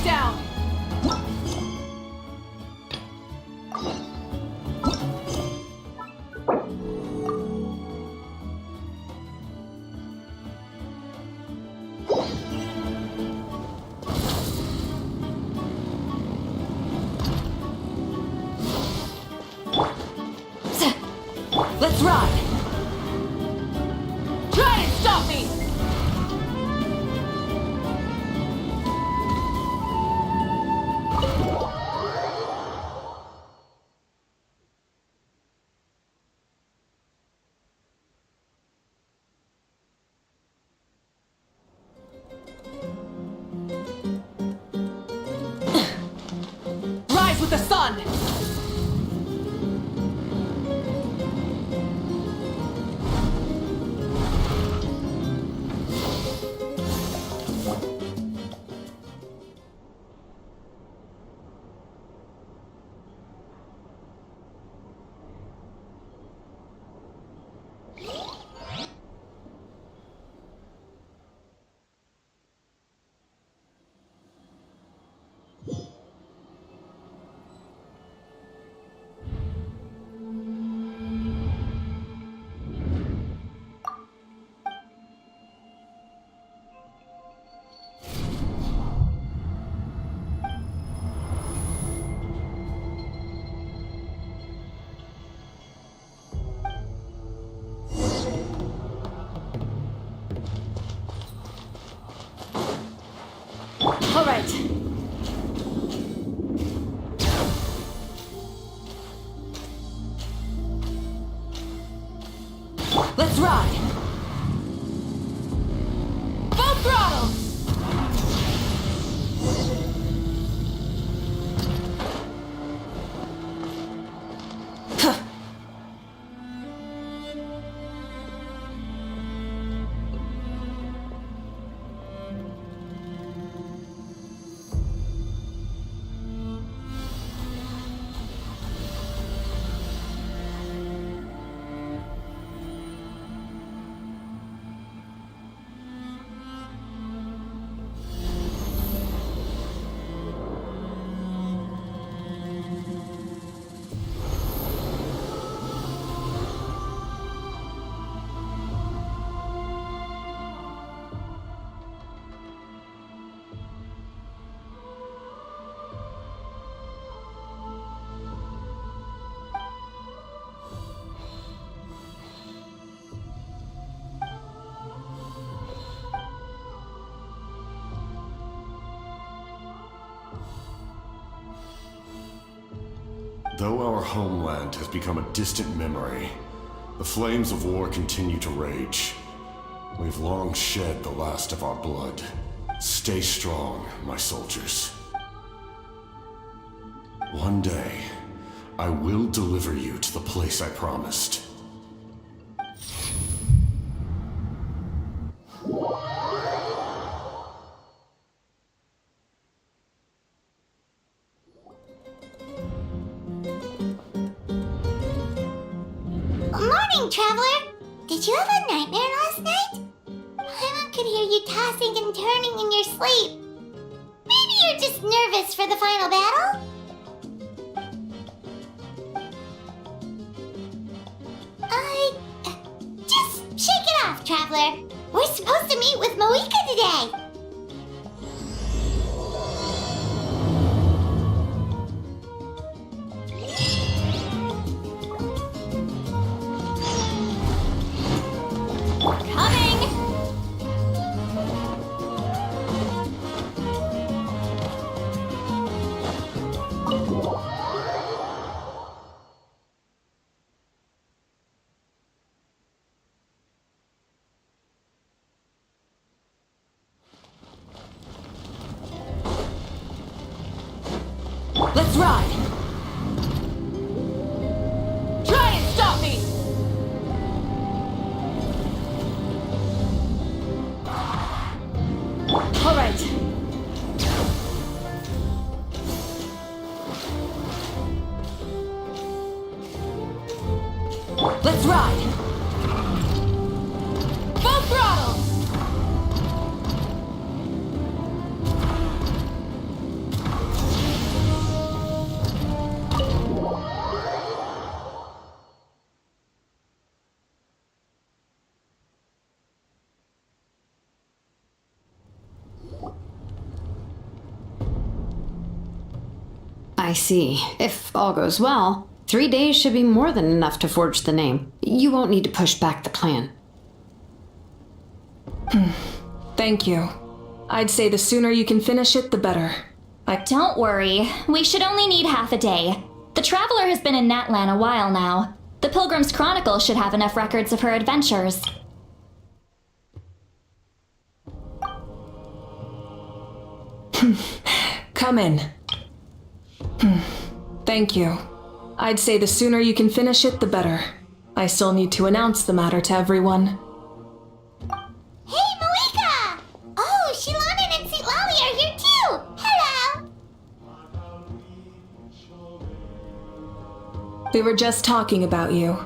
down! Let's ride! Try and stop me! Rise with the sun! All right. Let's ride. Full throttle! Though our homeland has become a distant memory, the flames of war continue to rage. We've long shed the last of our blood. Stay strong, my soldiers. One day, I will deliver you to the place I promised. Morning, Traveler! Did you have a nightmare last night? Paimon could hear you tossing and turning in your sleep. Maybe you're just nervous for the final battle? Just shake it off, Traveler. We're supposed to meet with Moika today. Let's ride! Try and stop me! All right. Let's ride! Full throttle! I see. If all goes well, 3 days should be more than enough to forge the name. You won't need to push back the plan. Thank you. I'd say the sooner you can finish it, the better. Don't worry, we should only need half a day. The Traveler has been in Natlan a while now. The Pilgrim's Chronicle should have enough records of her adventures. Come in. Thank you. I'd say the sooner you can finish it, the better. I still need to announce the matter to everyone. Hey, Malika! Oh, Shilonen and Sitlali are here too! Hello! We were just talking about you.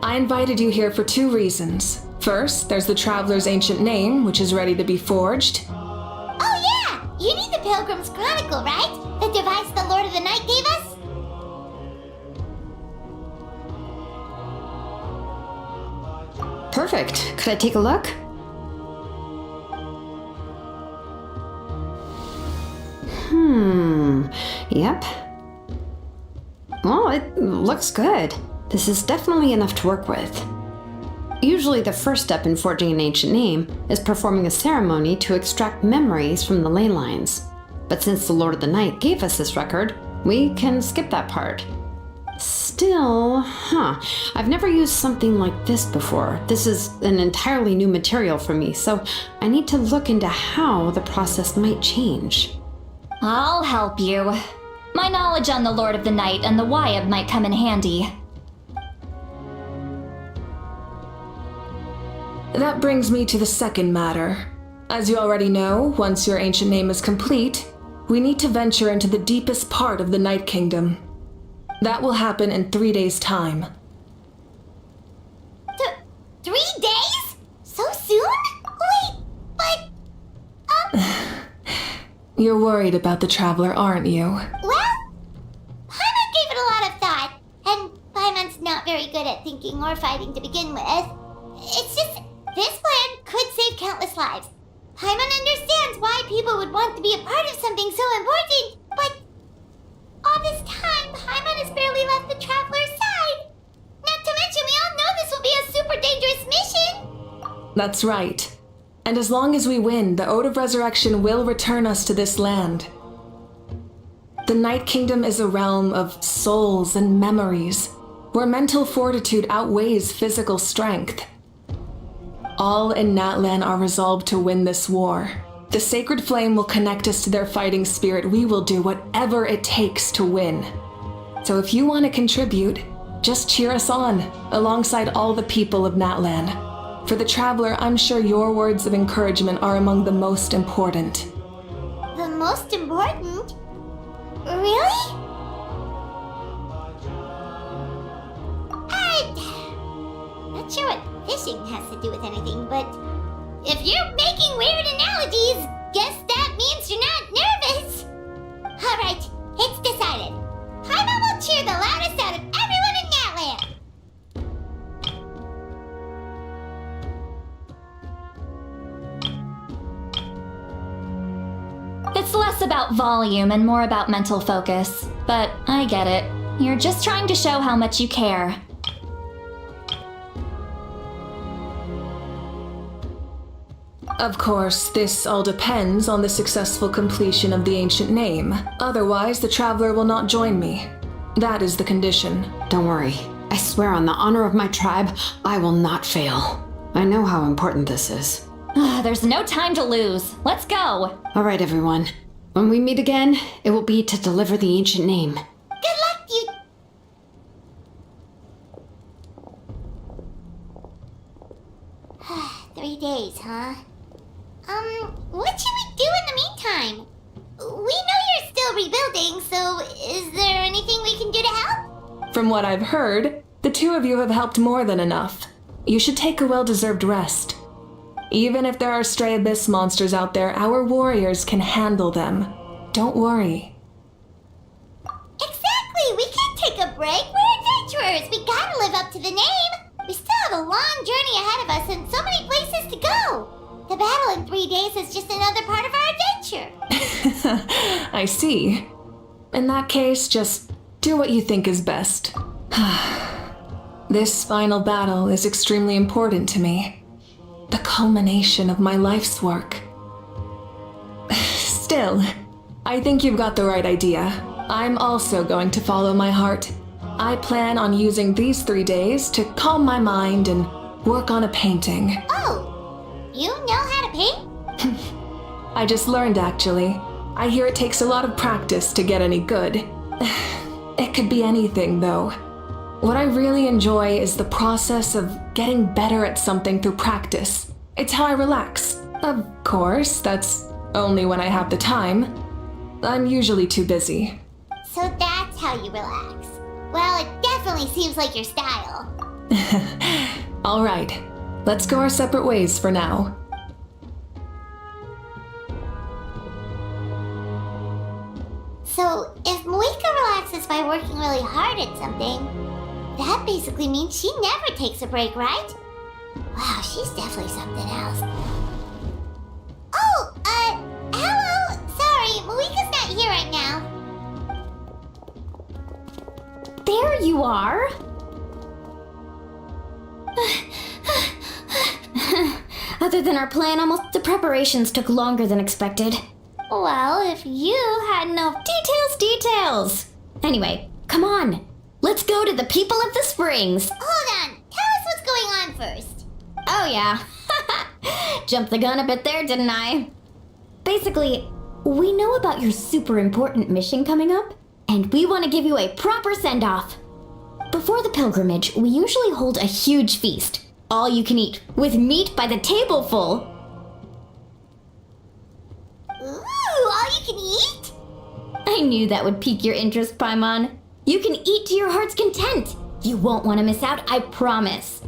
I invited you here for 2 reasons. First, there's the Traveler's ancient name, which is ready to be forged. Oh yeah! You need the Pilgrim's Chronicle, right? The device the Lord of the Night gave us? Perfect. Could I take a look? Yep. Well, it looks good. This is definitely enough to work with. Usually the first step in forging an ancient name is performing a ceremony to extract memories from the ley lines. But since the Lord of the Night gave us this record, we can skip that part. Still, I've never used something like this before. This is an entirely new material for me, so I need to look into how the process might change. I'll help you. My knowledge on the Lord of the Night and the Wyab might come in handy. That brings me to the second matter. As you already know, once your ancient name is complete, we need to venture into the deepest part of the Night Kingdom. That will happen in 3 days' time. 3 days? So soon? Wait, but... You're worried about the Traveler, aren't you? Well, Paimon gave it a lot of thought, and Paimon's not very good at thinking or fighting to begin with. It's just, this plan could save countless lives. Paimon understands why people would want to be a part of something so important, but all this time, Paimon has barely left the Traveler's side. Not to mention, we all know this will be a super dangerous mission. That's right. And as long as we win, the Ode of Resurrection will return us to this land. The Night Kingdom is a realm of souls and memories, where mental fortitude outweighs physical strength. All in Natlan are resolved to win this war. The sacred flame will connect us to their fighting spirit. We will do whatever it takes to win. So if you want to contribute, just cheer us on, alongside all the people of Natlan. For the Traveler, I'm sure your words of encouragement are among the most important. The most important? Really? Not sure what fishing has to do with anything, but if you're making weird analogies, guess that means you're not nervous. Alright, it's decided. Paimon will cheer the loudest out of everyone in Natlan. It's less about volume and more about mental focus, but I get it. You're just trying to show how much you care. Of course, this all depends on the successful completion of the ancient name. Otherwise, the Traveler will not join me. That is the condition. Don't worry. I swear on the honor of my tribe, I will not fail. I know how important this is. There's no time to lose. Let's go. All right, everyone. When we meet again, it will be to deliver the ancient name. Good luck, you... 3 days, huh? What should we do in the meantime? We know you're still rebuilding, so is there anything we can do to help? From what I've heard, the 2 of you have helped more than enough. You should take a well-deserved rest. Even if there are stray abyss monsters out there, our warriors can handle them. Don't worry. Exactly! We can't take a break. We're adventurers. We gotta live up to the name. We still have a long journey ahead of us and so many places to go. The battle in 3 days is just another part of our adventure. I see. in that case, just do what you think is best. This final battle is extremely important to me. The culmination of my life's work. Still, I think you've got the right idea. I'm also going to follow my heart. I plan on using these 3 days to calm my mind and work on a painting. Oh, you know how to paint? I just learned, actually. I hear it takes a lot of practice to get any good. It could be anything, though. What I really enjoy is the process of getting better at something through practice. It's how I relax. Of course, that's only when I have the time. I'm usually too busy. So that's how you relax. Well, it definitely seems like your style. All right, let's go our separate ways for now. So, if Moika relaxes by working really hard at something, that basically means she never takes a break, right? Wow, she's definitely something else. Oh, hello! Sorry, Moika's not here right now. There you are. Other than our plan, almost the preparations took longer than expected. Well, if you had no... Details! Anyway, come on. Let's go to the people of the springs. Hold on, tell us what's going on first. Oh yeah. Jumped the gun a bit there, didn't I? Basically, we know about your super important mission coming up, and we want to give you a proper send-off. Before the pilgrimage, we usually hold a huge feast. All you can eat, with meat by the table full. Ooh, all you can eat? I knew that would pique your interest, Paimon. You can eat to your heart's content. You won't want to miss out, I promise.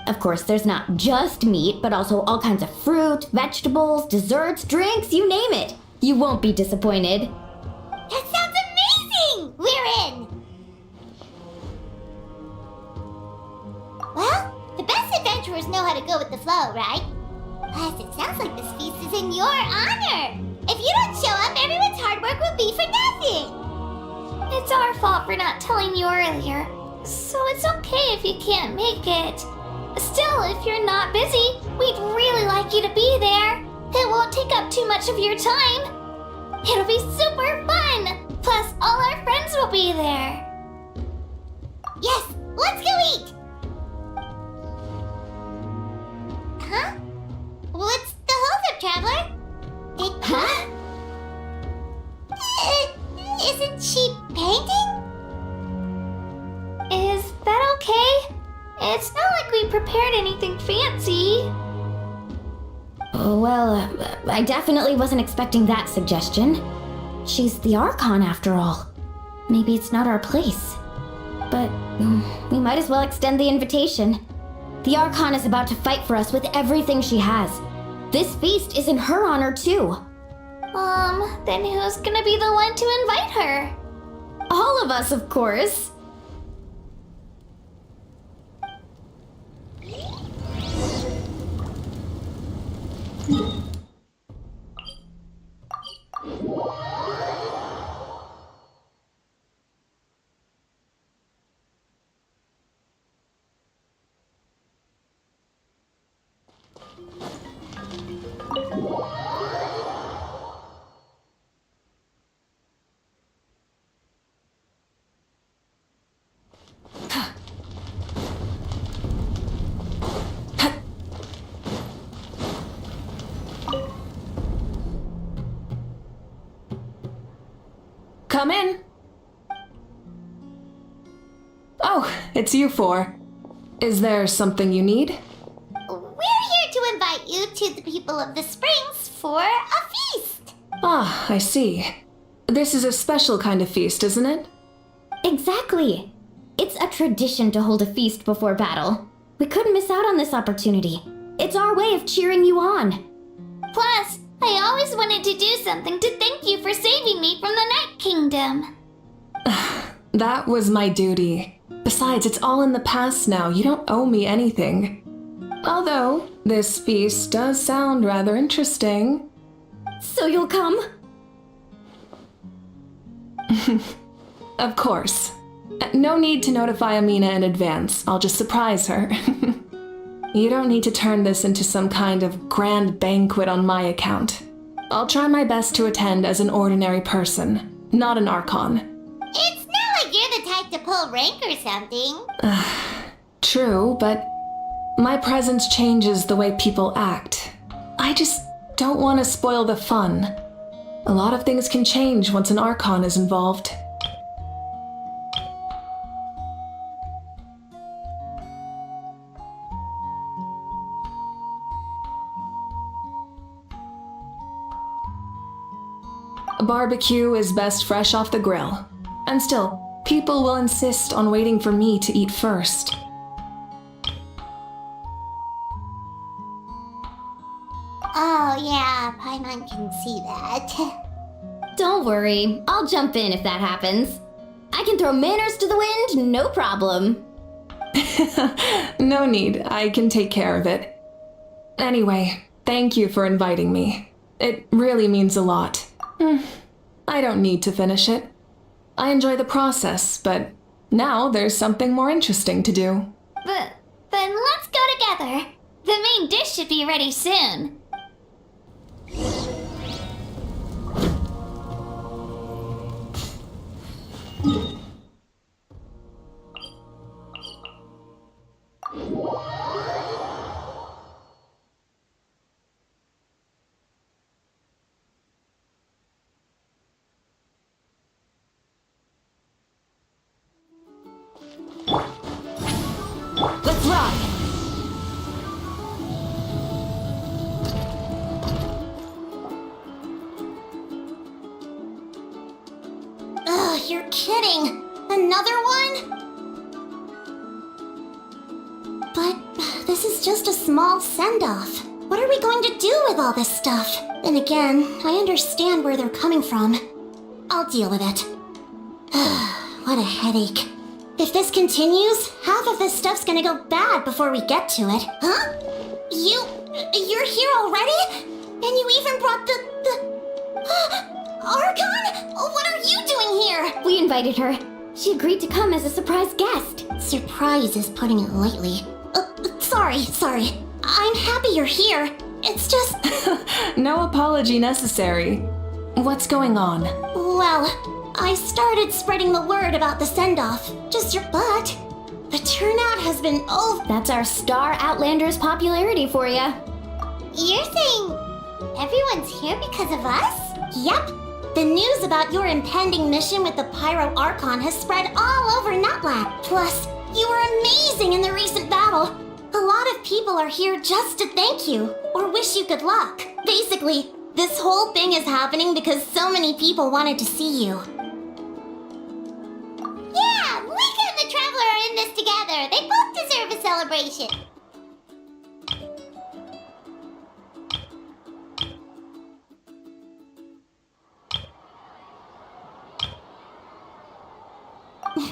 Of course, there's not just meat, but also all kinds of fruit, vegetables, desserts, drinks, you name it. You won't be disappointed. That sounds amazing! We're in! Well, the best adventurers know how to go with the flow, right? Plus, it sounds like this feast is in your honor. If you don't show up, everyone's hard work will be for nothing. It's our fault for not telling you earlier, so it's okay if you can't make it. Still, if you're not busy, we'd really like you to be there. It won't take up too much of your time. It'll be super fun. Plus, all our friends will be there. Yes, let's go eat. Huh? What's the holdup, Traveler? Huh? Isn't she painting? Is that okay? It's not like we prepared anything fancy. Well, I definitely wasn't expecting that suggestion. She's the Archon after all. Maybe it's not our place. But we might as well extend the invitation. The Archon is about to fight for us with everything she has. This feast is in her honor too. Then who's gonna be the one to invite her? All of us, of course. Come in. Oh, it's you four. Is there something you need? We're here to invite you to the people of the springs for a feast. Ah, I see. This is a special kind of feast, isn't it? Exactly. It's a tradition to hold a feast before battle. We couldn't miss out on this opportunity. It's our way of cheering you on. Plus, I always wanted to do something to thank you for saving me from the Night Kingdom. That was my duty. Besides, it's all in the past now. You don't owe me anything. Although, this feast does sound rather interesting. So you'll come? Of course. No need to notify Amina in advance. I'll just surprise her. You don't need to turn this into some kind of grand banquet on my account. I'll try my best to attend as an ordinary person, not an Archon. It's not like you're the type to pull rank or something. True, but my presence changes the way people act. I just don't want to spoil the fun. A lot of things can change once an Archon is involved. A barbecue is best fresh off the grill. And still, people will insist on waiting for me to eat first. Oh yeah, Paimon can see that. Don't worry, I'll jump in if that happens. I can throw manners to the wind, no problem. No need, I can take care of it. Anyway, thank you for inviting me. It really means a lot. I don't need to finish it. I enjoy the process, but now there's something more interesting to do. But then let's go together. The main dish should be ready soon. Let's ride! Ugh, you're kidding. Another one? But this is just a small send-off. What are we going to do with all this stuff? Then again, I understand where they're coming from. I'll deal with it. What a headache. If this continues, half of this stuff's gonna go bad before we get to it. Huh? You're here already? And you even brought Archon? What are you doing here? We invited her. She agreed to come as a surprise guest. Surprise is putting it lightly. Sorry. I'm happy you're here. It's just... No apology necessary. What's going on? Well, I started spreading the word about the send-off. But the turnout has been That's our star Outlander's popularity for ya. You're saying everyone's here because of us? Yep. The news about your impending mission with the Pyro Archon has spread all over Nutland. Plus, you were amazing in the recent battle. A lot of people are here just to thank you, or wish you good luck. Basically, this whole thing is happening because so many people wanted to see you. Yeah, Lika and the Traveler are in this together. They both deserve a celebration.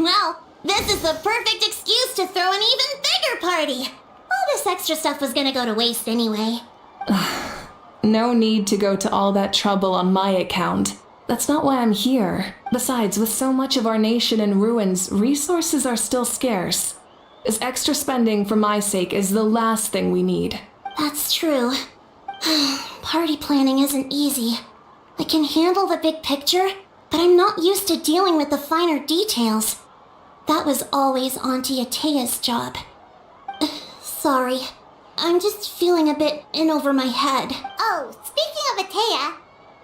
Well, this is the perfect excuse to throw an even bigger party. All this extra stuff was gonna go to waste anyway. No need to go to all that trouble on my account. That's not why I'm here. Besides, with so much of our nation in ruins, resources are still scarce. This extra spending for my sake is the last thing we need. That's true. Party planning isn't easy. I can handle the big picture, but I'm not used to dealing with the finer details. That was always Auntie Atea's job. Sorry. I'm just feeling a bit in over my head. Oh, speaking of Atea,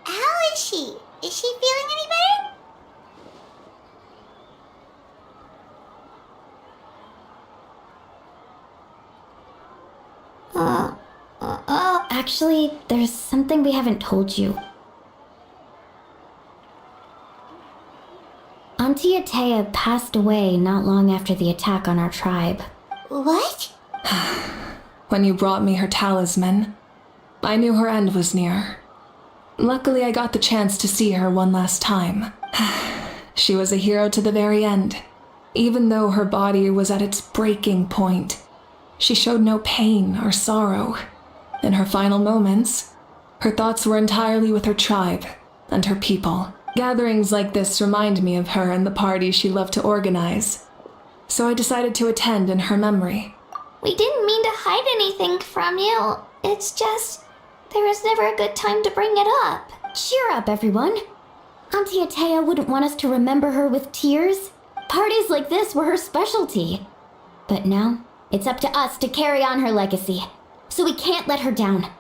how is she? Is she feeling any better? Actually, there's something we haven't told you. Auntie Atea passed away not long after the attack on our tribe. What? When you brought me her talisman, I knew her end was near. Luckily, I got the chance to see her one last time. She was a hero to the very end. Even though her body was at its breaking point, she showed no pain or sorrow. In her final moments, her thoughts were entirely with her tribe and her people. Gatherings like this remind me of her and the parties she loved to organize. So I decided to attend in her memory. We didn't mean to hide anything from you. It's just, there was never a good time to bring it up. Cheer up, everyone. Auntie Atea wouldn't want us to remember her with tears. Parties like this were her specialty. But now, it's up to us to carry on her legacy. So we can't let her down.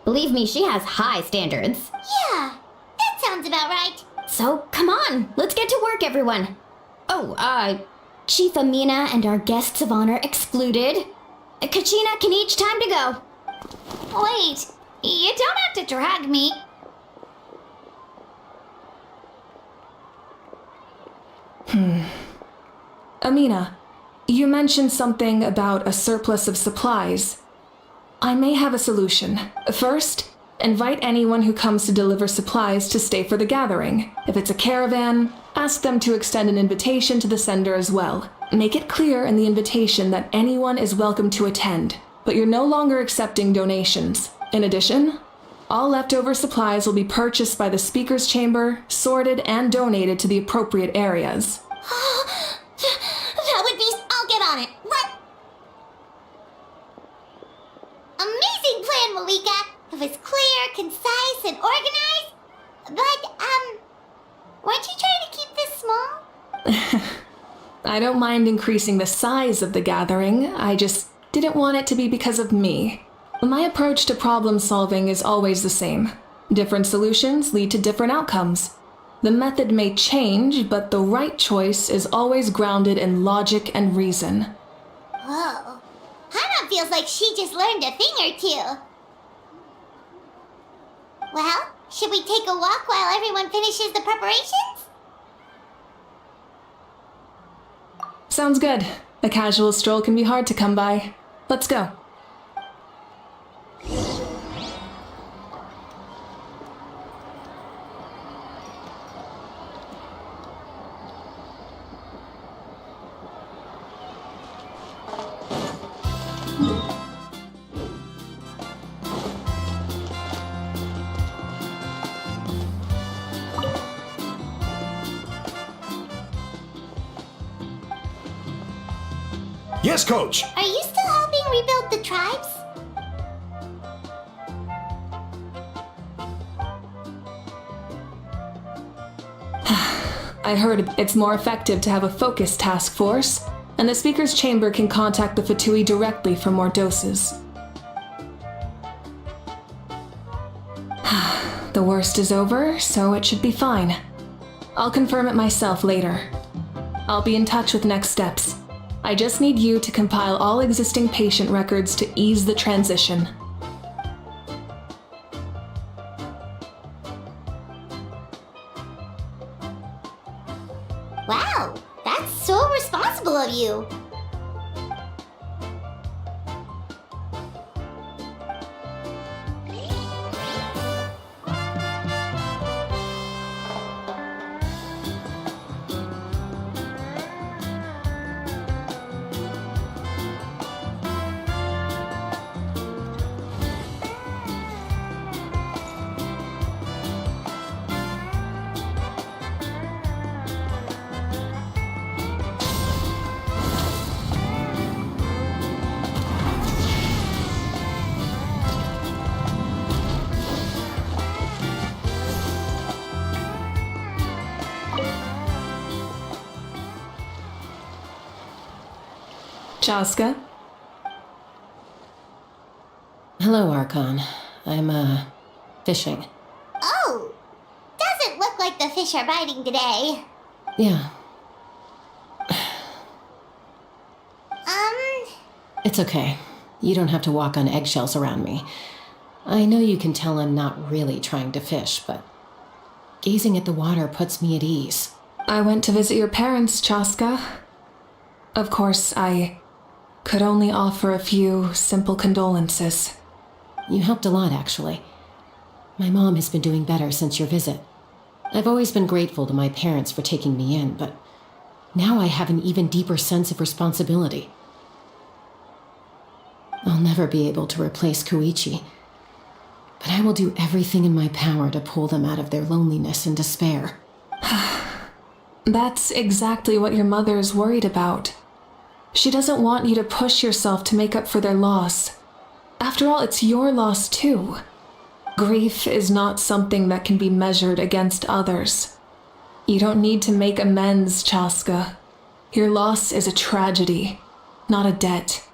Believe me, she has high standards. Yeah, that sounds about right. So, come on, let's get to work, everyone. Oh, Chief Amina and our guests of honor excluded. Kachina can each time to go. Wait, you don't have to drag me. Amina, you mentioned something about a surplus of supplies. I may have a solution. First, invite anyone who comes to deliver supplies to stay for the gathering. If it's a caravan, ask them to extend an invitation to the sender as well. Make it clear in the invitation that anyone is welcome to attend, but you're no longer accepting donations. In addition, all leftover supplies will be purchased by the speaker's chamber, sorted, and donated to the appropriate areas. That would be... I'll get on it. What? Amazing plan, Malika. It was clear, concise, and organized. But, weren't you trying to keep this small? I don't mind increasing the size of the gathering, I just didn't want it to be because of me. My approach to problem solving is always the same. Different solutions lead to different outcomes. The method may change, but the right choice is always grounded in logic and reason. Whoa. Hana feels like she just learned a thing or two. Well, should we take a walk while everyone finishes the preparations? Sounds good. A casual stroll can be hard to come by. Let's go. Yes, Coach! Are you still helping rebuild the tribes? I heard it's more effective to have a focused task force, and the speaker's chamber can contact the Fatui directly for more doses. The worst is over, so it should be fine. I'll confirm it myself later. I'll be in touch with next steps. I just need you to compile all existing patient records to ease the transition. Wow, that's so responsible of you. Chaska? Hello, Archon. I'm, fishing. Oh, doesn't look like the fish are biting today. Yeah, it's okay. You don't have to walk on eggshells around me. I know you can tell I'm not really trying to fish, but gazing at the water puts me at ease. I went to visit your parents, Chaska. Of course, I could only offer a few simple condolences. You helped a lot, actually. My mom has been doing better since your visit. I've always been grateful to my parents for taking me in, but now I have an even deeper sense of responsibility. I'll never be able to replace Koichi, but I will do everything in my power to pull them out of their loneliness and despair. That's exactly what your mother is worried about. She doesn't want you to push yourself to make up for their loss. After all, it's your loss too. Grief is not something that can be measured against others. You don't need to make amends, Chaska. Your loss is a tragedy, not a debt.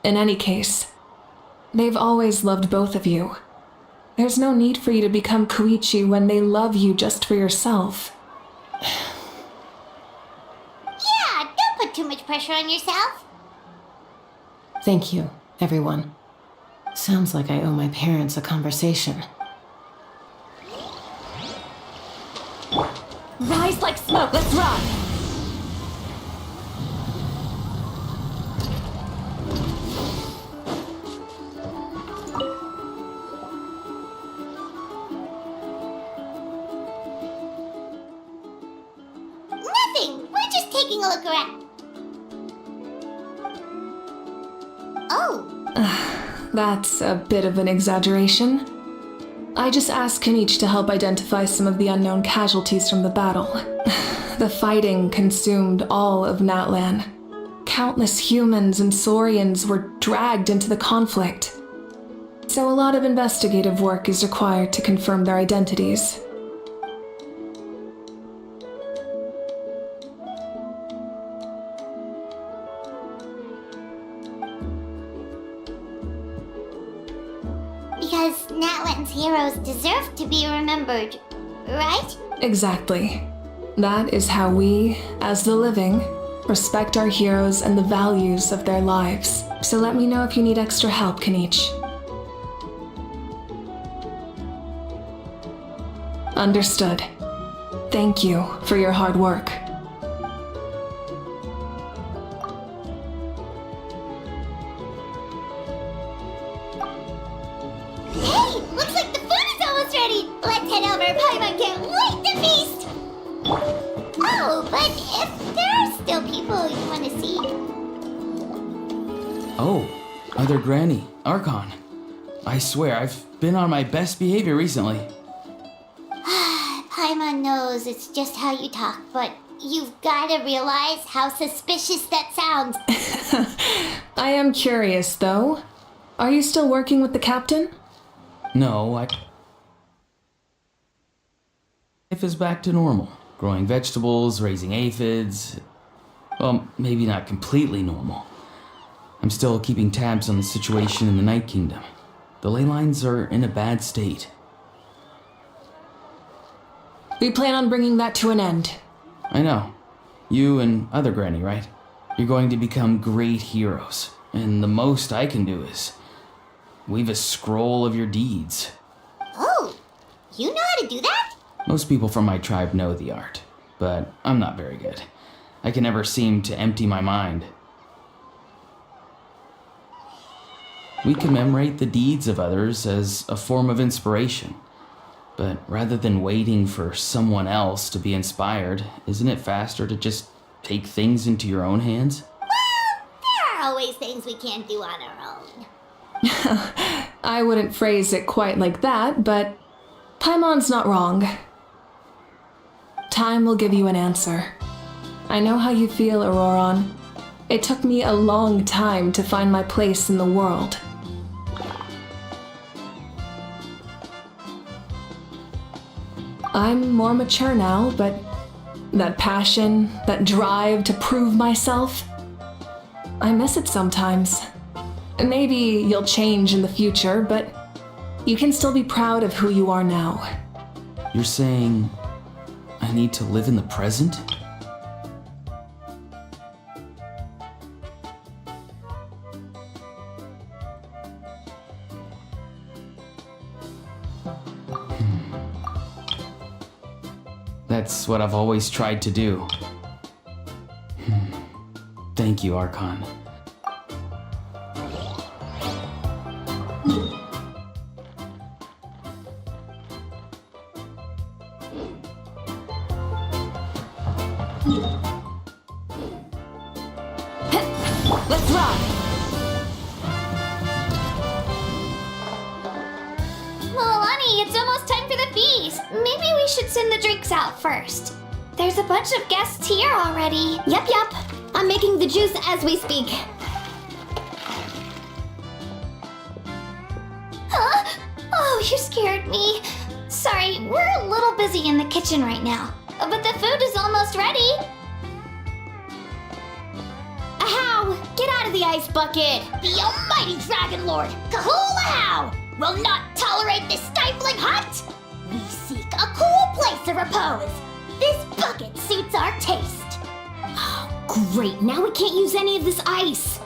In any case, they've always loved both of you. There's no need for you to become Koichi when they love you just for yourself. Yeah, don't put too much pressure on yourself. Thank you, everyone. Sounds like I owe my parents a conversation. Rise like smoke, let's run! Nothing. We're just taking a look around. Oh, That's a bit of an exaggeration. I just asked Kanich to help identify some of the unknown casualties from the battle. The fighting consumed all of Natlan. Countless humans and Saurians were dragged into the conflict. So a lot of investigative work is required to confirm their identities. because Natlan's heroes deserve to be remembered, right? Exactly. That is how we, as the living, respect our heroes and the values of their lives. So let me know if you need extra help, Kanich. Understood. Thank you for your hard work. Hey, looks like the food is almost ready. Let's head over. Paimon can't wait to feast. Oh, but if there are still people you want to see. Oh, other Granny, Archon. I swear, I've been on my best behavior recently. Paimon knows it's just how you talk, but you've got to realize how suspicious that sounds. I am curious, though. Are you still working with the captain? No, life is back to normal. Growing vegetables, raising aphids. Well, maybe not completely normal. I'm still keeping tabs on the situation in the Night Kingdom. The ley lines are in a bad state. We plan on bringing that to an end. I know. You and other Granny, right? You're going to become great heroes. And the most I can do is weave a scroll of your deeds. Oh, you know how to do that? Most people from my tribe know the art, but I'm not very good. I can never seem to empty my mind. We commemorate the deeds of others as a form of inspiration. But rather than waiting for someone else to be inspired, isn't it faster to just take things into your own hands? Well, there are always things we can't do on our own. I wouldn't phrase it quite like that, but Paimon's not wrong. Time will give you an answer. I know how you feel, Auroron. It took me a long time to find my place in the world. I'm more mature now, but that passion, that drive to prove myself, I miss it sometimes. Maybe you'll change in the future, but you can still be proud of who you are now. You're saying I need to live in the present? That's what I've always tried to do. Thank you, Archon. Let's rock! Milani, it's almost time for the feast! maybe we should send the drinks out first. There's a bunch of guests here already. Yup. I'm making the juice as we speak. Huh? Oh, you scared me. Sorry, we're a little busy in the kitchen right now. But the food is almost ready. Ahow! Get out of the ice bucket! The almighty Dragon Lord, Kahul will not tolerate this stifling hut. We seek a cool place of repose. This bucket suits our taste. Great, now we can't use any of this ice.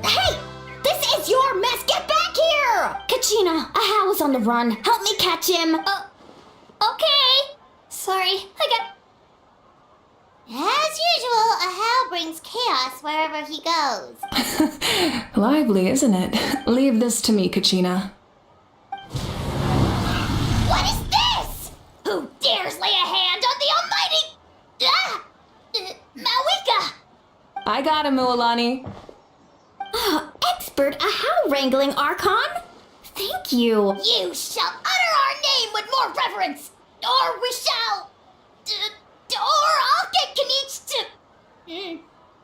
Hey, this is your mess. Get back here! Kachina, Ahow is on the run. Help me catch him. Okay. Sorry, I got... As usual, Ahau brings chaos wherever he goes. Lively, isn't it? Leave this to me, Kachina. What is this? Who dares lay a hand on the almighty... Mawika? I got him, Mualani. Expert Ahow wrangling, Archon? Thank you. You shall utter our name with more reverence, or we shall... or I'll get Kanich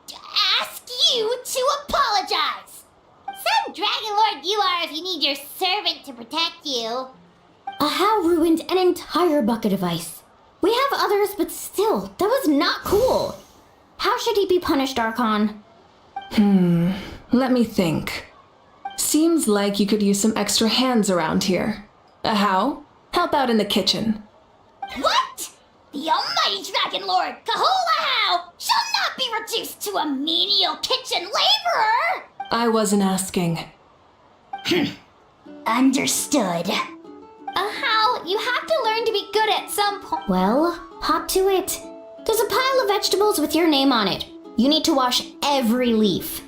to ask you to apologize. Some Dragon Lord you are if you need your servant to protect you. Ahow ruined an entire bucket of ice. We have others, but still, that was not cool. How should he be punished, Archon? Let me think. Seems like you could use some extra hands around here. How? Help out in the kitchen. What? The almighty Dragon Lord, Kahul shall not be reduced to a menial kitchen laborer! I wasn't asking. Understood. Ahau, you have to learn to be good at some point. Well, hop to it. There's a pile of vegetables with your name on it. You need to wash every leaf.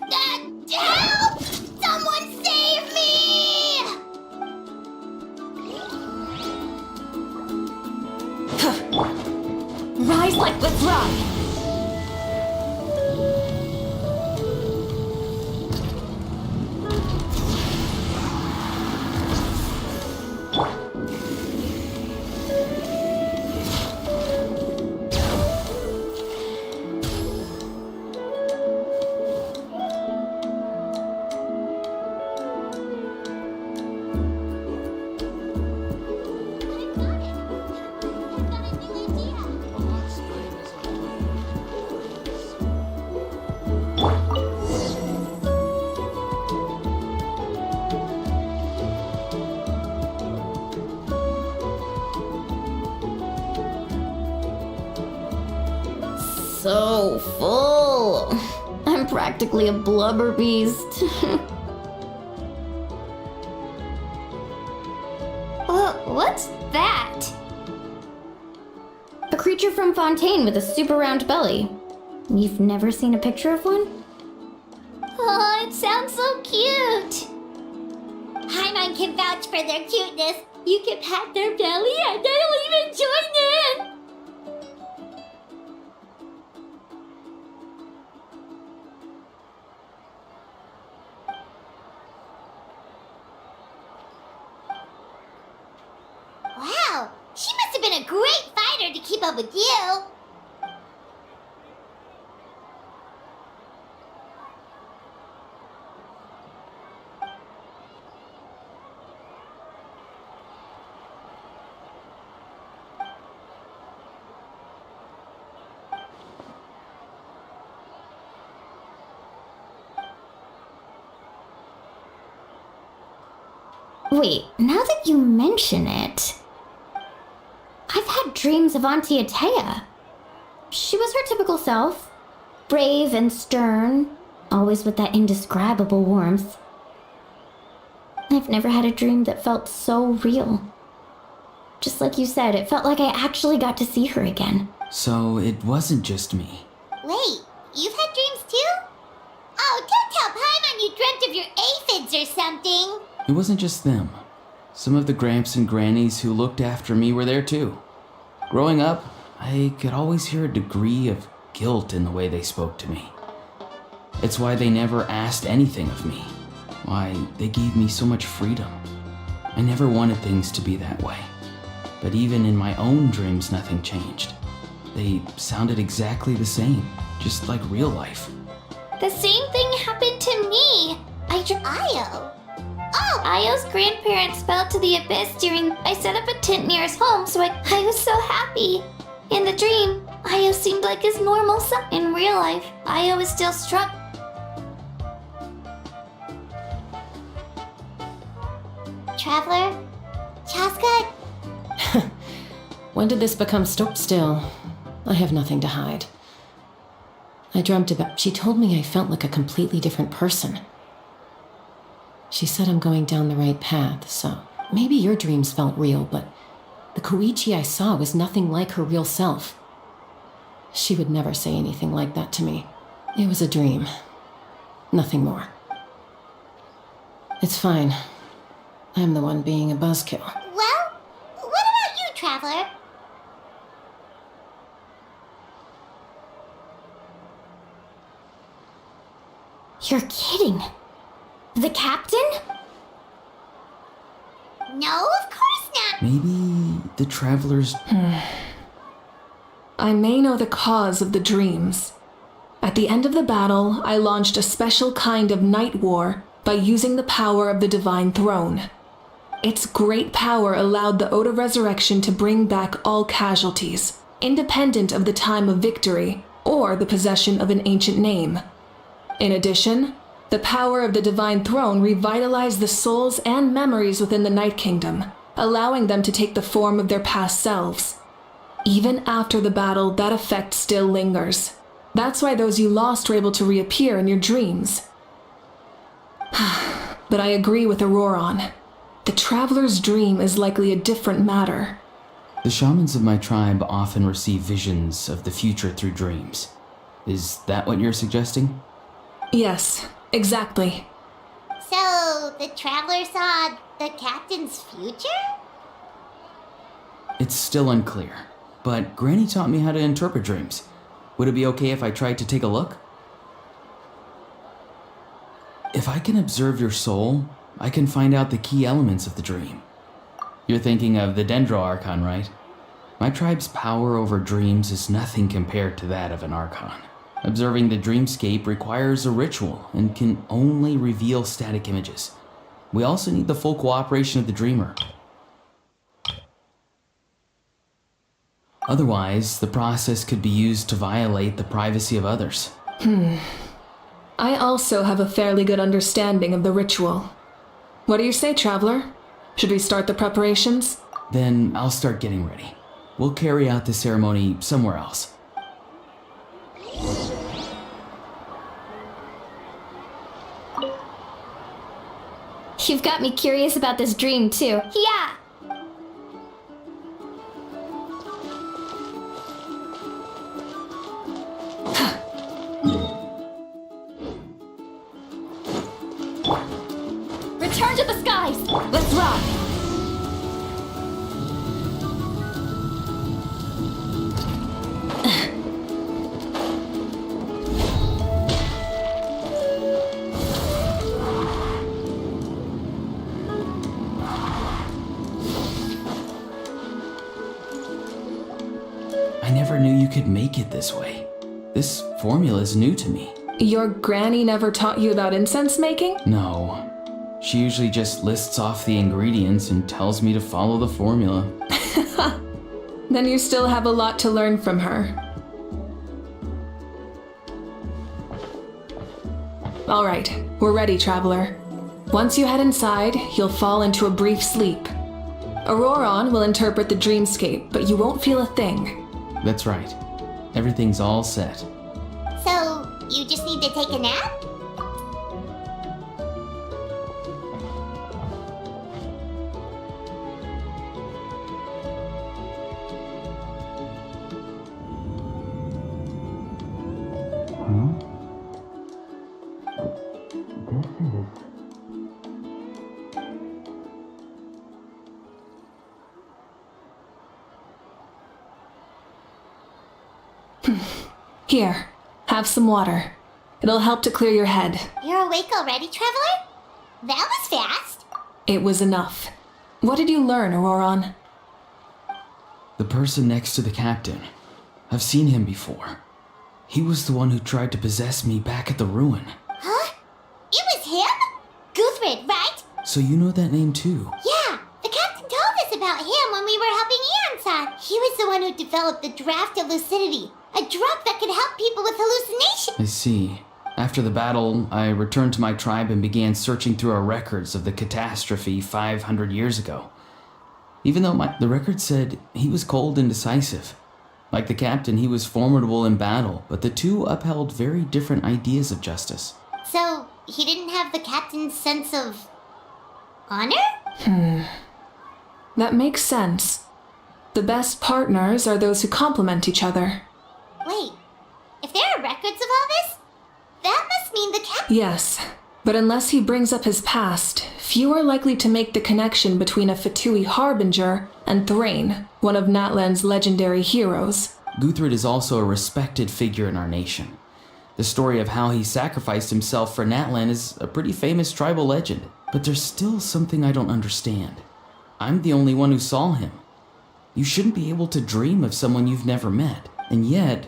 Help! Someone save me! Rise like let's run! So full. I'm practically a blubber beast. What's that? A creature from Fontaine with a super round belly. You've never seen a picture of one? Oh, it sounds so cute. Paimon can vouch for their cuteness. You can pat their belly and they'll even join in. Wow, she must have been a great fighter to keep up with you. Wait, now that you mention it, I've had dreams of Auntie Atea. She was her typical self, brave and stern, always with that indescribable warmth. I've never had a dream that felt so real. Just like you said, it felt like I actually got to see her again. So it wasn't just me. Wait, you've had dreams too? Oh, don't tell Paimon you dreamt of your aphids or something. It wasn't just them. Some of the Gramps and Grannies who looked after me were there too. Growing up, I could always hear a degree of guilt in the way they spoke to me. It's why they never asked anything of me. Why they gave me so much freedom. I never wanted things to be that way. But even in my own dreams, nothing changed. They sounded exactly the same, just like real life. The same thing happened to me. Io. Oh! Io's grandparents fell to the abyss during... I set up a tent near his home, so I was so happy. In the dream, Io seemed like his normal self. In real life, Io was still struck. Traveler? Chaska? When did this become still? I have nothing to hide. I dreamt about... She told me I felt like a completely different person. She said I'm going down the right path, so maybe your dreams felt real, but the Koichi I saw was nothing like her real self. She would never say anything like that to me. It was a dream. Nothing more. It's fine. I'm the one being a buzzkill. Well, what about you, Traveler? You're kidding. The captain? No, of course not. Maybe the travelers... I may know the cause of the dreams. At the end of the battle, I launched a special kind of night war by using the power of the Divine Throne. Its great power allowed the Ode of Resurrection to bring back all casualties, independent of the time of victory or the possession of an ancient name. In addition, the power of the Divine Throne revitalized the souls and memories within the Night Kingdom, allowing them to take the form of their past selves. Even after the battle, that effect still lingers. That's why those you lost were able to reappear in your dreams. But I agree with Auroron. The Traveler's dream is likely a different matter. The shamans of my tribe often receive visions of the future through dreams. Is that what you're suggesting? Yes, exactly. So, the Traveler saw the captain's future? It's still unclear, but Granny taught me how to interpret dreams. Would it be okay if I tried to take a look? If I can observe your soul, I can find out the key elements of the dream. You're thinking of the Dendro Archon, right? My tribe's power over dreams is nothing compared to that of an Archon. Observing the dreamscape requires a ritual and can only reveal static images. We also need the full cooperation of the dreamer. Otherwise, the process could be used to violate the privacy of others. I also have a fairly good understanding of the ritual. What do you say, Traveler? Should we start the preparations? Then I'll start getting ready. We'll carry out the ceremony somewhere else. You've got me curious about this dream, too. Yeah. Return to the skies! Let's rock! I never knew you could make it this way. This formula is new to me. Your granny never taught you about incense making? No. She usually just lists off the ingredients and tells me to follow the formula. Then you still have a lot to learn from her. All right, we're ready, Traveler. Once you head inside, you'll fall into a brief sleep. Auroron will interpret the dreamscape, but you won't feel a thing. That's right. Everything's all set. So, you just need to take a nap? Here, have some water. It'll help to clear your head. You're awake already, Traveler? That was fast. It was enough. What did you learn, Auroron? The person next to the captain. I've seen him before. He was the one who tried to possess me back at the ruin. Huh? It was him? Guthrid, right? So you know that name too? Yeah, the captain told us about him when we were helping Eon-san. He was the one who developed the Draft of Lucidity, a drug that could help people with hallucinations. I see. After the battle, I returned to my tribe and began searching through our records of the catastrophe 500 years ago. Even though the record said he was cold and decisive. Like the captain, he was formidable in battle, but the two upheld very different ideas of justice. So, he didn't have the captain's sense of honor? That makes sense. The best partners are those who complement each other. Wait, if there are records of all this, that must mean the captain... Yes, but unless he brings up his past, few are likely to make the connection between a Fatui Harbinger and Thrain, one of Natlan's legendary heroes. Guthrid is also a respected figure in our nation. The story of how he sacrificed himself for Natlan is a pretty famous tribal legend, but there's still something I don't understand. I'm the only one who saw him. You shouldn't be able to dream of someone you've never met, and yet,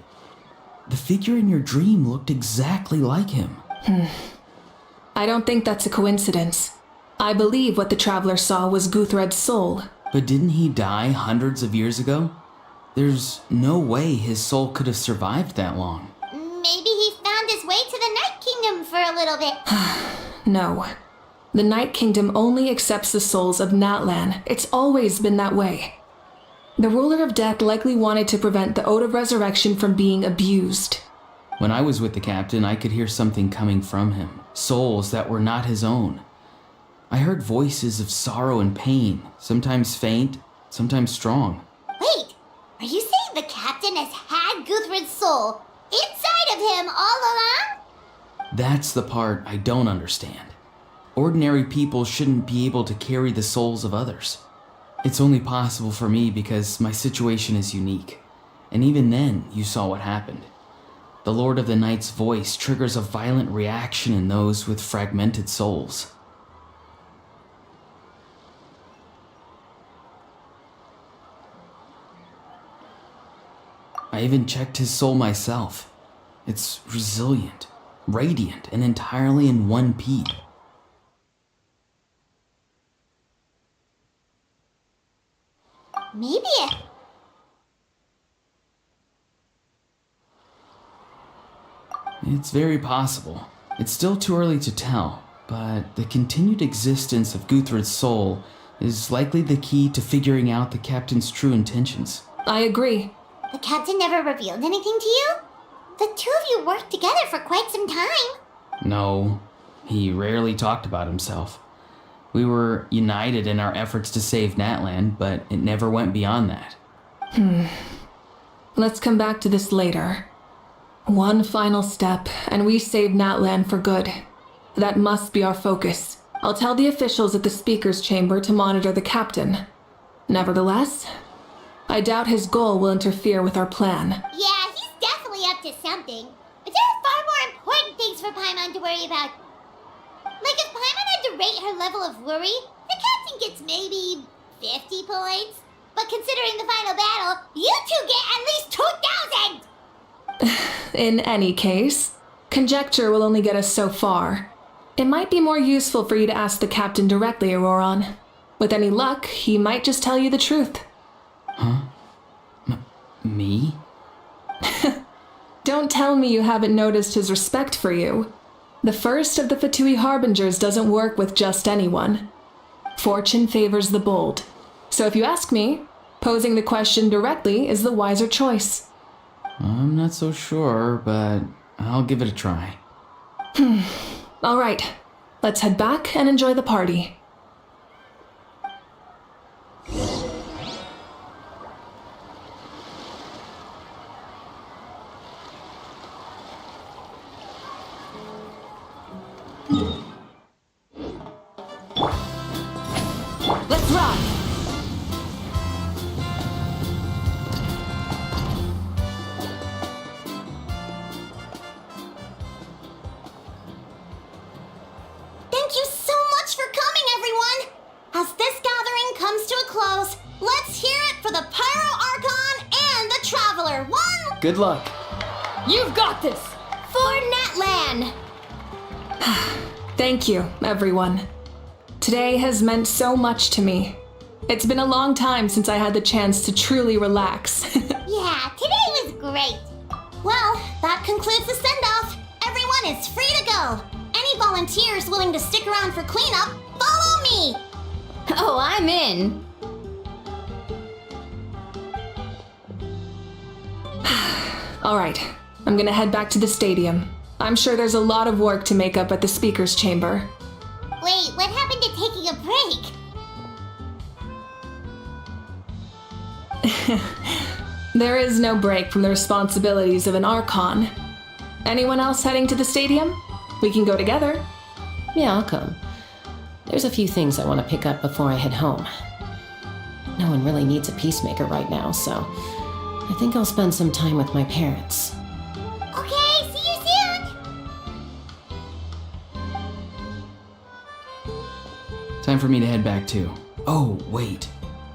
the figure in your dream looked exactly like him. I don't think that's a coincidence. I believe what the traveler saw was Guthred's soul. But didn't he die hundreds of years ago? There's no way his soul could have survived that long. Maybe he found his way to the Night Kingdom for a little bit. No. The Night Kingdom only accepts the souls of Natlan. It's always been that way. The ruler of death likely wanted to prevent the Ode of Resurrection from being abused. When I was with the captain, I could hear something coming from him. Souls that were not his own. I heard voices of sorrow and pain, sometimes faint, sometimes strong. Wait, are you saying the captain has had Guthrid's soul inside of him all along? That's the part I don't understand. Ordinary people shouldn't be able to carry the souls of others. It's only possible for me because my situation is unique. And even then, you saw what happened. The Lord of the Night's voice triggers a violent reaction in those with fragmented souls. I even checked his soul myself. It's resilient, radiant, and entirely in one piece. Maybe It's very possible. It's still too early to tell, but the continued existence of Guthrid's soul is likely the key to figuring out the captain's true intentions. I agree. the captain never revealed anything to you? The two of you worked together for quite some time. No, he rarely talked about himself. We were united in our efforts to save Natlan, but it never went beyond that. Let's come back to this later. One final step, and we save Natlan for good. That must be our focus. I'll tell the officials at the speaker's chamber to monitor the captain. Nevertheless, I doubt his goal will interfere with our plan. Yeah, he's definitely up to something. But there are far more important things for Paimon to worry about. Like if Paimon had to rate her level of worry, the captain gets maybe 50 points. But considering the final battle, you two get at least 2,000! In any case, conjecture will only get us so far. It might be more useful for you to ask the captain directly, Auroron. With any luck, he might just tell you the truth. Huh? Me? Don't tell me you haven't noticed his respect for you. The first of the Fatui Harbingers doesn't work with just anyone. Fortune favors the bold. So if you ask me, posing the question directly is the wiser choice. I'm not so sure, but I'll give it a try. All right, let's head back and enjoy the party. Let's rock! Thank you so much for coming, everyone! As this gathering comes to a close, let's hear it for the Pyro Archon Good luck. You've got this! For Natlan! Thank you, everyone. Today has meant so much to me. It's been a long time since I had the chance to truly relax. Yeah, today was great. Well, that concludes the send-off. Everyone is free to go. Any volunteers willing to stick around for cleanup, follow me. Oh, I'm in. All right, I'm gonna head back to the stadium. I'm sure there's a lot of work to make up at the speaker's chamber. Wait, what happened to taking a break? There is no break from the responsibilities of an Archon. Anyone else heading to the stadium? We can go together. Yeah, I'll come. There's a few things I want to pick up before I head home. No one really needs a peacemaker right now, so I think I'll spend some time with my parents. Okay, see you soon. Time for me to head back too. Oh, wait.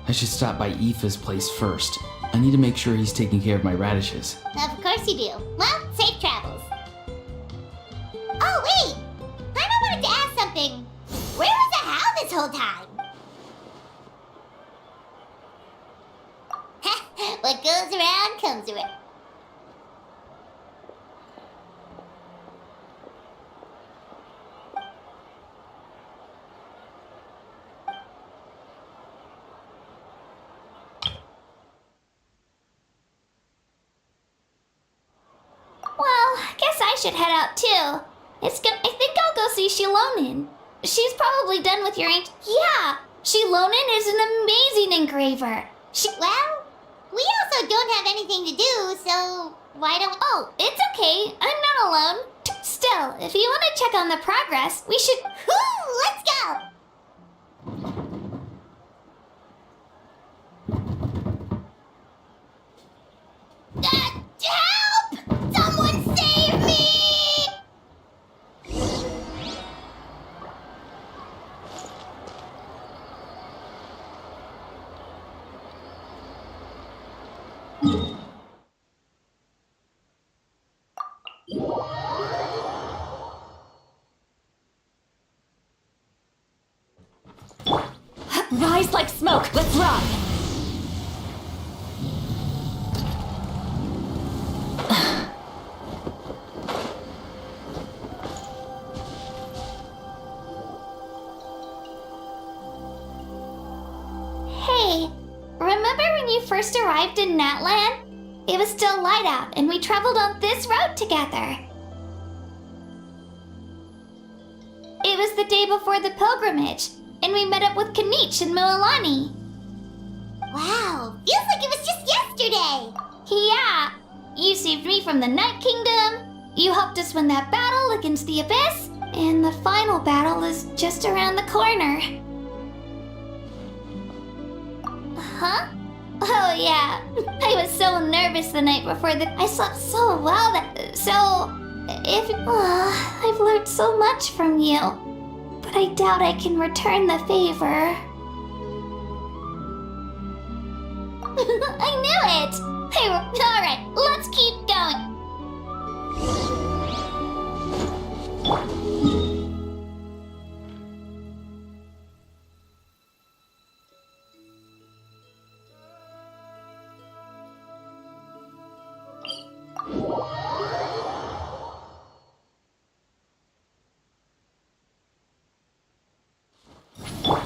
I should stop by Aoife's place first. I need to make sure he's taking care of my radishes. Of course you do. Well, safe travels. Oh, wait! I wanted to ask something. Where was the How this whole time? What goes around comes around. Well, guess I should head out too. I think I'll go see Shilonin. She's probably done with your Yeah, Shilonin is an amazing engraver. Well, we also don't have anything to do, so why don't... Oh, it's okay. I'm not alone. Still, if you want to check on the progress, we should... Whoo! Let's go! Help! Someone save me! Rise like smoke, let's run! Hey, remember when you first arrived in Natlan? It was still light out, and we traveled on this road together. It was the day before the pilgrimage, and we met up with Kanich and Mualani. Wow, feels like it was just yesterday. Yeah, you saved me from the Night Kingdom, you helped us win that battle against the Abyss, and the final battle is just around the corner. Huh? Oh yeah, I was so nervous the night before I slept so well I've learned so much from you, but I doubt I can return the favor. I knew it! Hey, alright, let's keep going.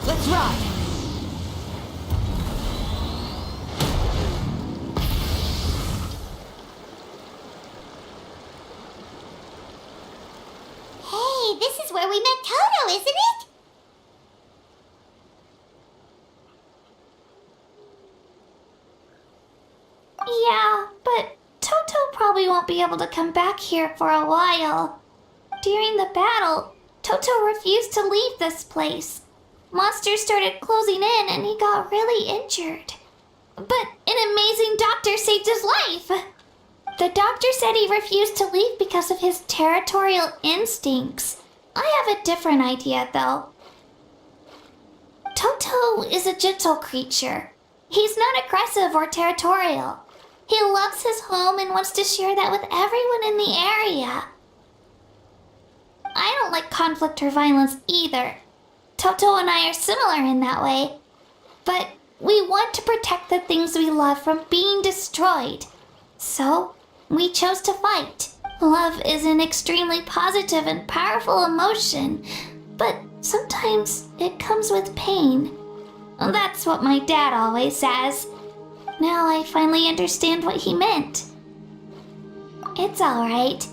Let's ride! Hey, this is where we met Toto, isn't it? Yeah, but Toto probably won't be able to come back here for a while. During the battle, Toto refused to leave this place. Monsters started closing in and he got really injured. But an amazing doctor saved his life. The doctor said he refused to leave because of his territorial instincts. I have a different idea, though. Toto is a gentle creature. He's not aggressive or territorial. He loves his home and wants to share that with everyone in the area. I don't like conflict or violence either. Toto and I are similar in that way. But we want to protect the things we love from being destroyed. So, we chose to fight. Love is an extremely positive and powerful emotion, but sometimes it comes with pain. That's what my dad always says. Now I finally understand what he meant. It's alright.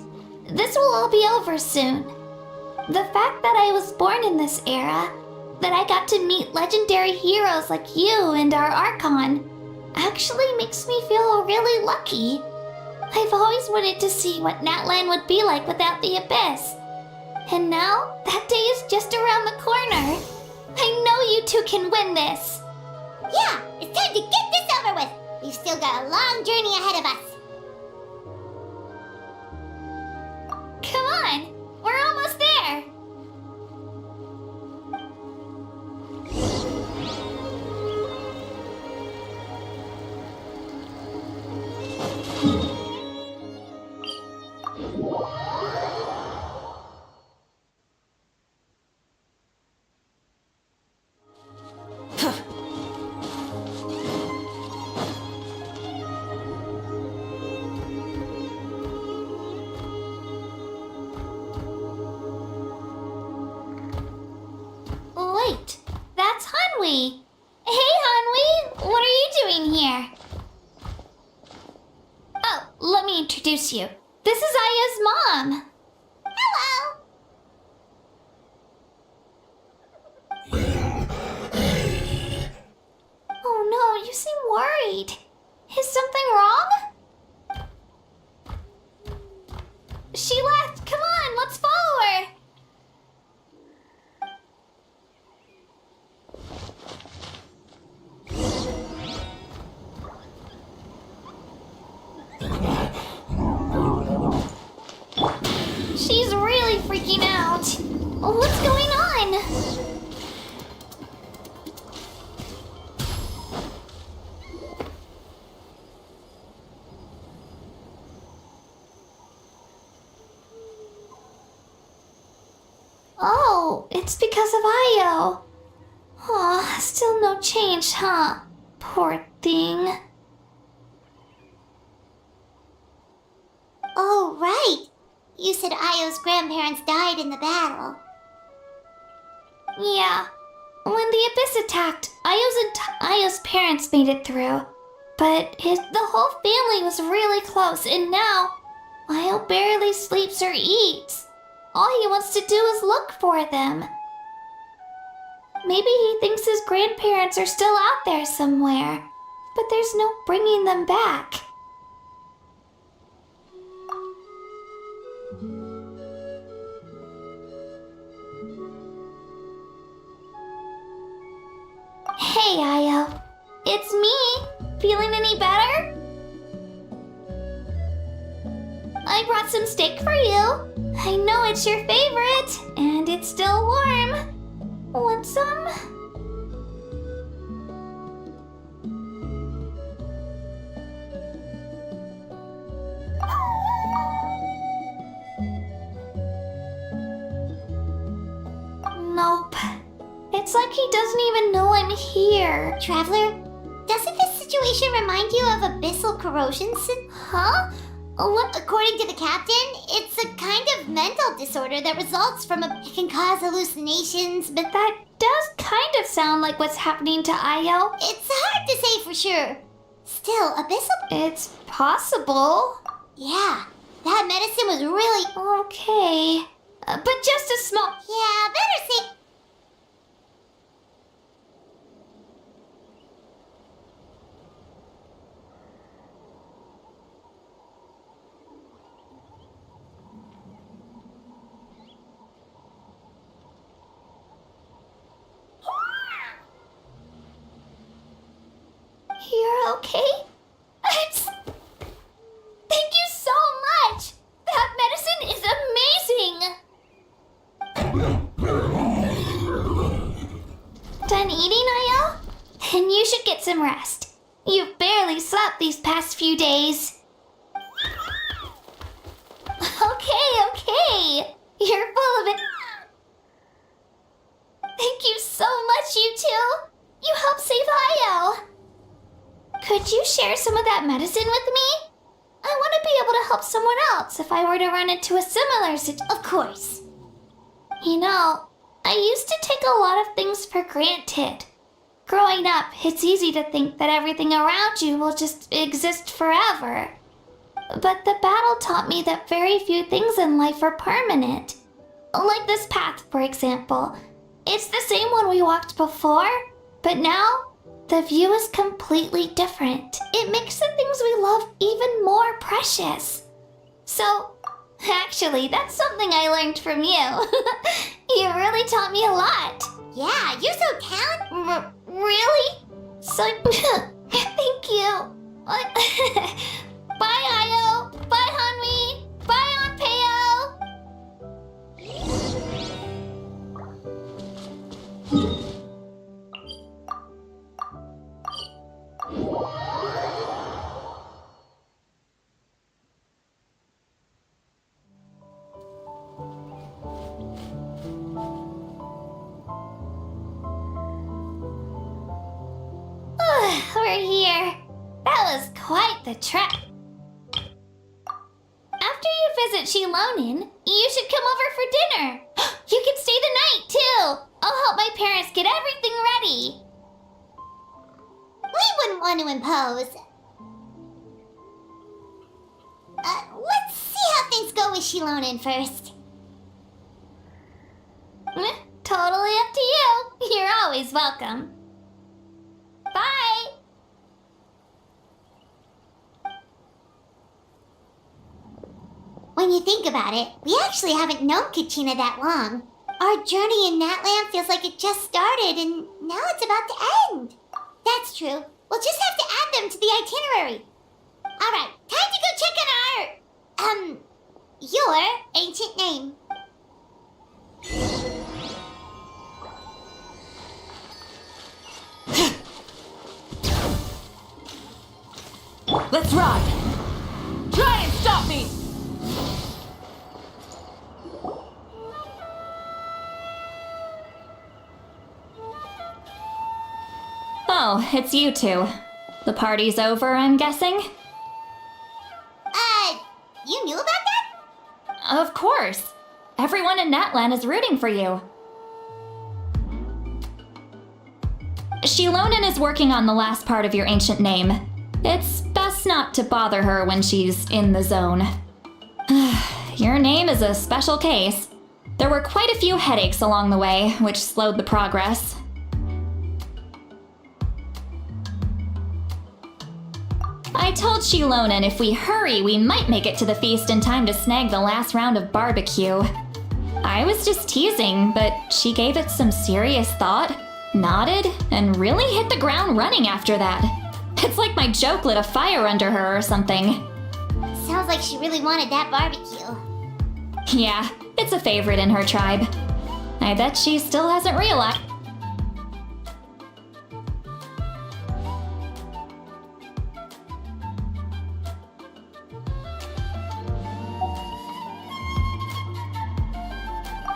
This will all be over soon. The fact that I was born in this era, that I got to meet legendary heroes like you and our Archon, actually makes me feel really lucky. I've always wanted to see what Natlan would be like without the Abyss. And now, that day is just around the corner. I know you two can win this. Yeah, it's time to get this over with. We've still got a long journey ahead of us. Come on, we're almost there. Wait, that's Hanwi. Hey, Hanwi, what are you doing here? Oh, let me introduce you. This is Aya's mom. Hello. Oh no, you seem worried. Is something wrong? She left. Come on, let's follow her. She's really freaking out. What's going on? Oh, it's because of Io. Oh, still no change, huh? Poor thing. Oh, right. You said Io's grandparents died in the battle. Yeah. When the Abyss attacked, Io's parents made it through. But the whole family was really close, and now Io barely sleeps or eats. All he wants to do is look for them. Maybe he thinks his grandparents are still out there somewhere, but there's no bringing them back. Hey, Io. It's me. Feeling any better? I brought some steak for you. I know it's your favorite, and it's still warm. Want some? Nope. It's like he doesn't even know I'm here. Traveler, doesn't this situation remind you of abyssal corrosion? Huh? What? According to the captain, it's a kind of mental disorder that results from it can cause hallucinations, but That does kind of sound like what's happening to Io. it's hard to say for sure. Still, abyssal... It's possible. Yeah, that medicine was really... Okay. But just a small... Yeah, better say... You're okay? Thank you so much! That medicine is amazing! Done eating, Io? Then you should get some rest. You've barely slept these past few days. Okay. You're full of it. Thank you so much, you two. You helped save Io. Could you share some of that medicine with me? I want to be able to help someone else if I were to run into a similar situation. Of course. You know, I used to take a lot of things for granted. Growing up, it's easy to think that everything around you will just exist forever. But the battle taught me that very few things in life are permanent. Like this path, for example. It's the same one we walked before, but now the view is completely different. It makes the things we love even more precious. So, actually, that's something I learned from you. You really taught me a lot. Yeah, you're so talented. Really? So, thank you. Bye, Io. Bye, Hanmi. Bye, Onpeo. We're here. That was quite the trek. After you visit Shilonin, you should come over for dinner. You can stay the night, too. I'll help my parents get everything ready. We wouldn't want to impose. Let's see how things go with Shilonin first. Totally up to you. You're always welcome. Bye. When you think about it, we actually haven't known Kachina that long. Our journey in Natland feels like it just started and now it's about to end. That's true. We'll just have to add them to the itinerary. Alright, time to go check on your ancient name. Let's ride! Try and stop me! Oh, it's you two. The party's over, I'm guessing? You knew about that? Of course. Everyone in Natlan is rooting for you. Shilonin is working on the last part of your ancient name. It's best not to bother her when she's in the zone. Your name is a special case. There were quite a few headaches along the way, which slowed the progress. I told Shilonin if we hurry, we might make it to the feast in time to snag the last round of barbecue. I was just teasing, but she gave it some serious thought, nodded, and really hit the ground running after that. It's like my joke lit a fire under her or something. Sounds like she really wanted that barbecue. Yeah, it's a favorite in her tribe. I bet she still hasn't realized.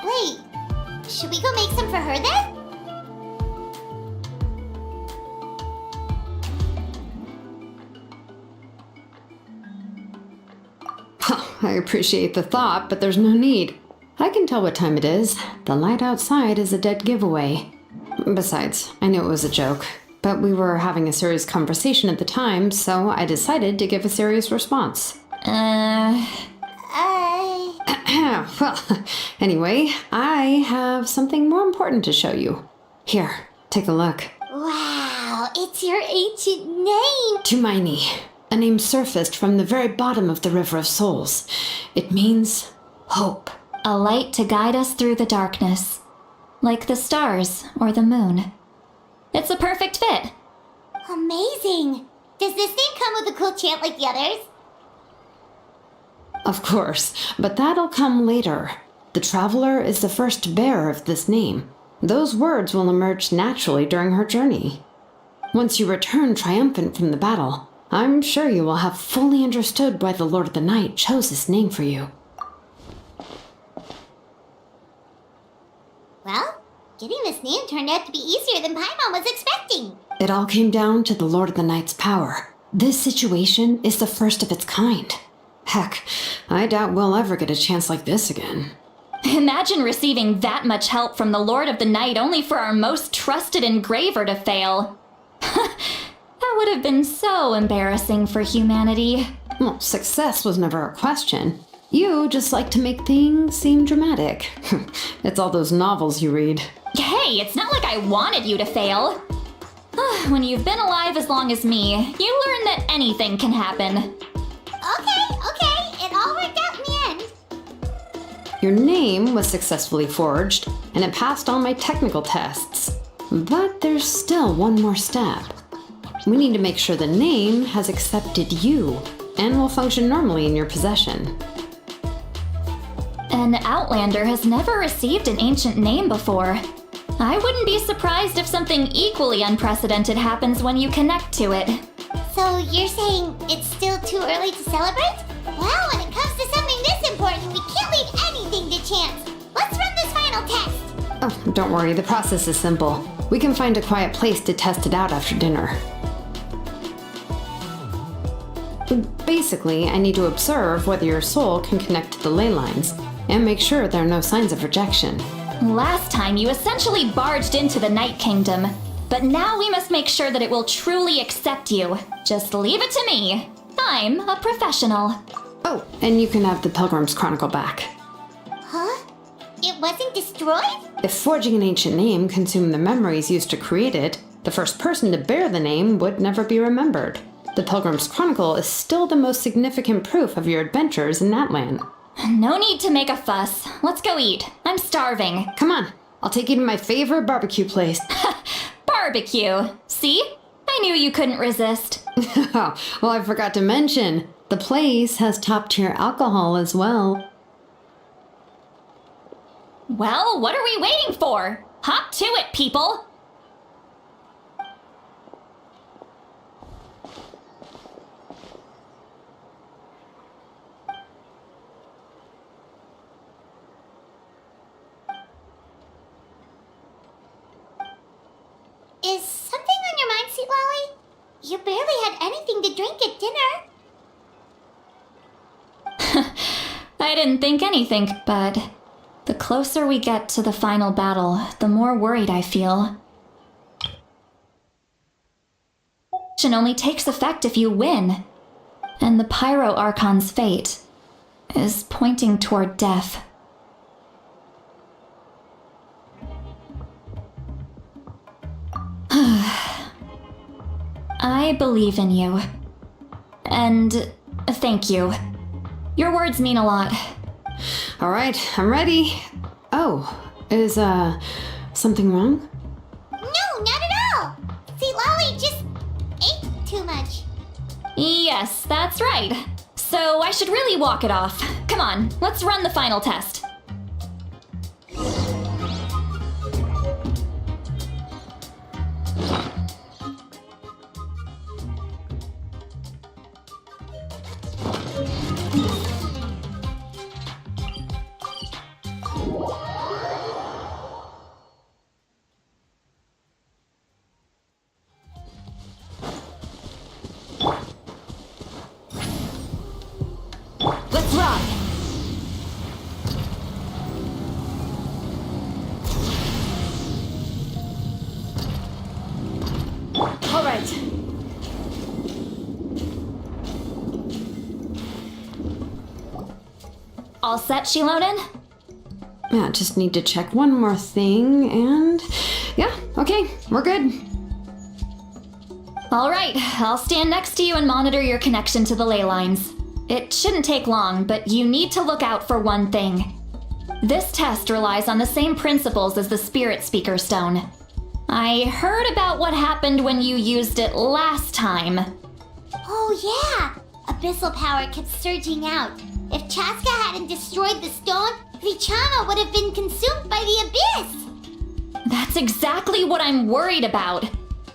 Wait, should we go make some for her then? I appreciate the thought, but there's no need. I can tell what time it is. The light outside is a dead giveaway. Besides, I knew it was a joke, but we were having a serious conversation at the time, so I decided to give a serious response. Well, anyway, I have something more important to show you. Here, take a look. Wow, it's your ancient name. Tumaini, a name surfaced from the very bottom of the River of Souls. It means hope. A light to guide us through the darkness, like the stars or the moon. It's a perfect fit. Amazing. Does this name come with a cool chant like the others? Of course, but that'll come later. The Traveler is the first bearer of this name. Those words will emerge naturally during her journey. Once you return triumphant from the battle, I'm sure you will have fully understood why the Lord of the Night chose this name for you. Well, getting this name turned out to be easier than Paimon was expecting. It all came down to the Lord of the Night's power. This situation is the first of its kind. Heck, I doubt we'll ever get a chance like this again. Imagine receiving that much help from the Lord of the Night only for our most trusted engraver to fail. That would have been so embarrassing for humanity. Well, success was never a question. You just like to make things seem dramatic. It's all those novels you read. Hey, it's not like I wanted you to fail. When you've been alive as long as me, you learn that anything can happen. Okay, it all worked out in the end. Your name was successfully forged, and it passed all my technical tests. But there's still one more step. We need to make sure the name has accepted you and will function normally in your possession. An Outlander has never received an ancient name before. I wouldn't be surprised if something equally unprecedented happens when you connect to it. So you're saying it's still too early to celebrate? Well, when it comes to something this important, we can't leave anything to chance. Let's run this final test. Oh, don't worry, the process is simple. We can find a quiet place to test it out after dinner. Basically, I need to observe whether your soul can connect to the ley lines, and make sure there are no signs of rejection. Last time you essentially barged into the Night Kingdom, but now we must make sure that it will truly accept you. Just leave it to me. I'm a professional. Oh, and you can have the Pilgrim's Chronicle back. Huh? It wasn't destroyed? If forging an ancient name consumed the memories used to create it, the first person to bear the name would never be remembered. The Pilgrim's Chronicle is still the most significant proof of your adventures in that land. No need to make a fuss. Let's go eat. I'm starving. Come on, I'll take you to my favorite barbecue place. Barbecue. See? I knew you couldn't resist. Well, I forgot to mention, the place has top-tier alcohol as well. Well, what are we waiting for? Hop to it, people! Is something on your mind, Sweet Lolly? You barely had anything to drink at dinner. I didn't think anything, but the closer we get to the final battle, the more worried I feel. It only takes effect if you win, and the Pyro Archon's fate is pointing toward death. I believe in you. And thank you. Your words mean a lot. All right, I'm ready. Oh, is, something wrong? No, not at all. Sweet Lolly just ate too much. Yes, that's right. So I should really walk it off. Come on, let's run the final test. Let's ride! All right. All set, Shilonen? Yeah, just need to check one more thing, and yeah, okay, we're good. All right, I'll stand next to you and monitor your connection to the ley lines. It shouldn't take long, but you need to look out for one thing. This test relies on the same principles as the Spirit Speaker Stone. I heard about what happened when you used it last time. Oh yeah! Abyssal power kept surging out. If Chaska hadn't destroyed the stone, Vichama would have been consumed by the abyss! That's exactly what I'm worried about.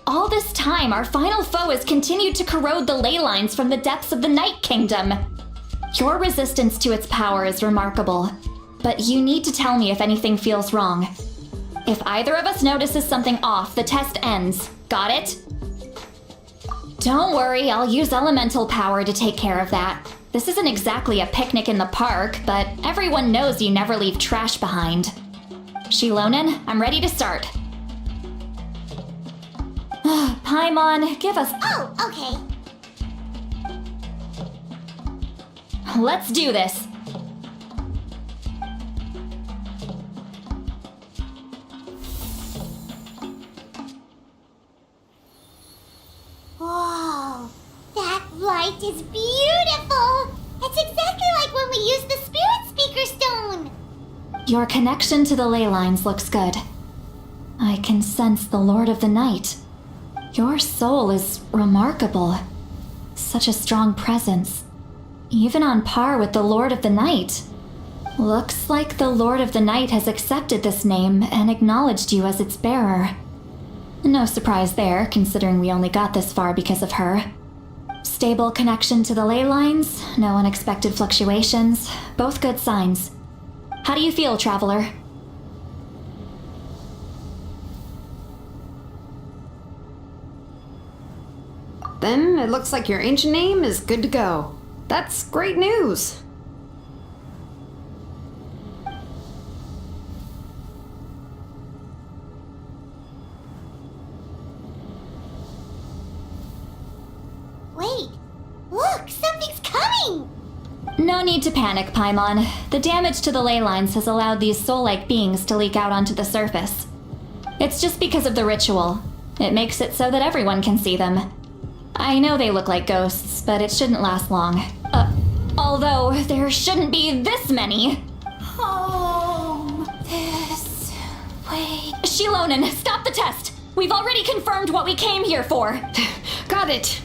All this time, our final foe has continued to corrode the ley lines from the depths of the Night Kingdom. Your resistance to its power is remarkable, but you need to tell me if anything feels wrong. If either of us notices something off, the test ends. Got it? Don't worry, I'll use elemental power to take care of that. This isn't exactly a picnic in the park, but everyone knows you never leave trash behind. Shilonen, I'm ready to start. Paimon, give us... Oh, okay. Let's do this. Whoa, that light is beautiful! It's exactly like when we used the Spirit Speaker Stone! Your connection to the ley lines looks good. I can sense the Lord of the Night. Your soul is remarkable. Such a strong presence. Even on par with the Lord of the Night. Looks like the Lord of the Night has accepted this name and acknowledged you as its bearer. No surprise there, considering we only got this far because of her. Stable connection to the ley lines, no unexpected fluctuations, both good signs. How do you feel, Traveler? Then it looks like your ancient name is good to go. That's great news. Wait, look, something's coming! No need to panic, Paimon. The damage to the ley lines has allowed these soul-like beings to leak out onto the surface. It's just because of the ritual. It makes it so that everyone can see them. I know they look like ghosts, but it shouldn't last long. Although there shouldn't be this many. Home. This way. Shilonen, stop the test! We've already confirmed what we came here for. Got it.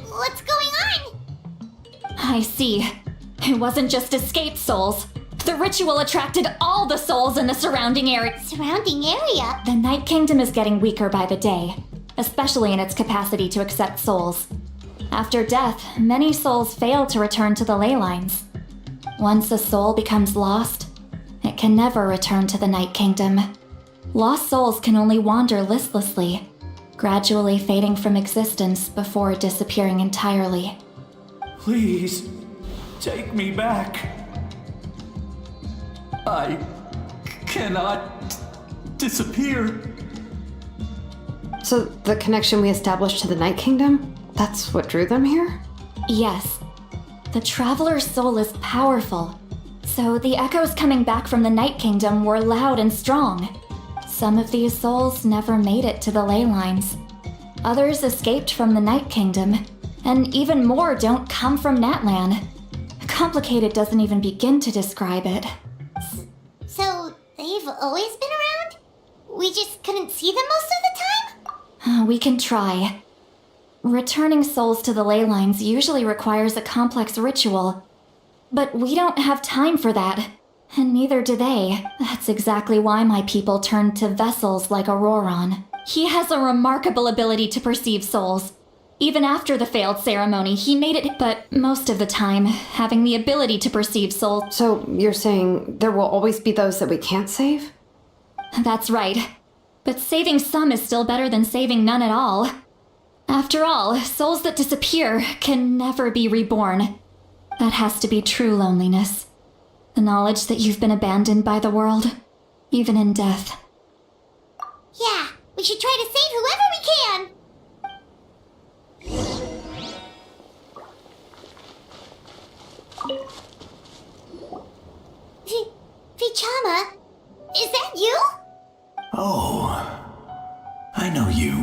What's going on? I see. It wasn't just escaped souls. The ritual attracted all the souls in the surrounding area. Surrounding area? The Night Kingdom is getting weaker by the day, especially in its capacity to accept souls. After death, many souls fail to return to the ley lines. Once a soul becomes lost, it can never return to the Night Kingdom. Lost souls can only wander listlessly, gradually fading from existence before disappearing entirely. Please, take me back. I cannot disappear. So the connection we established to the Night Kingdom, that's what drew them here? Yes. The Traveler's soul is powerful, so the echoes coming back from the Night Kingdom were loud and strong. Some of these souls never made it to the ley lines. Others escaped from the Night Kingdom, and even more don't come from Natlan. Complicated doesn't even begin to describe it. So, they've always been around? We just couldn't see them most of the time? We can try. Returning souls to the ley lines usually requires a complex ritual. But we don't have time for that, and neither do they. That's exactly why my people turned to vessels like Auroron. He has a remarkable ability to perceive souls. Even after the failed ceremony, he made it, but most of the time, having the ability to perceive souls. So you're saying there will always be those that we can't save? That's right. But saving some is still better than saving none at all. After all, souls that disappear can never be reborn. That has to be true loneliness. The knowledge that you've been abandoned by the world, even in death. Yeah, we should try to save whoever we can! Vichama, is that you? Oh, I know you.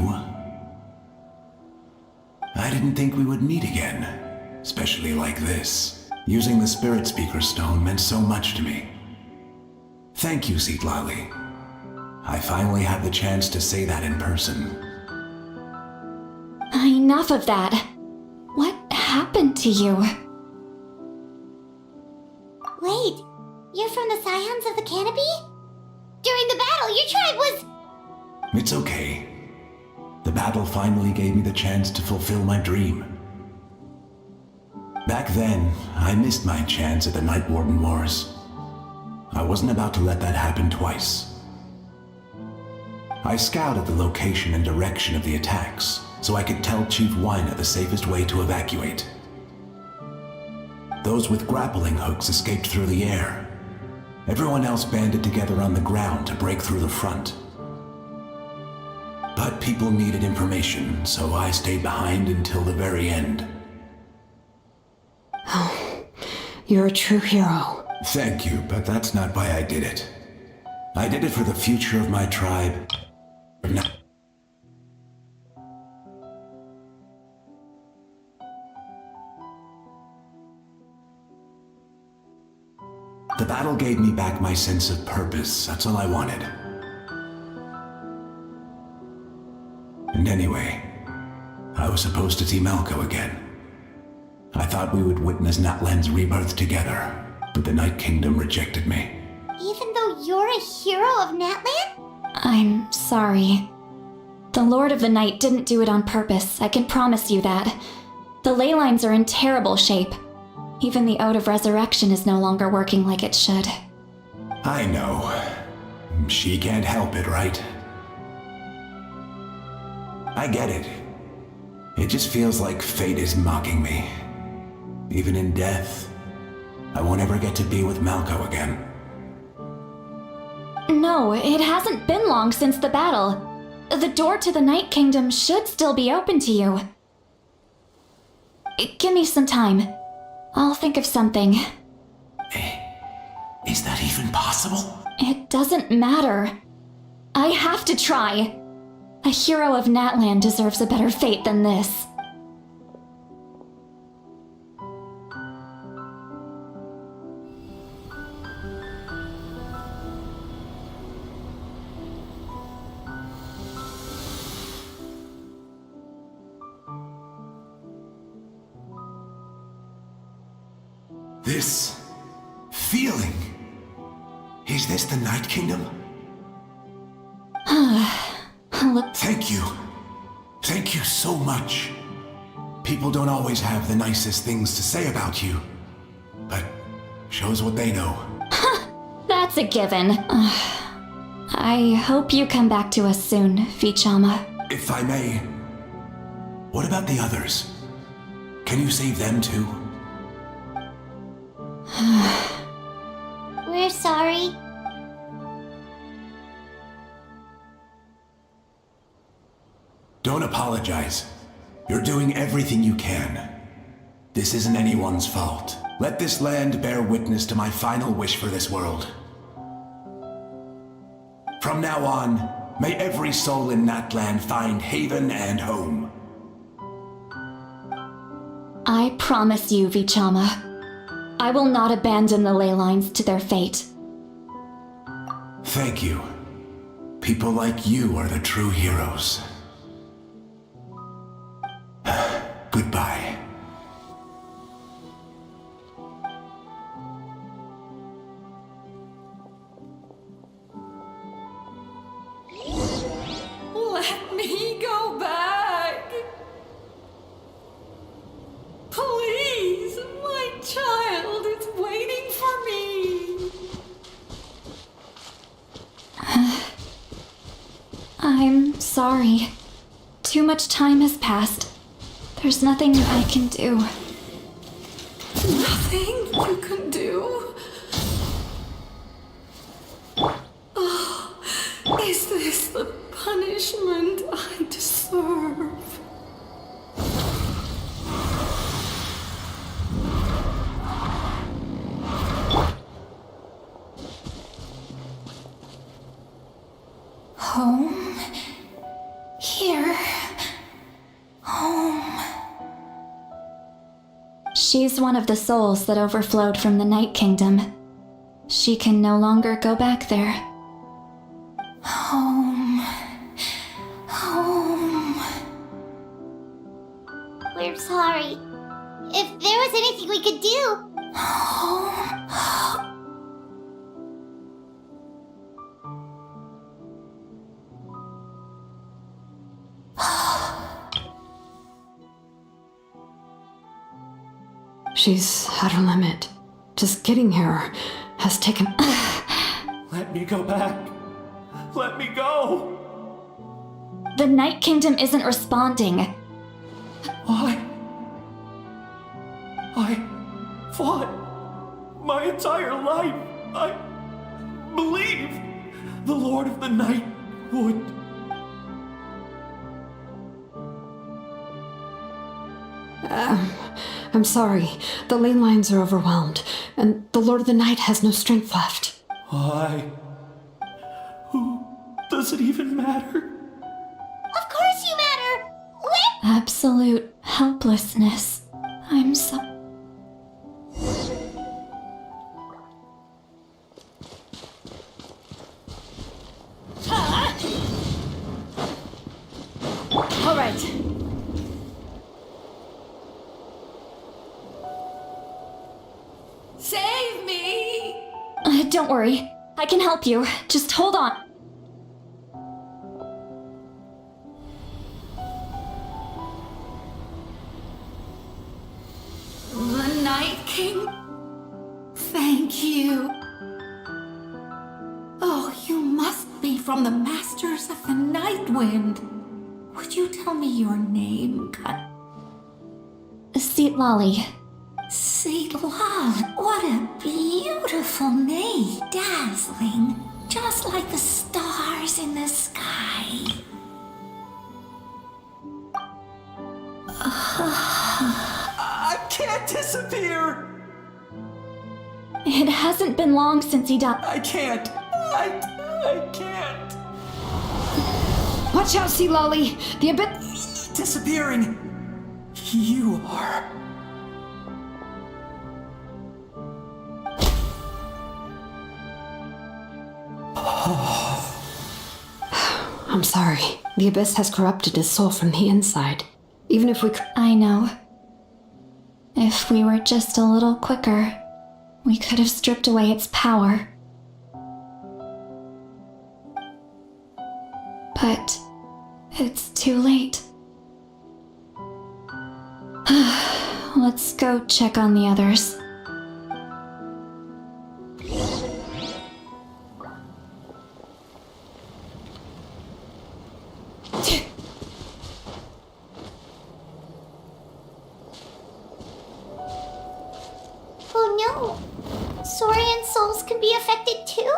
I didn't think we would meet again, especially like this. Using the Spirit Speaker Stone meant so much to me. Thank you, Citlali. I finally had the chance to say that in person. Enough of that. What happened to you? Wait, you're from the Scions of the Canopy? During the battle, your tribe was... It's okay. The battle finally gave me the chance to fulfill my dream. Back then, I missed my chance at the Night Warden Wars. I wasn't about to let that happen twice. I scouted the location and direction of the attacks, so I could tell Chief Weiner the safest way to evacuate. Those with grappling hooks escaped through the air. Everyone else banded together on the ground to break through the front. But people needed information, so I stayed behind until the very end. Oh, you're a true hero. Thank you, but that's not why I did it. I did it for the future of my tribe. The battle gave me back my sense of purpose. That's all I wanted. And anyway, I was supposed to see Malco again. I thought we would witness Natlan's rebirth together, but the Night Kingdom rejected me. Even though you're a hero of Natlan? I'm sorry. The Lord of the Night didn't do it on purpose, I can promise you that. The ley lines are in terrible shape. Even the Ode of Resurrection is no longer working like it should. I know. She can't help it, right? I get it. It just feels like fate is mocking me. Even in death, I won't ever get to be with Malco again. No, it hasn't been long since the battle. The door to the Night Kingdom should still be open to you. Give me some time. I'll think of something. Is that even possible? It doesn't matter. I have to try. A hero of Natlan deserves a better fate than this. This feeling. Is this the Night Kingdom? Thank you. Thank you so much. People don't always have the nicest things to say about you, but shows what they know. That's a given. I hope you come back to us soon, Vichama. If I may, what about the others? Can you save them too? We're sorry. Don't apologize. You're doing everything you can. This isn't anyone's fault. Let this land bear witness to my final wish for this world. From now on, may every soul in Natlan find haven and home. I promise you, Vichama. I will not abandon the ley lines to their fate. Thank you. People like you are the true heroes. Goodbye. Let me go back. Please, my child is waiting for me. I'm sorry. Too much time has passed. There's nothing I can do. Nothing you can do? Oh, is this the punishment I deserve? Home? Here? Home? She's one of the souls that overflowed from the Night Kingdom. She can no longer go back there. Home. Home. We're sorry. If there was anything we could do. Home. She's at her limit. Just getting here has taken... Let me go back. Let me go. The Night Kingdom isn't responding. I fought my entire life. I believe the Lord of the Night would. I'm sorry. The ley lines are overwhelmed, and the Lord of the Night has no strength left. Why? Who does it even matter? Of course you matter! Whip! Absolute helplessness. I'm so... All right. Save me! Don't worry. I can help you. Just hold on. The Night King? Thank you. Oh, you must be from the Masters of the Night Wind. Would you tell me your name, Seat Lolly. Ceylon? What a beautiful name. Dazzling. Just like the stars in the sky. I can't disappear. It hasn't been long since he died. I can't. I can't. Watch out, Sea Lolly! The abyss... Disappearing. You are. I'm sorry. The abyss has corrupted his soul from the inside. Even if we could... I know. If we were just a little quicker, we could have stripped away its power. But it's too late. Let's go check on the others. Oh no! Saurian souls can be affected too?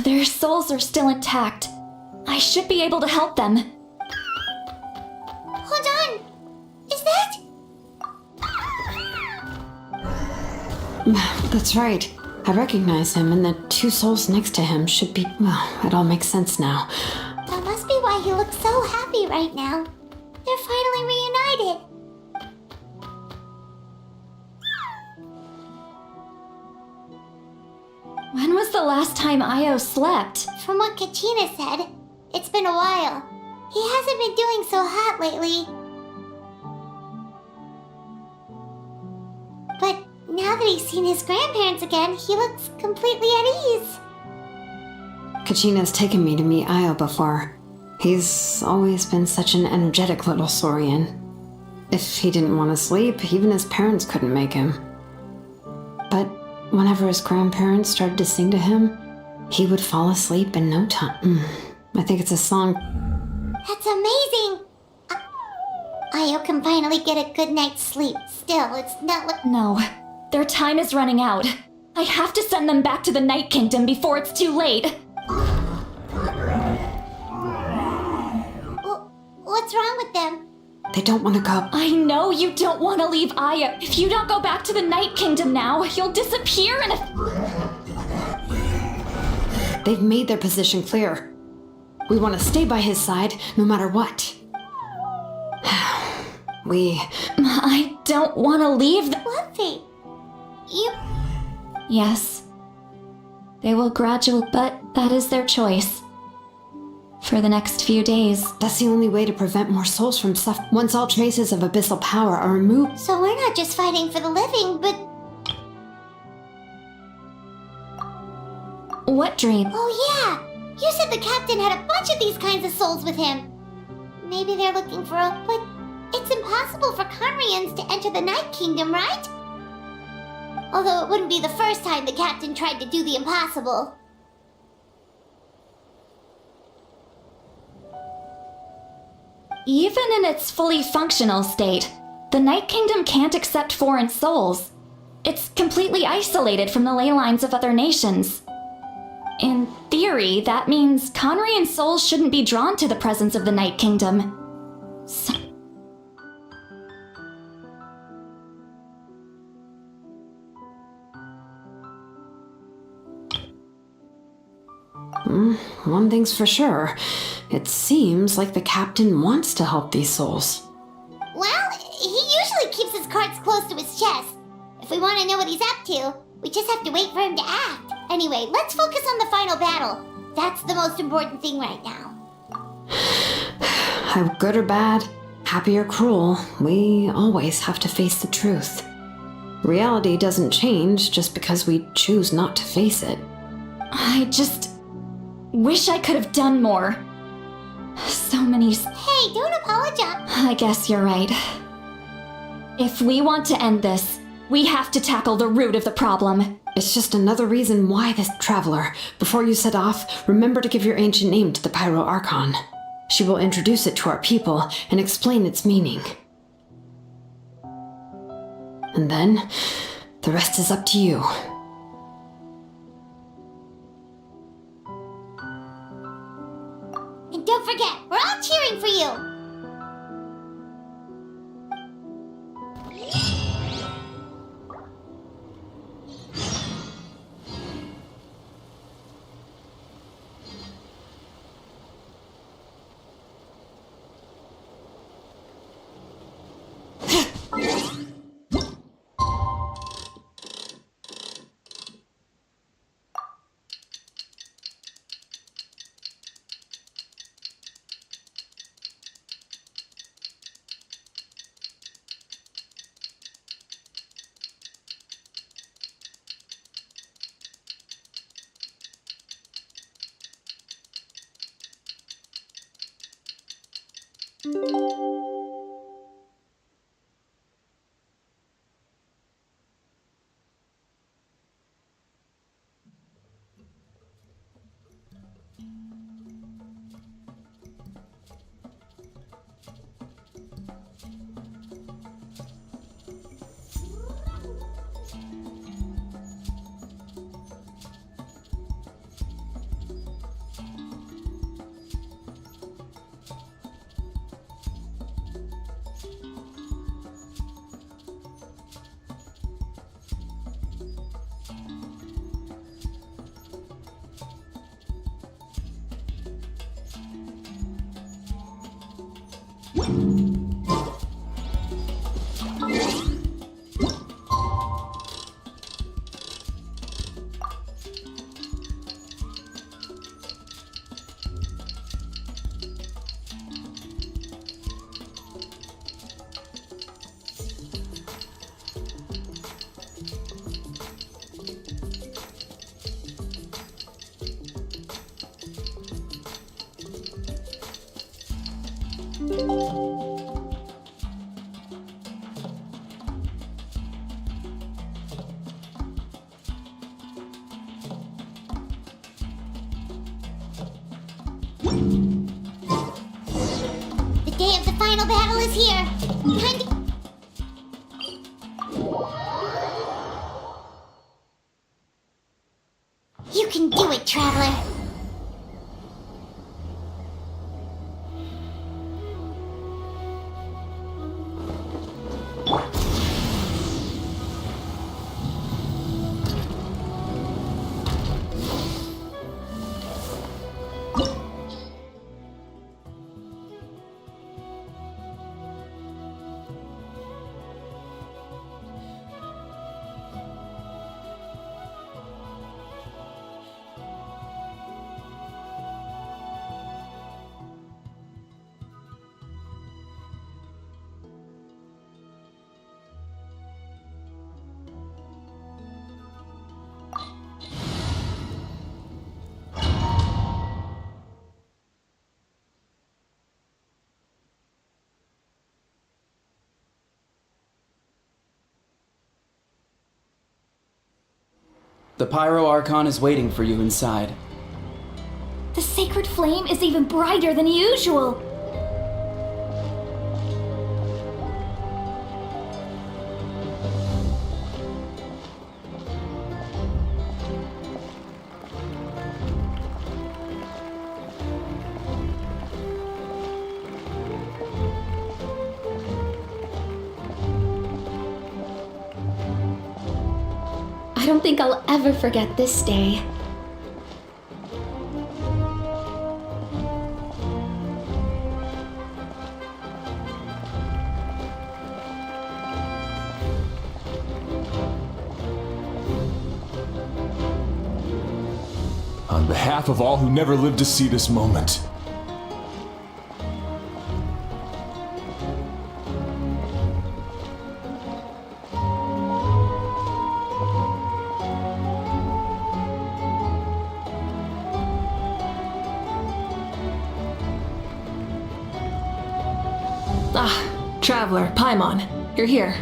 Their souls are still intact. I should be able to help them. Hold on! Is that? That's right. I recognize him, and the two souls next to him should be... Well, it all makes sense now. That must be why he looks so happy right now. They're finally reunited. When was the last time Io slept? From what Kachina said, it's been a while. He hasn't been doing so hot lately. But now that he's seen his grandparents again, he looks completely at ease. Kachina's taken me to meet Io before. He's always been such an energetic little Saurian. If he didn't want to sleep, even his parents couldn't make him. But whenever his grandparents started to sing to him, he would fall asleep in no time. I think it's a song. That's amazing! Io can finally get a good night's sleep. Still, it's not like... No, their time is running out. I have to send them back to the Night Kingdom before it's too late. What's wrong with them? They don't want to go. I know you don't want to leave Aya. If you don't go back to the Night Kingdom now, you'll disappear in a... They've made their position clear. We want to stay by his side, no matter what. I don't want to leave the... Fluffy, you... Yes. They will gradually, but that is their choice. For the next few days. That's the only way to prevent more souls from suffering. Once all traces of abyssal power are removed... So we're not just fighting for the living, but... What dream? Oh yeah! You said the captain had a bunch of these kinds of souls with him. Maybe they're looking for a... But it's impossible for Conrians to enter the Night Kingdom, right? Although it wouldn't be the first time the captain tried to do the impossible. Even in its fully functional state, the Night Kingdom can't accept foreign souls. It's completely isolated from the ley lines of other nations. In theory, that means Conrian souls shouldn't be drawn to the presence of the Night Kingdom. One thing's for sure. It seems like the captain wants to help these souls. Well, he usually keeps his cards close to his chest. If we want to know what he's up to, we just have to wait for him to act. Anyway, let's focus on the final battle. That's the most important thing right now. How good or bad, happy or cruel, we always have to face the truth. Reality doesn't change just because we choose not to face it. I just wish I could have done more. So many. Hey, don't apologize. I guess you're right. If we want to end this, we have to tackle the root of the problem. It's just another reason why this traveler. Before you set off, remember to give your ancient name to the Pyro Archon. She will introduce it to our people and explain its meaning. And then, the rest is up to you. And don't forget, we're all cheering for you. The day of the final battle is here. Time to... You can do it, Traveler. The Pyro Archon is waiting for you inside. The sacred flame is even brighter than usual. I don't think I'll ever forget this day. On behalf of all who never lived to see this moment, Traveler, Paimon, you're here.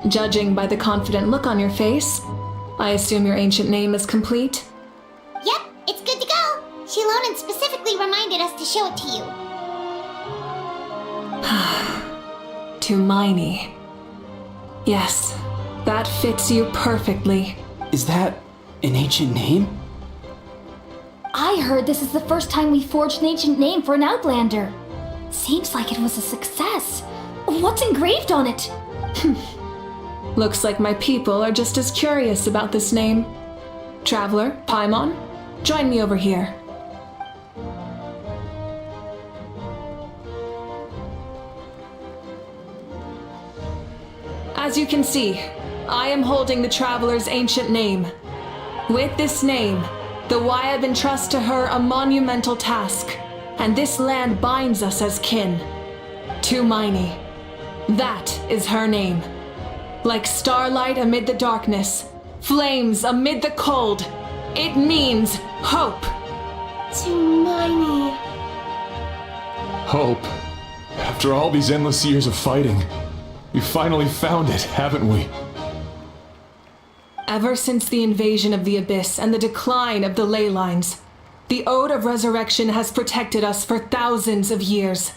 Judging by the confident look on your face, I assume your ancient name is complete? Yep, it's good to go. Shilonen specifically reminded us to show it to you. Tumaini. Yes, that fits you perfectly. Is that an ancient name? I heard this is the first time we forged an ancient name for an Outlander. Seems like it was a success. What's engraved on it? Looks like my people are just as curious about this name. Traveler, Paimon, join me over here. As you can see, I am holding the Traveler's ancient name. With this name, the Wyab entrusts to her a monumental task, and this land binds us as kin. Tumaini. That is her name. Like starlight amid the darkness, flames amid the cold, it means hope. Tumaini. hope. After all these endless years of fighting, we finally found it, haven't we? Ever since the invasion of the Abyss and the decline of the ley lines, the Ode of Resurrection has protected us for thousands of years.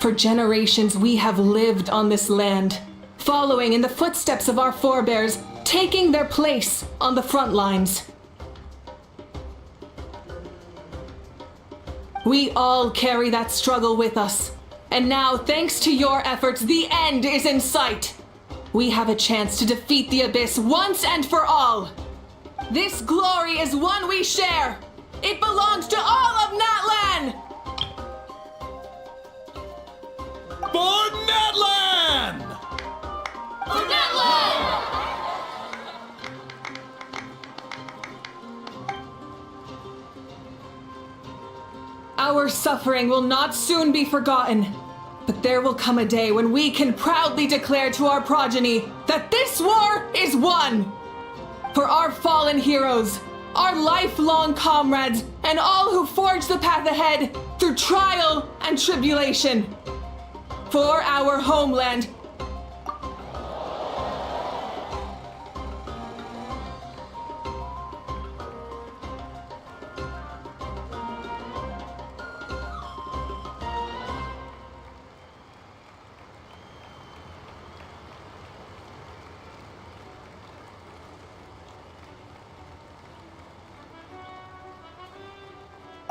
For generations we have lived on this land, following in the footsteps of our forebears, taking their place on the front lines. We all carry that struggle with us, and now, thanks to your efforts, the end is in sight. We have a chance to defeat the Abyss once and for all. This glory is one we share. It belongs to all of Natlan! For Natlan! For Natlan! Our suffering will not soon be forgotten. But there will come a day when we can proudly declare to our progeny that this war is won! For our fallen heroes, our lifelong comrades, and all who forge the path ahead through trial and tribulation. For our homeland.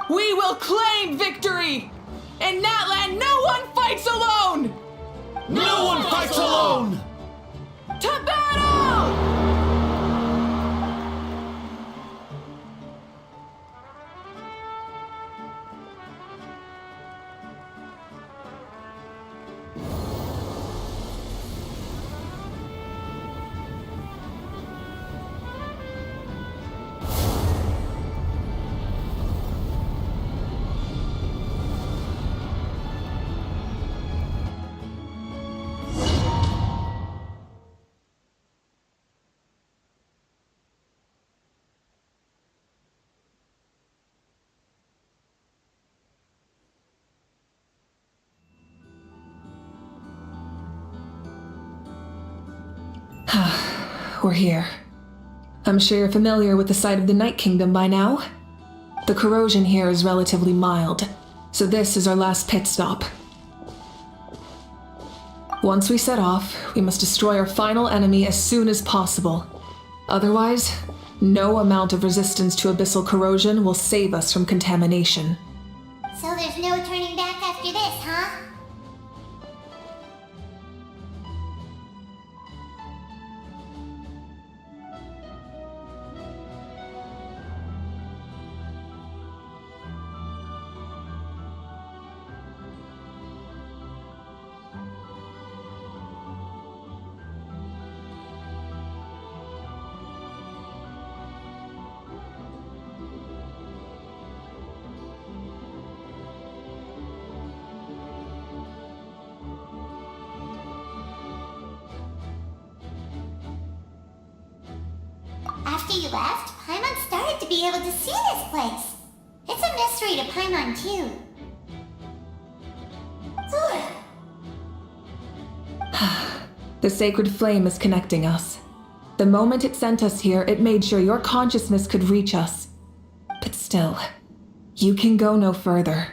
We will claim victory! In Natlan, no one fights alone! No one fights alone! To battle! we're here. I'm sure you're familiar with the site of the Night Kingdom by now. The corrosion here is relatively mild, so this is our last pit stop. Once we set off, we must destroy our final enemy as soon as possible. Otherwise, no amount of resistance to abyssal corrosion will save us from contamination. So there's no turning back after this, huh? After you left, Paimon started to be able to see this place. It's a mystery to Paimon, too. The sacred flame is connecting us. The moment it sent us here, it made sure your consciousness could reach us. But still, you can go no further.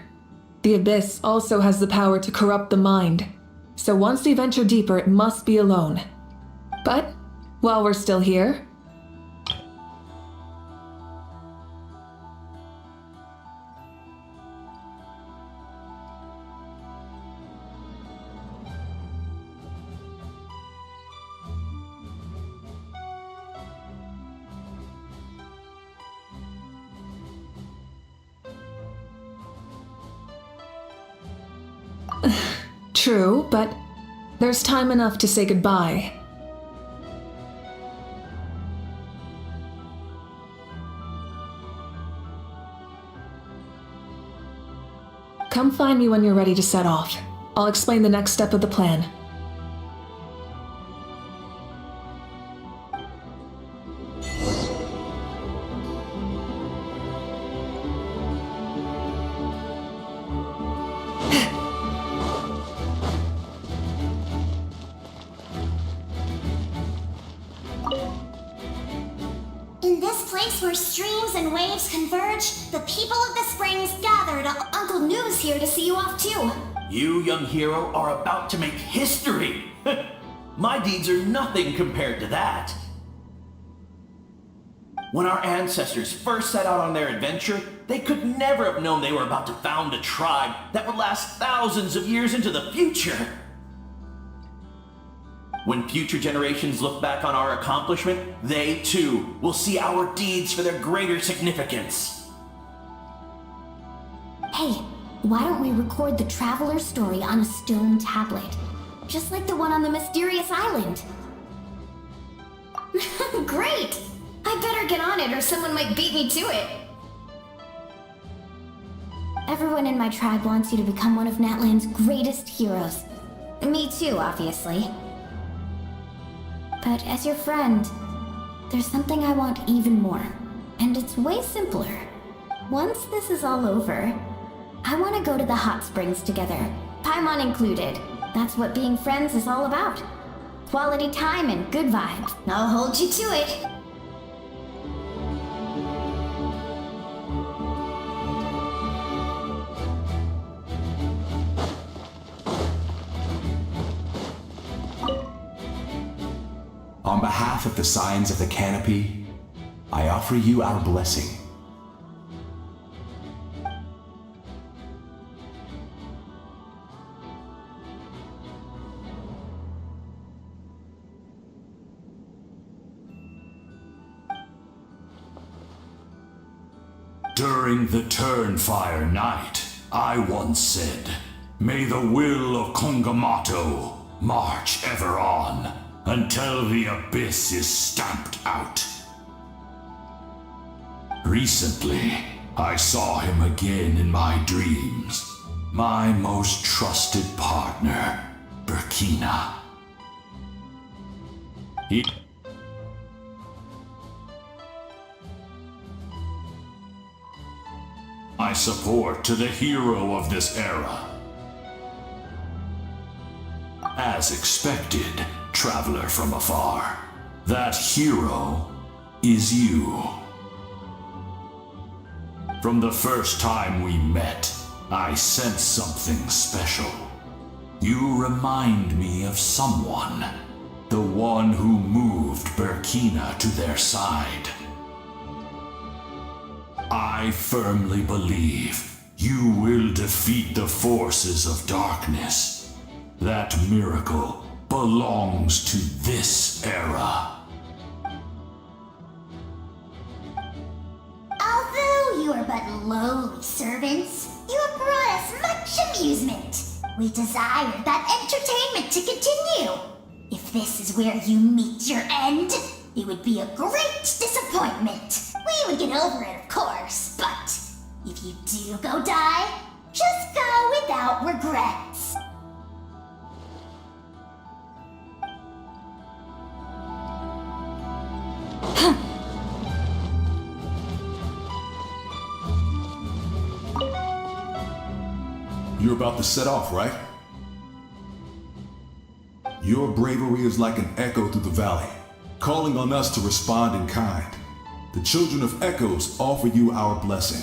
The abyss also has the power to corrupt the mind, so once we venture deeper, it must be alone. But while we're still here, true, but there's time enough to say goodbye. Come find me when you're ready to set off. I'll explain the next step of the plan. In this place where streams and waves converge, the people of the springs gathered. Uncle Noo's here to see you off too. You, young hero, are about to make history! My deeds are nothing compared to that. When our ancestors first set out on their adventure, they could never have known they were about to found a tribe that would last thousands of years into the future. When future generations look back on our accomplishment, they too will see our deeds for their greater significance. Hey, why don't we record the traveler's story on a stone tablet? Just like the one on the mysterious island. Great! I better get on it or someone might beat me to it. Everyone in my tribe wants you to become one of Natlan's greatest heroes. Me too, obviously. But as your friend, there's something I want even more. And it's way simpler. Once this is all over, I want to go to the hot springs together, Paimon included. That's what being friends is all about. Quality time and good vibes. I'll hold you to it. On behalf of the Scions of the Canopy, I offer you our blessing. During the Turnfire Night, I once said, "May the will of Kongamato march ever on, until the abyss is stamped out." Recently, I saw him again in my dreams. My most trusted partner, Burkina. My support to the hero of this era. As expected, traveler from afar, That hero is you. From the first time we met, I sensed something special. You remind me of someone. The one who moved Burkina to their side. I firmly believe you will defeat the forces of darkness. That miracle belongs to this era. Although you are but lowly servants, you have brought us much amusement. We desire that entertainment to continue. If this is where you meet your end, it would be a great disappointment. We would get over it, of course, but if you do go die, just go without regrets. You're about to set off, right? Your bravery is like an echo through the valley, calling on us to respond in kind. The children of Echoes offer you our blessing.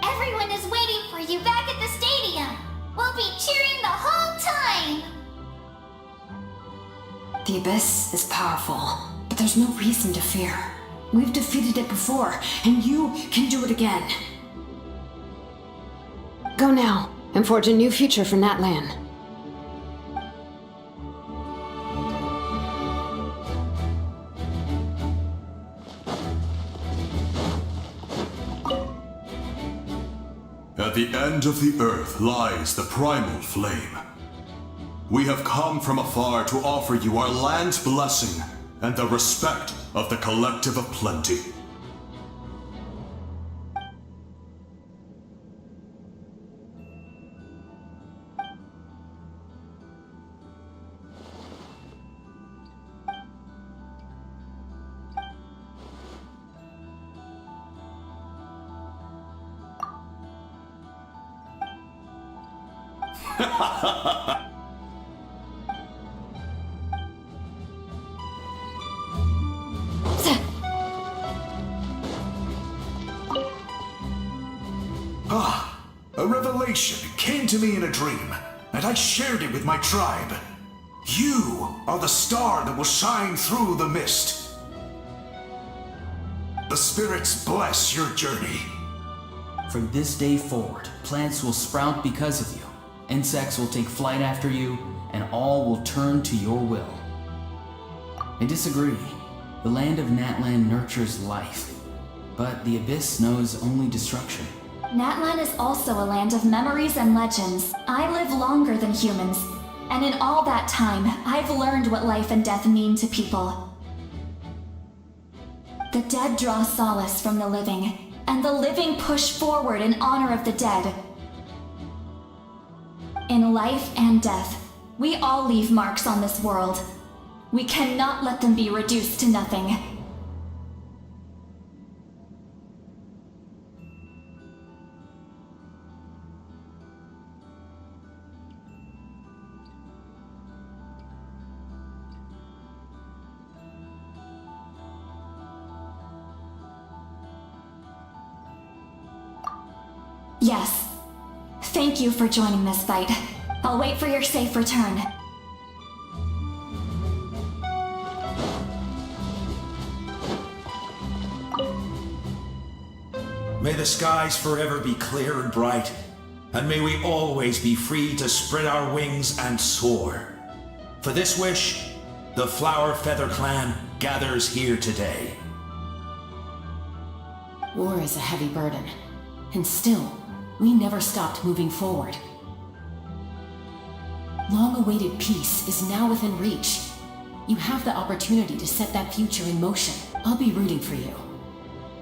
Everyone is waiting for you back at the stadium. We'll be cheering the whole time. The Abyss is powerful, but there's no reason to fear. We've defeated it before, and you can do it again. Go now, and forge a new future for Natlan. At the end of the earth lies the primal flame. We have come from afar to offer you our land's blessing and the respect of the Collective of Plenty. A revelation came to me in a dream, and I shared it with my tribe. You are the star that will shine through the mist. The spirits bless your journey. From this day forward, plants will sprout because of you, insects will take flight after you, and all will turn to your will. I disagree. The land of Natlan nurtures life, but the Abyss knows only destruction. Natlan is also a land of memories and legends. I live longer than humans, and in all that time, I've learned what life and death mean to people. The dead draw solace from the living, and the living push forward in honor of the dead. In life and death, we all leave marks on this world. We cannot let them be reduced to nothing. Yes. Thank you for joining this fight. I'll wait for your safe return. May the skies forever be clear and bright, and may we always be free to spread our wings and soar. For this wish, the Flower Feather Clan gathers here today. War is a heavy burden, and still, we never stopped moving forward. Long-awaited peace is now within reach. You have the opportunity to set that future in motion. I'll be rooting for you.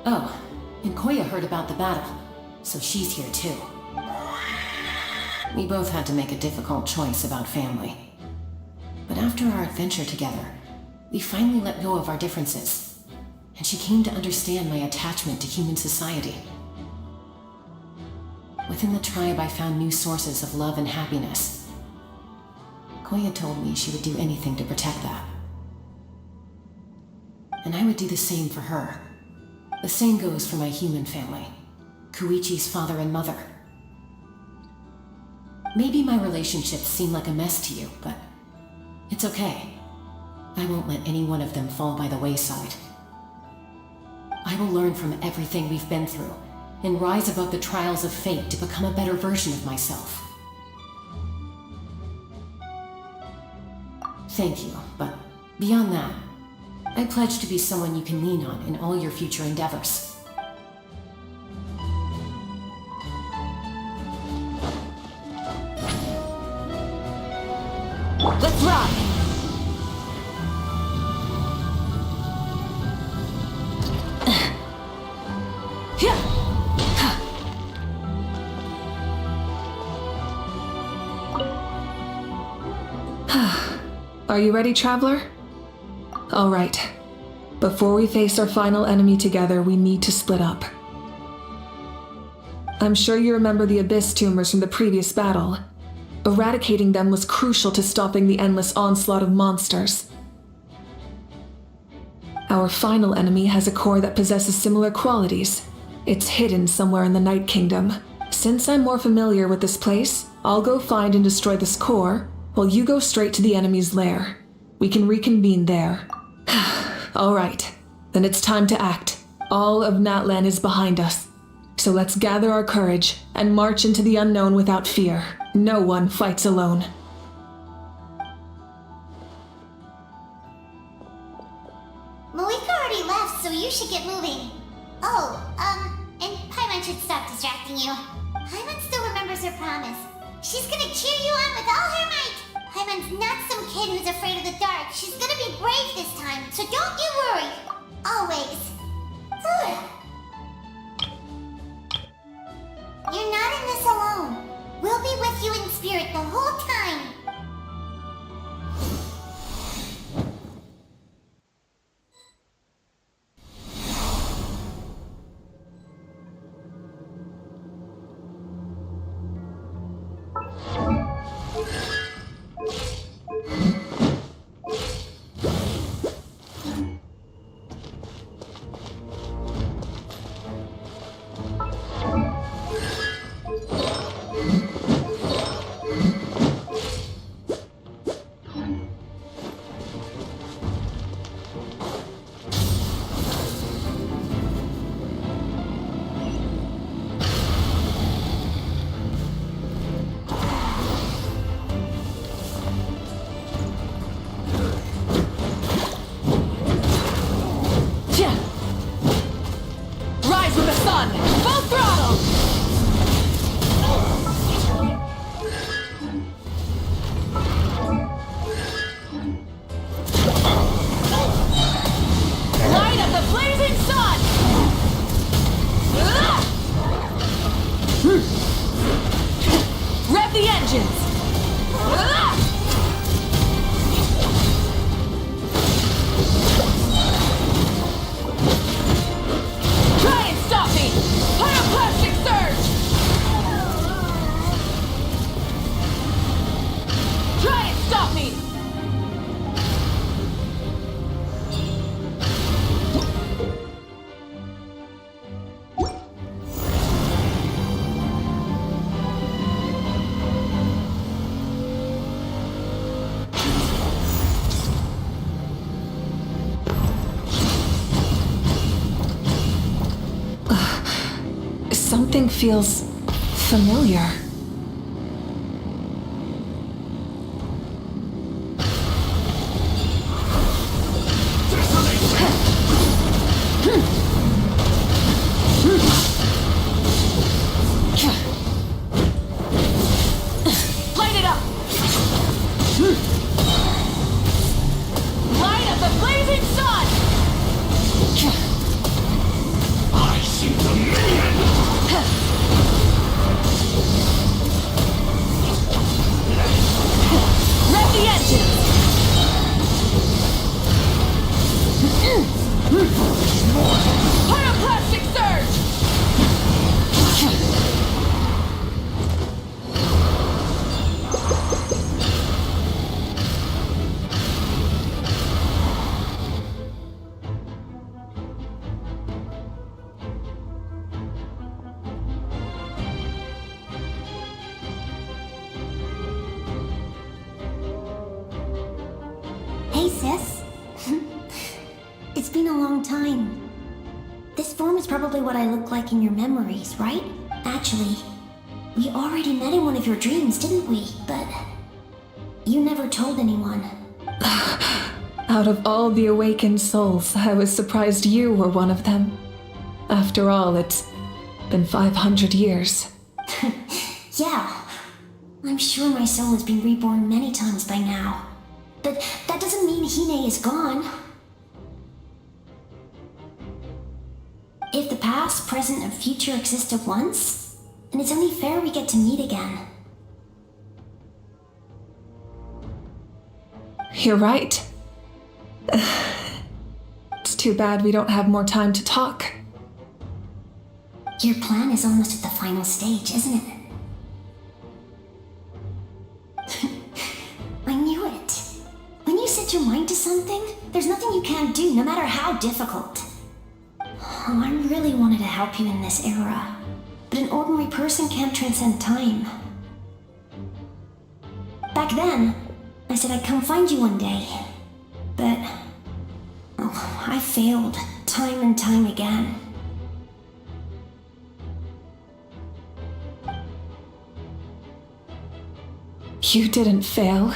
Oh, and Koya heard about the battle, so she's here too. We both had to make a difficult choice about family. But after our adventure together, we finally let go of our differences, and she came to understand my attachment to human society. Within the tribe, I found new sources of love and happiness. Koya told me she would do anything to protect that. And I would do the same for her. The same goes for my human family, Koichi's father and mother. Maybe my relationships seem like a mess to you, but it's okay. I won't let any one of them fall by the wayside. I will learn from everything we've been through and rise above the trials of fate to become a better version of myself. Thank you, but beyond that, I pledge to be someone you can lean on in all your future endeavors. Let's rock! Are you ready, Traveler? All right. Before we face our final enemy together, we need to split up. I'm sure you remember the Abyss tumors from the previous battle. Eradicating them was crucial to stopping the endless onslaught of monsters. Our final enemy has a core that possesses similar qualities. It's hidden somewhere in the Night Kingdom. Since I'm more familiar with this place, I'll go find and destroy this core, while you go straight to the enemy's lair. We can reconvene there. All right, then it's time to act. All of Natlan is behind us. So let's gather our courage and march into the unknown without fear. No one fights alone. Malika already left, so you should get moving. Oh, and Paimon should stop distracting you. Paimon still remembers her promise. She's gonna cheer you on with all her might. Paimon's not some kid who's afraid of the dark. She's gonna be brave this time, so don't you worry. Always. You're not in this alone. We'll be with you in spirit the whole time. Something feels familiar. Light it up! Light up the blazing sun! I see the minion! Rev the engines! Pyroclastic surge! It's been a long time. This form is probably what I look like in your memories, right? Actually, we already met in one of your dreams, didn't we? But you never told anyone. Out of all the awakened souls, I was surprised you were one of them. After all, it's been 500 years. Yeah. I'm sure my soul has been reborn many times by now. But that doesn't mean Hine is gone. If the past, present, and future exist at once, then it's only fair we get to meet again. You're right. It's too bad we don't have more time to talk. Your plan is almost at the final stage, isn't it? I knew it. When you set your mind to something, there's nothing you can't do, no matter how difficult. Oh, I really wanted to help you in this era, but an ordinary person can't transcend time. Back then, I said I'd come find you one day, but I failed time and time again. You didn't fail.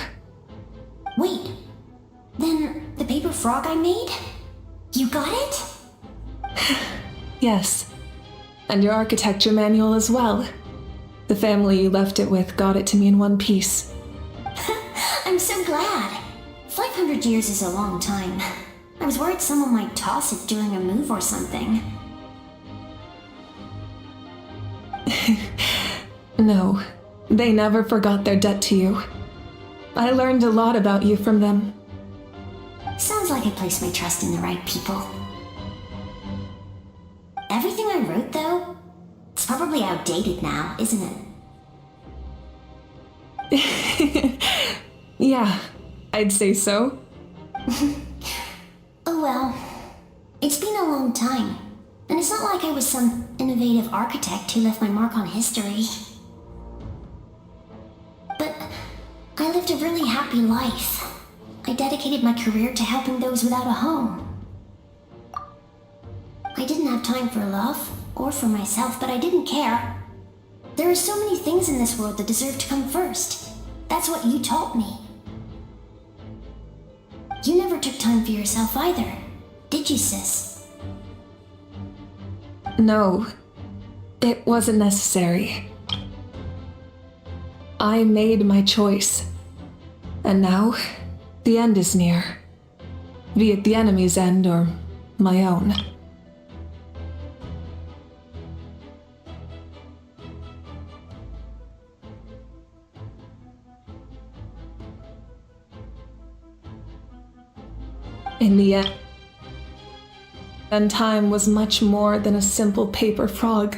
Wait, then the paper frog I made? You got it? Yes. And your architecture manual as well. The family you left it with got it to me in one piece. I'm so glad. 500 years is a long time. I was worried someone might toss it during a move or something. No, they never forgot their debt to you. I learned a lot about you from them. Sounds like I placed my trust in the right people. Everything I wrote, though, it's probably outdated now, isn't it? Yeah, I'd say so. Oh well. It's been a long time. And it's not like I was some innovative architect who left my mark on history. But I lived a really happy life. I dedicated my career to helping those without a home. I didn't have time for love, or for myself, but I didn't care. There are so many things in this world that deserve to come first. That's what you taught me. You never took time for yourself either, did you, sis? No, it wasn't necessary. I made my choice. And now, the end is near. Be it the enemy's end or my own. In the end, time was much more than a simple paper frog.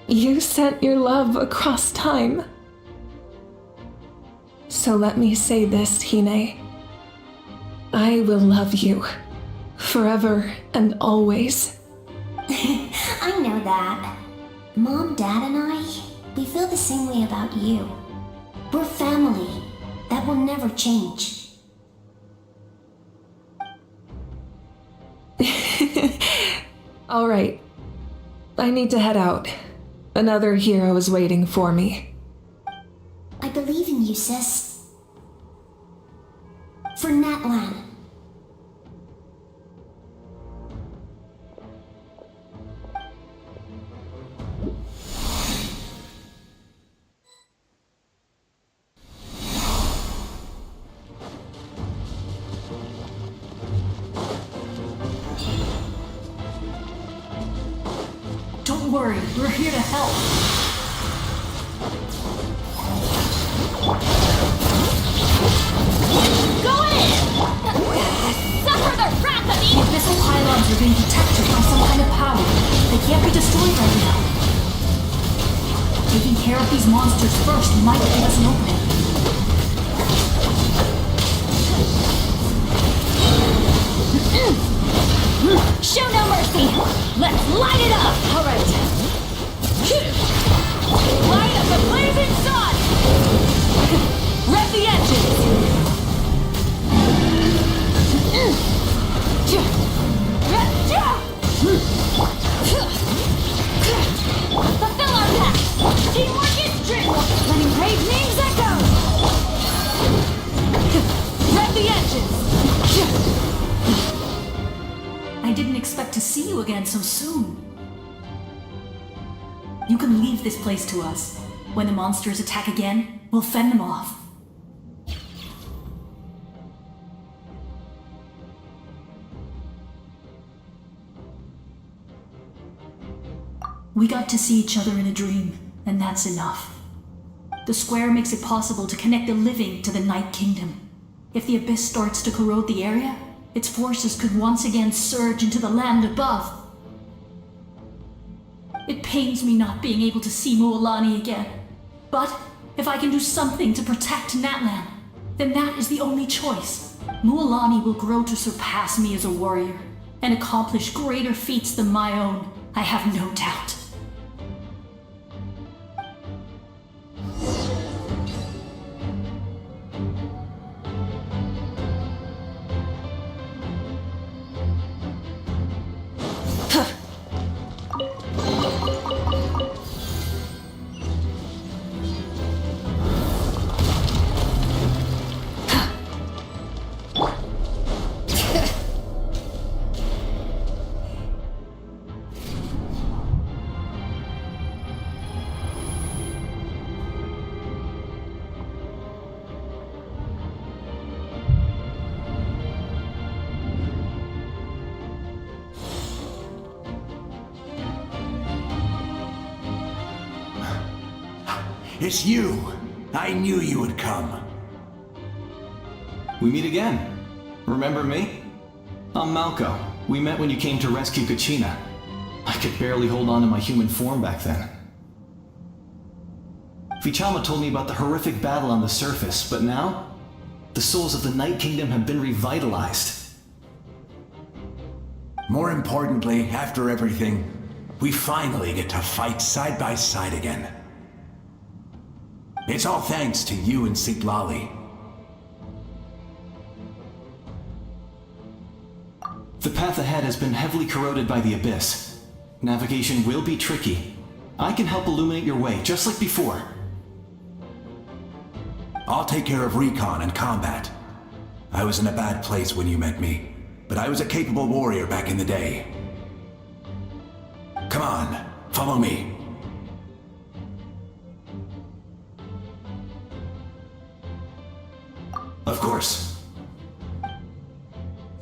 You sent your love across time. So let me say this, Hine. I will love you. Forever and always. I know that. Mom, Dad, and I, we feel the same way about you. We're family. That will never change. All right. I need to head out. Another hero is waiting for me. I believe in you, sis. For Natlan. Don't worry, we're here to help. Go in! Suffer the wrath of The abyssal pylons are being detected by some kind of power. They can't be destroyed right now. Taking care of these monsters first might give us an opening. Show no mercy! Let's light it up! Alright. Light up the blazing sun! Rev the engines! didn't expect to see you again so soon. You can leave this place to us. When the monsters attack again, we'll fend them off. We got to see each other in a dream, and that's enough. The square makes it possible to connect the living to the Night Kingdom. If the abyss starts to corrode the area, its forces could once again surge into the land above. It pains me not being able to see Mualani again. But if I can do something to protect Natlan, then that is the only choice. Mualani will grow to surpass me as a warrior and accomplish greater feats than my own, I have no doubt. It's you! I knew you would come. We meet again. Remember me? I'm Malco. We met when you came to rescue Kachina. I could barely hold on to my human form back then. Vichama told me about the horrific battle on the surface, but now, the souls of the Night Kingdom have been revitalized. More importantly, after everything, we finally get to fight side by side again. It's all thanks to you and Sitlali. The path ahead has been heavily corroded by the abyss. Navigation will be tricky. I can help illuminate your way, just like before. I'll take care of recon and combat. I was in a bad place when you met me, but I was a capable warrior back in the day. Come on, follow me. Of course.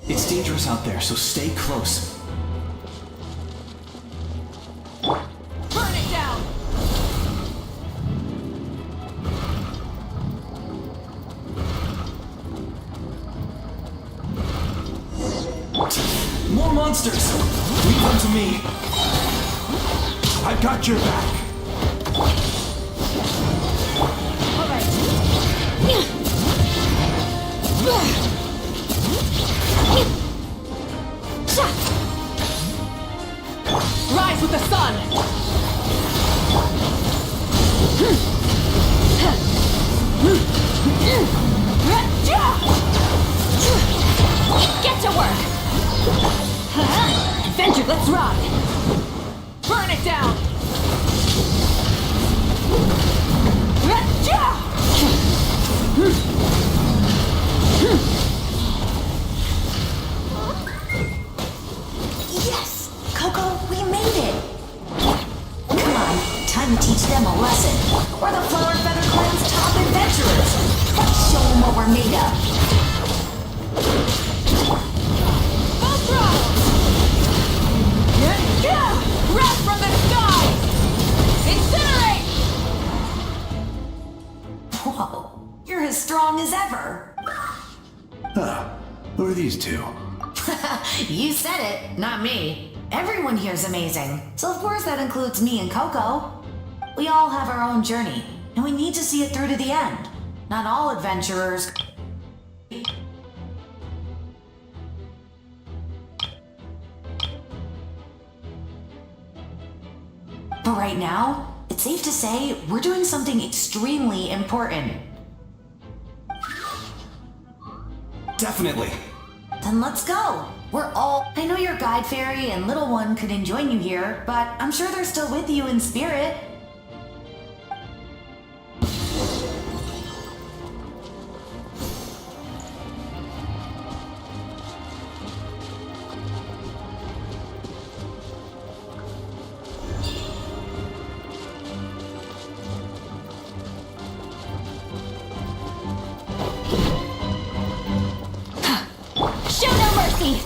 It's dangerous out there, so stay close. Burn it down! More monsters! Leave them to me. I've got your back. Rise with the sun! Get to work! Adventure, let's ride! Burn it down! Yes! Coco, we made it! Come on, time to teach them a lesson. We're the Flower Feather Clan's top adventurers! Let's show them what we're made of! Full throttle! Wrath from the skies! Incinerate! Whoa, you're as strong as ever! Who are these two? You said it, not me. Everyone here's amazing, so of course that includes me and Coco. We all have our own journey, and we need to see it through to the end. Not all adventurers. But right now, it's safe to say we're doing something extremely important. Definitely. Then let's go. We're all... I know your guide fairy and little one couldn't join you here, but I'm sure they're still with you in spirit. legacy!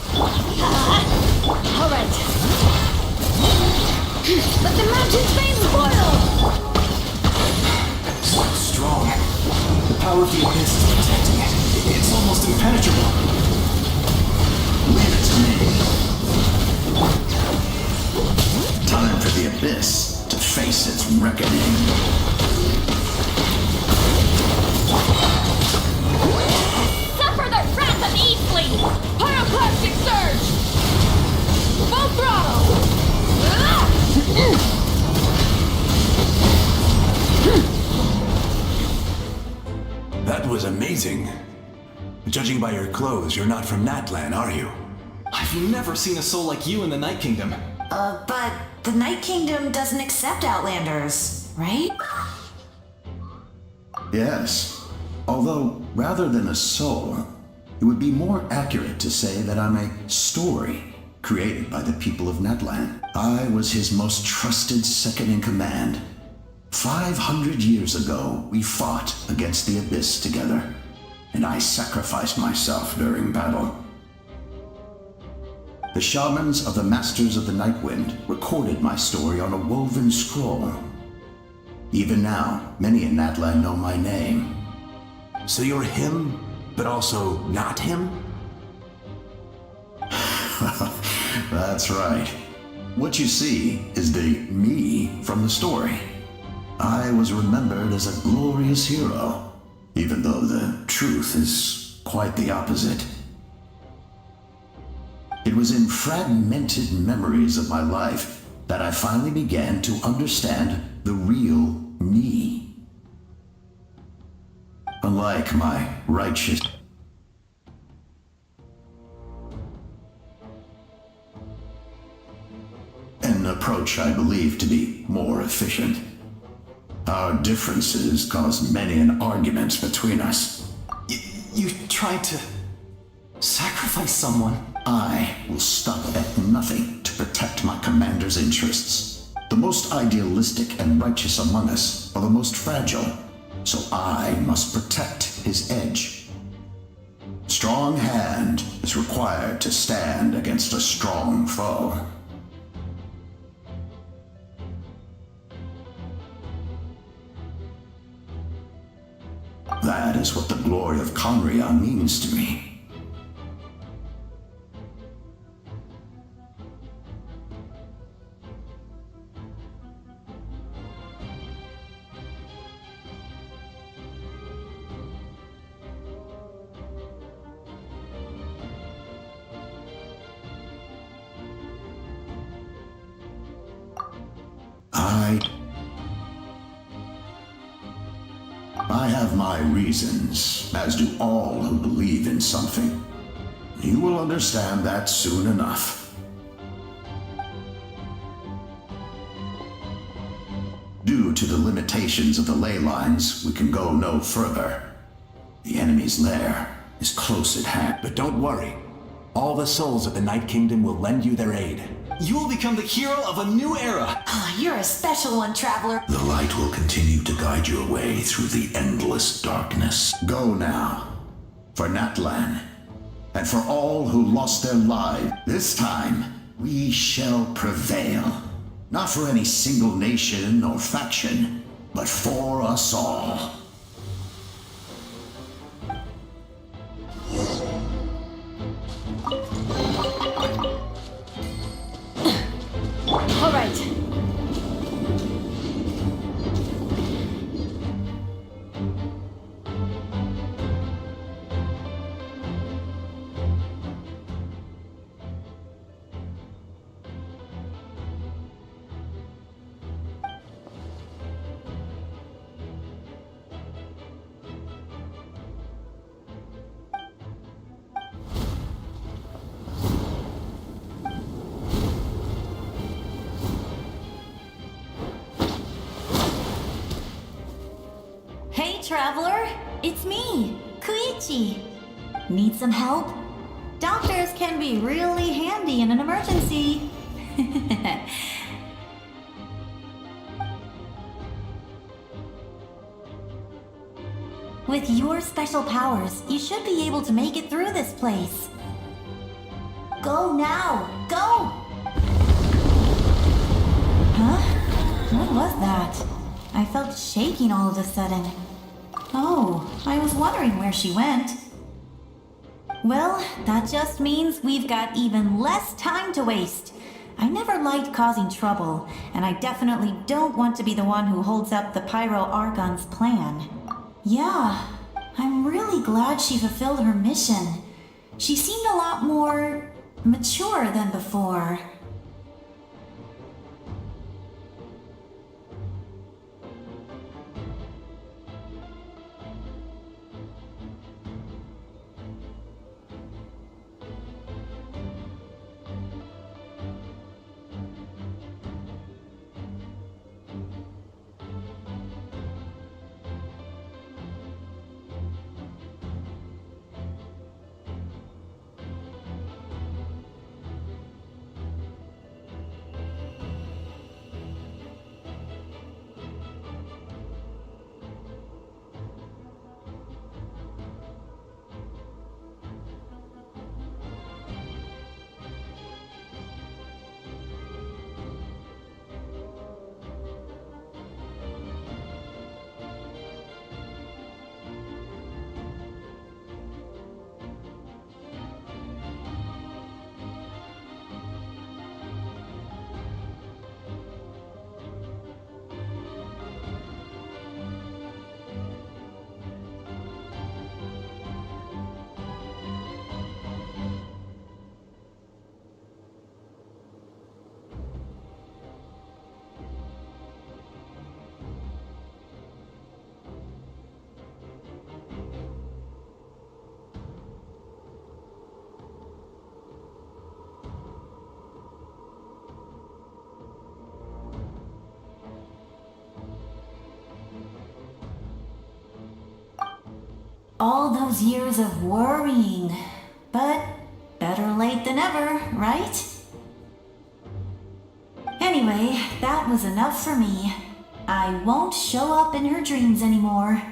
Alright. Let the mountains be spoiled! So strong. The power of the abyss is protecting it. It's almost impenetrable. Leave it to me. Time for the abyss to face its reckoning. Suffer the wrath of Eastling! Pyroclastic surge! Full throttle! That was amazing. Judging by your clothes, you're not from Natlan, are you? I've never seen a soul like you in the Night Kingdom. But the Night Kingdom doesn't accept Outlanders, right? Yes. Although, rather than a soul, it would be more accurate to say that I'm a story created by the people of Natlan. I was his most trusted second-in-command. 500 years ago, we fought against the Abyss together, and I sacrificed myself during battle. The shamans of the Masters of the Nightwind recorded my story on a woven scroll. Even now, many in Natlan know my name. So you're him, but also not him? That's right. What you see is the me from the story. I was remembered as a glorious hero, even though the truth is quite the opposite. It was in fragmented memories of my life that I finally began to understand the real me. Unlike my righteous... an approach I believe to be more efficient. Our differences caused many an argument between us. You tried to sacrifice someone. I will stop at nothing to protect my commander's interests. The most idealistic and righteous among us are the most fragile, so I must protect his edge. Strong hand is required to stand against a strong foe. That is what the glory of Conria means to me. I have my reasons, as do all who believe in something. You will understand that soon enough. Due to the limitations of the ley lines, we can go no further. The enemy's lair is close at hand. But don't worry. All the souls of the Night Kingdom will lend you their aid. You will become the hero of a new era. Oh, you're a special one, Traveler. The light will continue to guide you away through the endless darkness. Go now, for Natlan, and for all who lost their lives. This time, we shall prevail. Not for any single nation or faction, but for us all. All right. Hey, Traveler! It's me, Koichi. Need some help? Doctors can be really handy in an emergency. With your special powers, you should be able to make it through this place. Go now! Go! Huh? What was that? I felt shaking all of a sudden. Oh, I was wondering where she went. Well, that just means we've got even less time to waste. I never liked causing trouble, and I definitely don't want to be the one who holds up the Pyro Archon's plan. Yeah, I'm really glad she fulfilled her mission. She seemed a lot more mature than before. All those years of worrying. But better late than ever, right? Anyway, that was enough for me. I won't show up in her dreams anymore.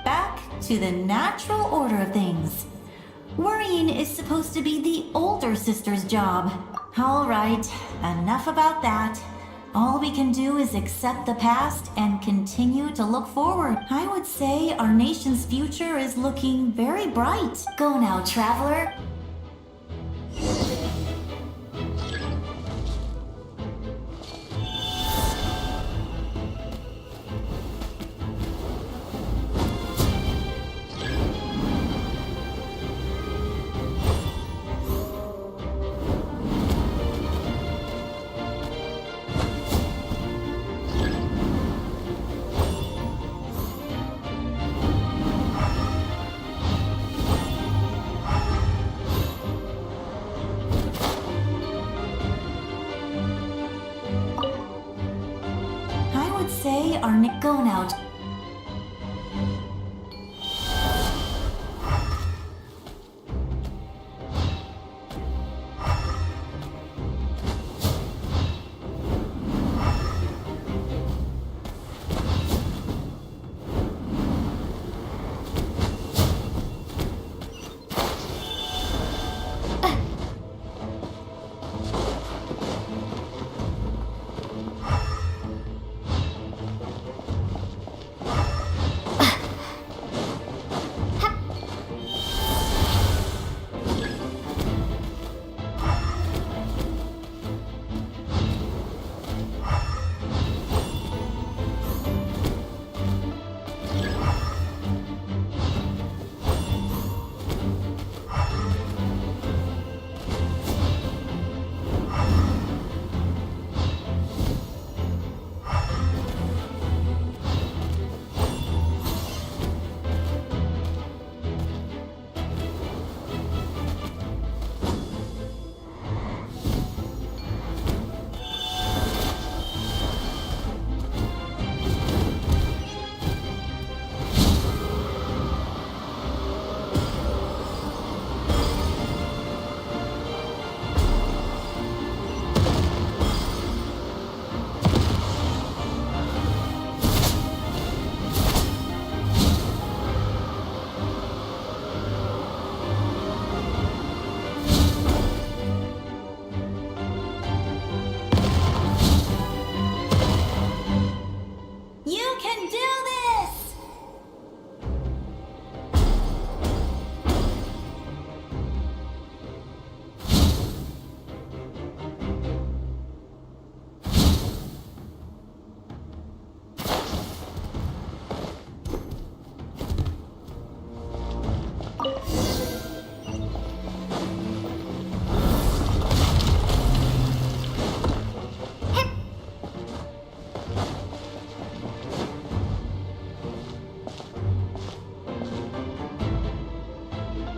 Back to the natural order of things. Worrying is supposed to be the older sister's job. All right, enough about that. All we can do is accept the past and continue to look forward. I would say our nation's future is looking very bright. Go now, traveler. Say our Nick going out.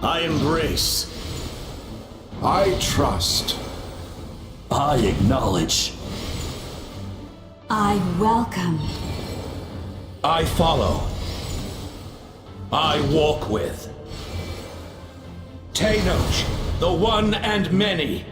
I embrace. I trust. I acknowledge. I welcome. I follow. I walk with. Tenoch, the one and many.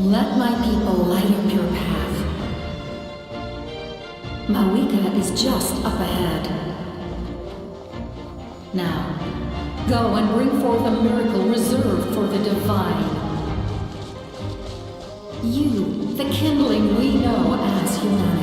Let my people light up your path. Mawika is just up ahead. Now, go and bring forth a miracle reserved for the divine. You, the kindling we know as humanity.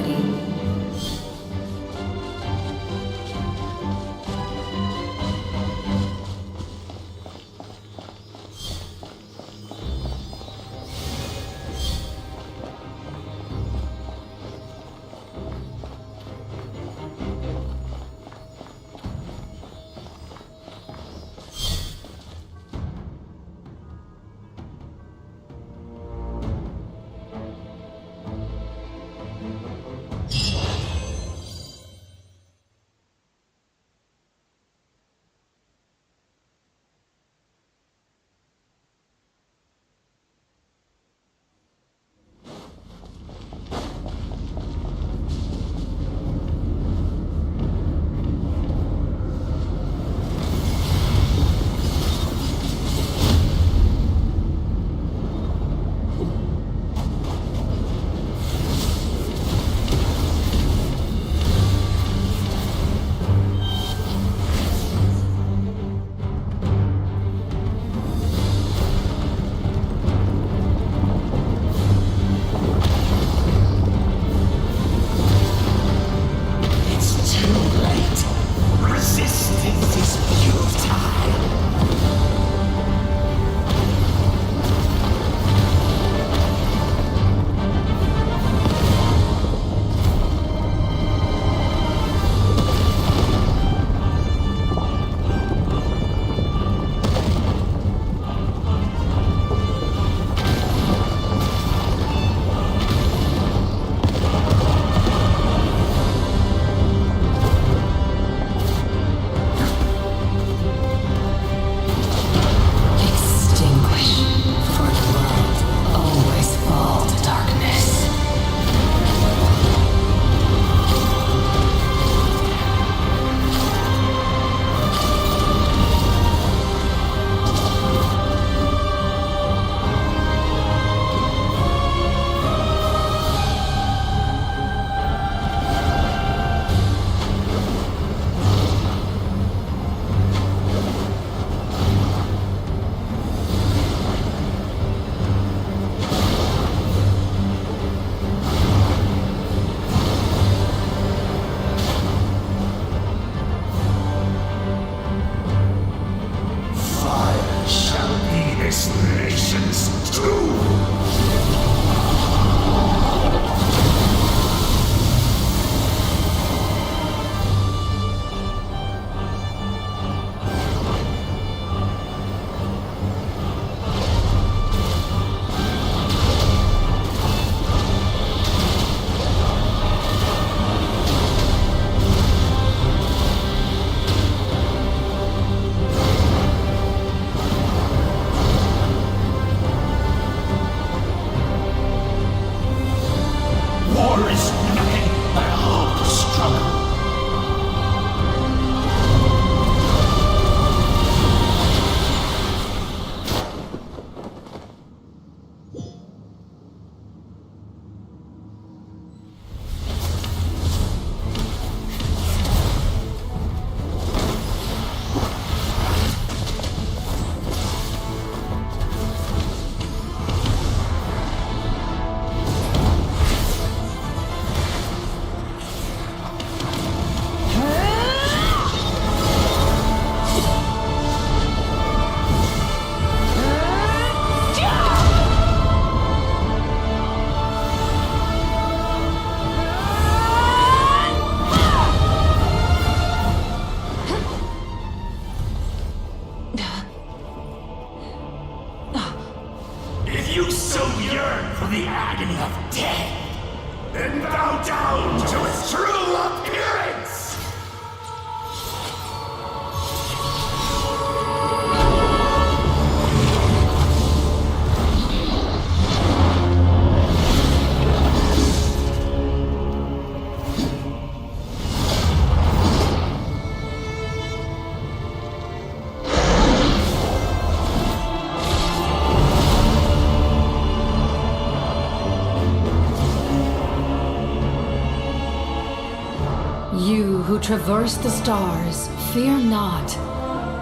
You who traverse the stars, fear not.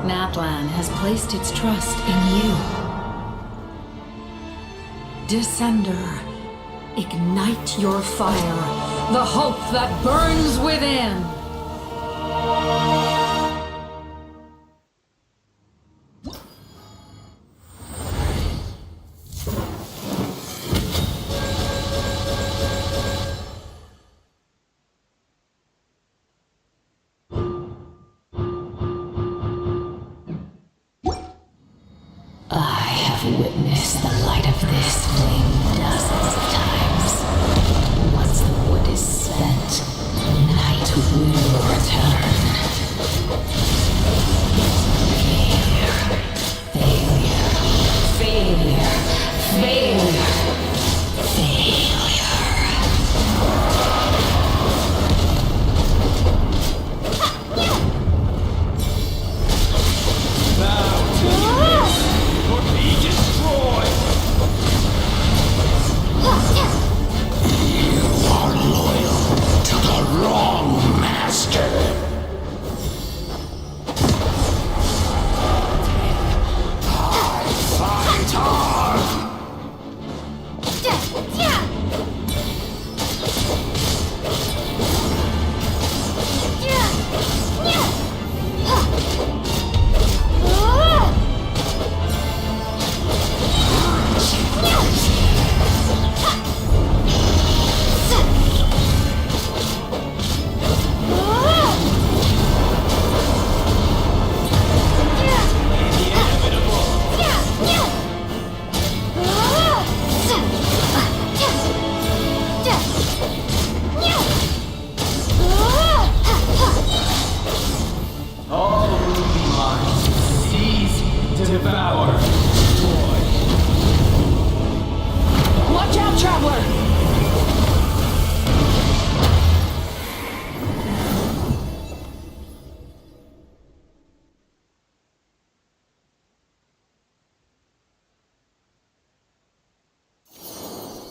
Natlan has placed its trust in you. Descender, ignite your fire, the hope that burns within. I have witnessed the light of this flame dozens of times. Once the wood is spent, night will return. Failure, failure, failure,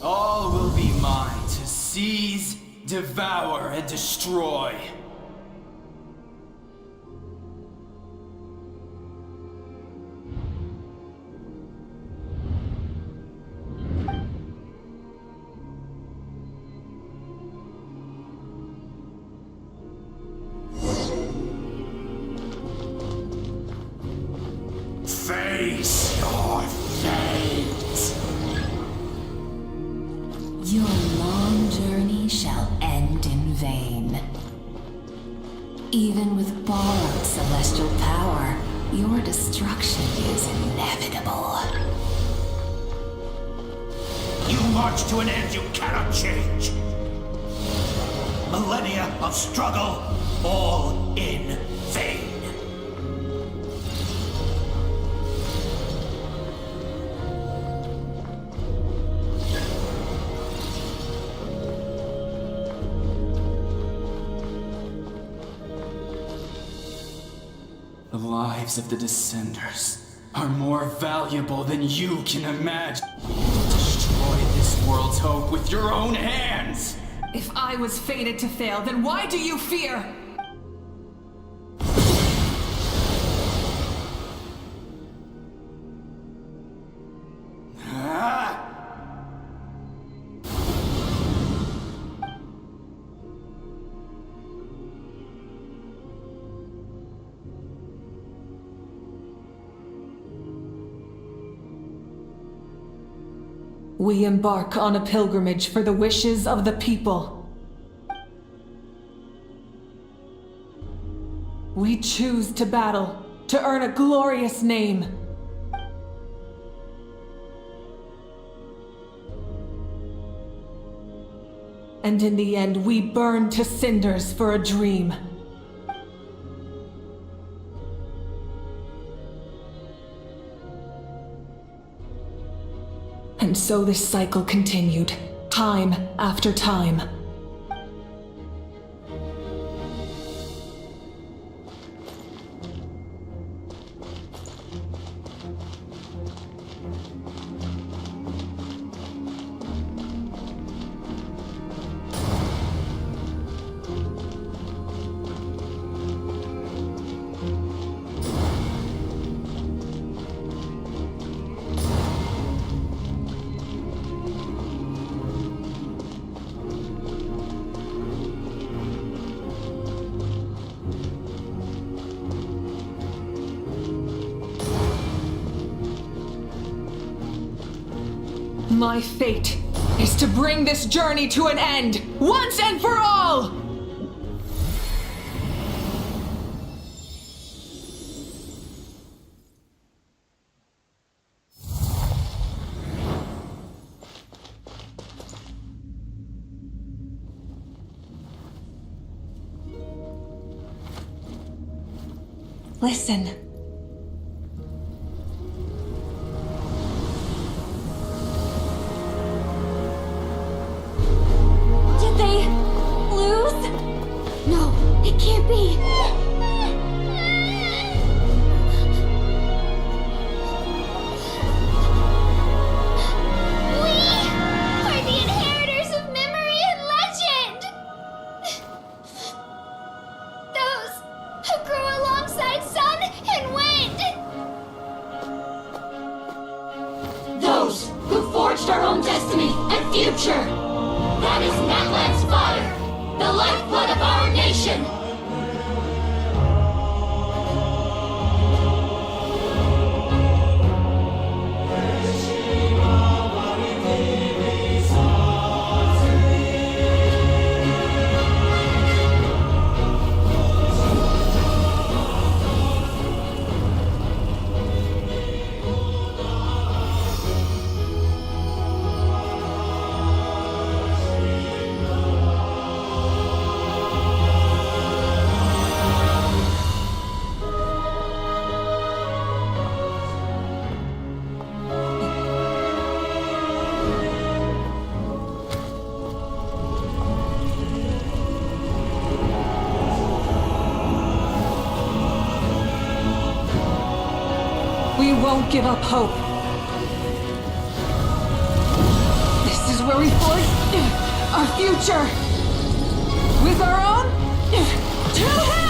All will be mine to seize, devour, and destroy. Face your fate. Your long journey shall end in vain. Even with borrowed celestial power, your destruction is inevitable. You march to an end you cannot change. Millennia of struggle, all in vain. The lives of the Descenders are more valuable than you can imagine. Destroy this world's hope with your own hands! If I was fated to fail, then why do you fear? We embark on a pilgrimage for the wishes of the people. We choose to battle, to earn a glorious name. And in the end, we burn to cinders for a dream. And so this cycle continued, time after time. My fate is to bring this journey to an end, once and for all! Listen. Did they lose? No, it can't be. We are the inheritors of memory and legend! Those who grew alongside sun and wind! Those who forged our own destiny and future! That is Natlan's fire, the lifeblood of our nation! We won't give up hope. This is where we forge our future. With our own two hands!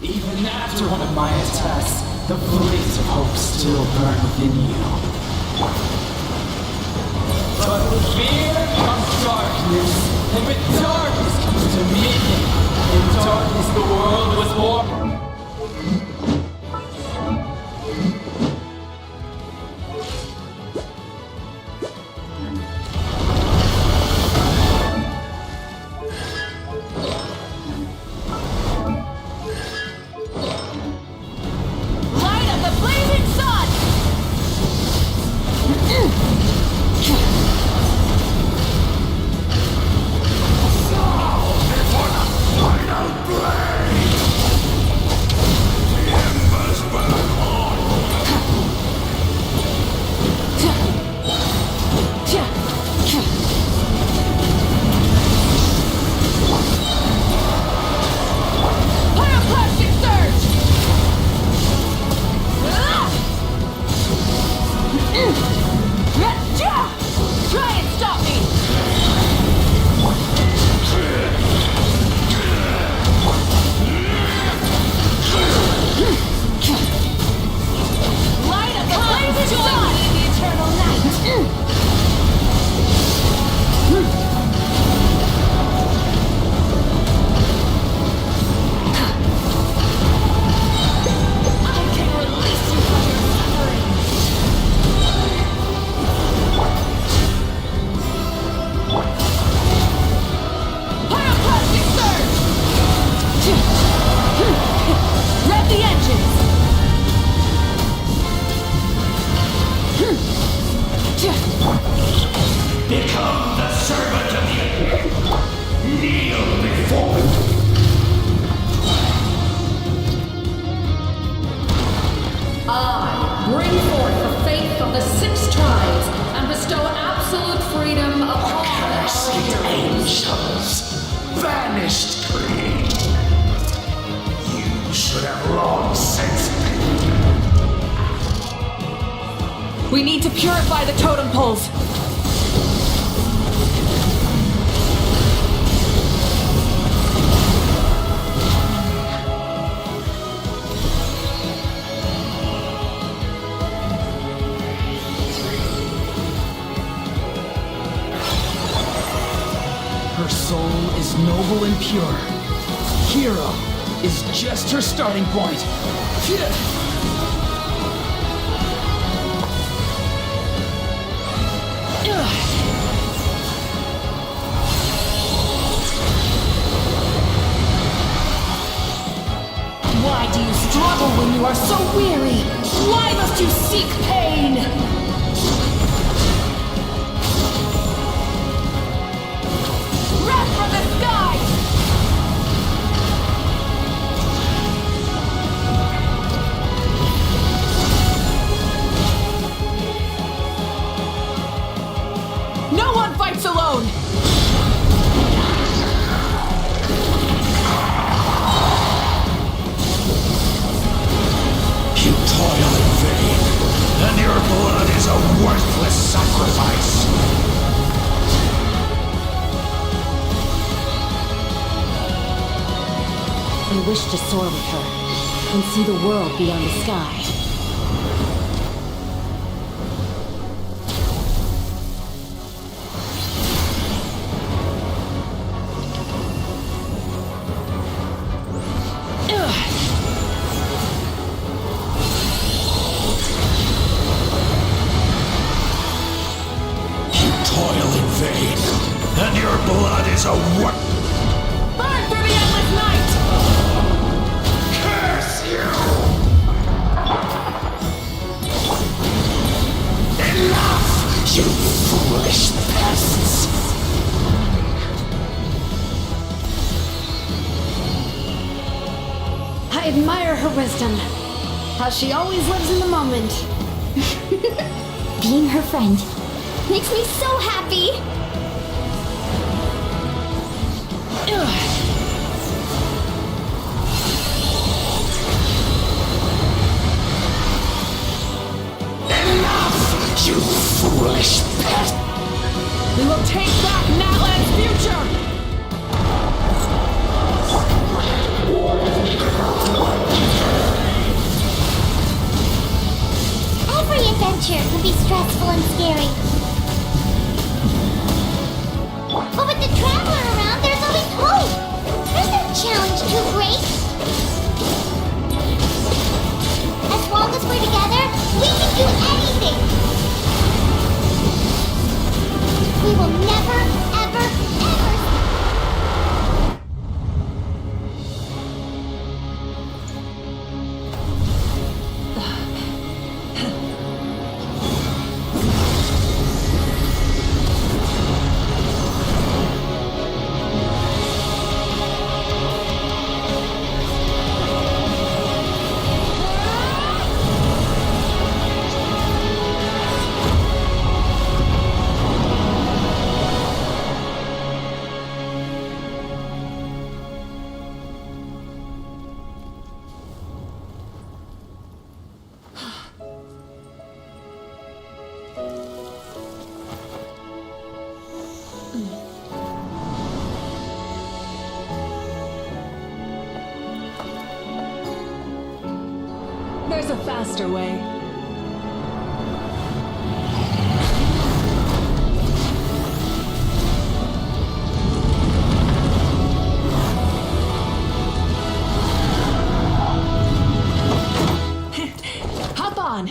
Even after one of my attacks, the blaze of hope still burned within you. But with fear comes darkness, and with darkness comes dominion. In darkness the world was born. Become the servant of the... Kneel before me. I bring forth the faith of the 6 tribes and bestow absolute freedom upon Cursed angels, vanished creed. You should have long since been. We need to purify the totem poles. Her soul is noble and pure. Hero is just her starting point. Why do you struggle when you are so weary? Why must you seek pain? Wrath from the sky! No one fights alone! You toil in vain, and your blood is a worthless sacrifice. I wish to soar with her and see the world beyond the sky. You toil in vain, and your blood is a Burn through the endless night! Curse you! Enough, you foolish pests! I admire her wisdom. How she always lives in the moment. Being her friend makes me so happy! Enough, you foolish pest! We will take back Natlan's future! Every adventure can be stressful and scary. But with the Traveler around, there's always hope. There's no challenge too great. As long as we're together, we can do anything. We will never, ever, ever There's a faster way. Hop on!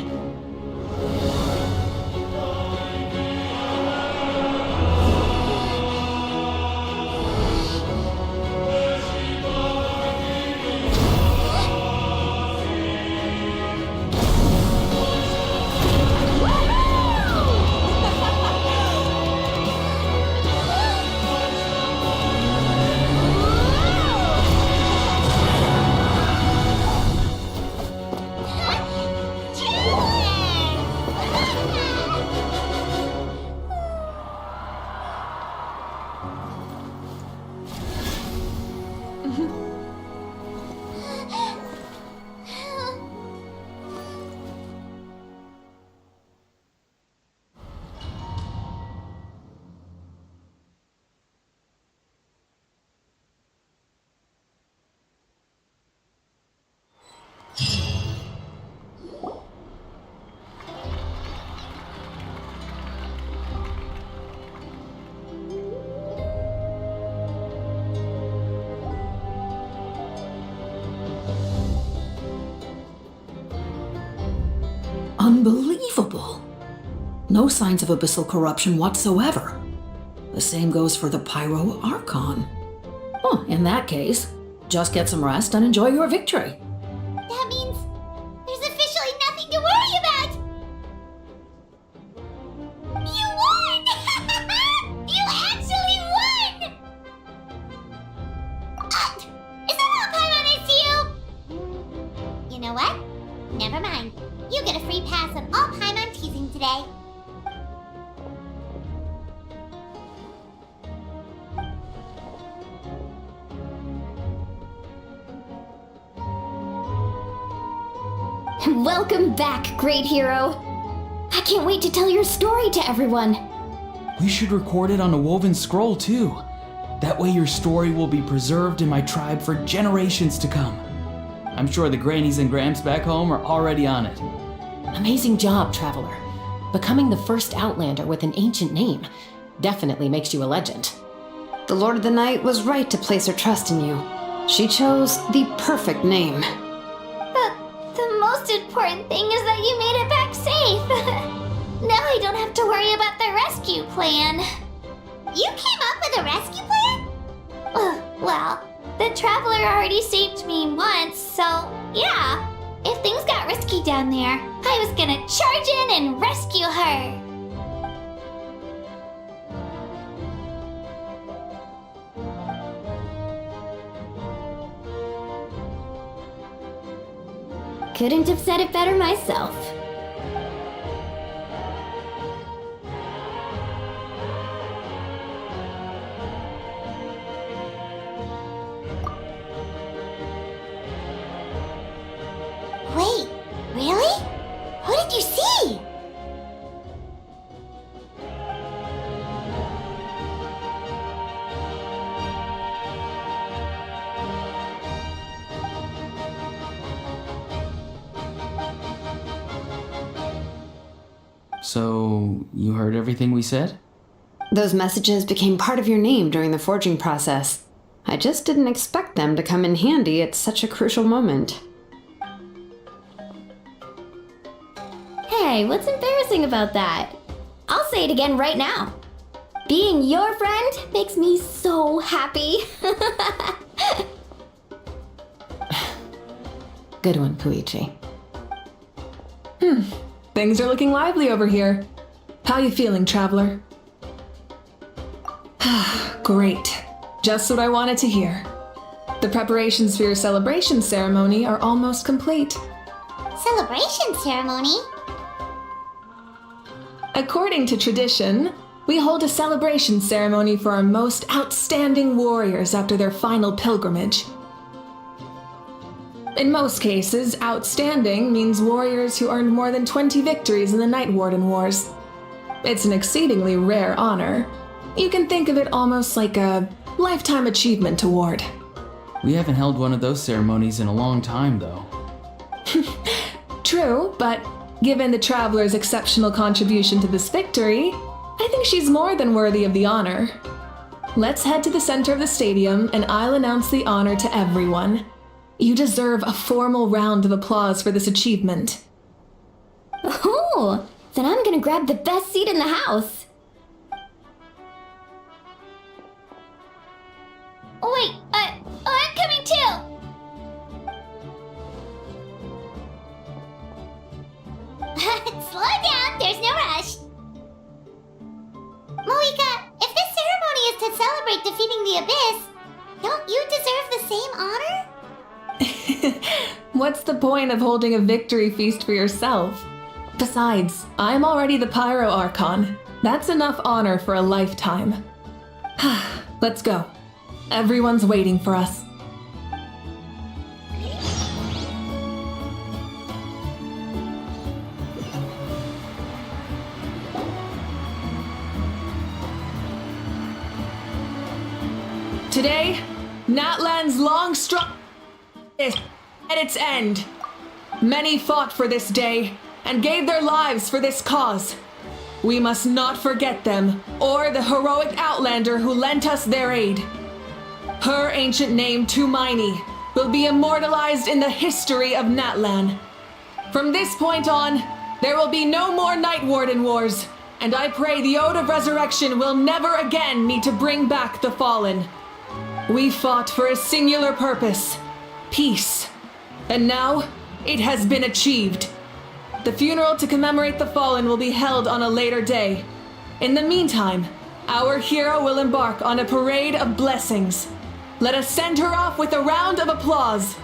Unbelievable. No signs of abyssal corruption whatsoever. The same goes for the Pyro Archon. Oh, in that case, just get some rest and enjoy your victory. That means there's officially nothing to worry about! You won! You actually won! Is that all Paimon is to you? You know what? Never mind. You get a free pass on all Paimon teasing today. Welcome back, great hero. I can't wait to tell your story to everyone. We should record it on a woven scroll too. That way your story will be preserved in my tribe for generations to come. I'm sure the grannies and gramps back home are already on it. Amazing job, Traveler. Becoming the first Outlander with an ancient name definitely makes you a legend. The Lord of the Night was right to place her trust in you. She chose the perfect name. The most important thing is that you made it back safe. Now I don't have to worry about the rescue plan. You came up with a rescue plan? Well, the Traveler already saved me once, so yeah. If things got risky down there, I was gonna charge in and rescue her. Couldn't have said it better myself. Wait, really? What did you see? So, you heard everything we said? Those messages became part of your name during the forging process. I just didn't expect them to come in handy at such a crucial moment. Hey, what's embarrassing about that? I'll say it again right now. Being your friend makes me so happy. Good one, Koichi. Things are looking lively over here. How you feeling, Traveler? Great. Just what I wanted to hear. The preparations for your celebration ceremony are almost complete. Celebration ceremony? According to tradition, we hold a celebration ceremony for our most outstanding warriors after their final pilgrimage. In most cases, outstanding means warriors who earned more than 20 victories in the Night Warden Wars. It's an exceedingly rare honor. You can think of it almost like a lifetime achievement award. We haven't held one of those ceremonies in a long time, though. True, but given the Traveler's exceptional contribution to this victory, I think she's more than worthy of the honor. Let's head to the center of the stadium and I'll announce the honor to everyone. You deserve a formal round of applause for this achievement. Oh, then I'm gonna grab the best seat in the house. Wait, I'm coming too! Slow down, there's no rush. Moika, if this ceremony is to celebrate defeating the Abyss, don't you deserve the same honor? What's the point of holding a victory feast for yourself? Besides, I'm already the Pyro Archon. That's enough honor for a lifetime. Let's go. Everyone's waiting for us. Today, Natlan's long struggle is at its end. Many fought for this day and gave their lives for this cause. We must not forget them or the heroic Outlander who lent us their aid. Her ancient name, Tumaini, will be immortalized in the history of Natlan. From this point on, There will be no more Night Warden wars, and I pray the Ode of Resurrection will never again need to bring back the fallen. We fought for a singular purpose, peace, and now it has been achieved. The funeral to commemorate the fallen will be held on a later day. In the meantime, our hero will embark on a parade of blessings. Let us send her off with a round of applause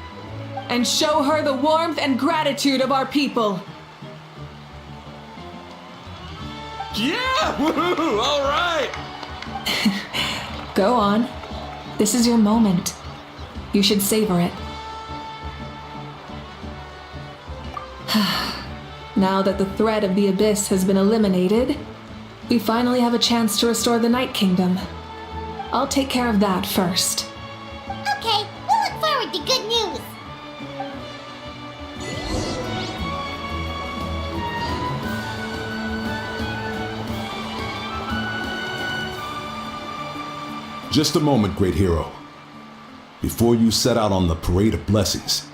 and show her the warmth and gratitude of our people. Yeah! Woohoo! All right! Go on. This is your moment. You should savor it. Now that the threat of the Abyss has been eliminated, we finally have a chance to restore the Night Kingdom. I'll take care of that first. Okay, we'll look forward to good news. Just a moment, great hero. Before you set out on the parade of blessings,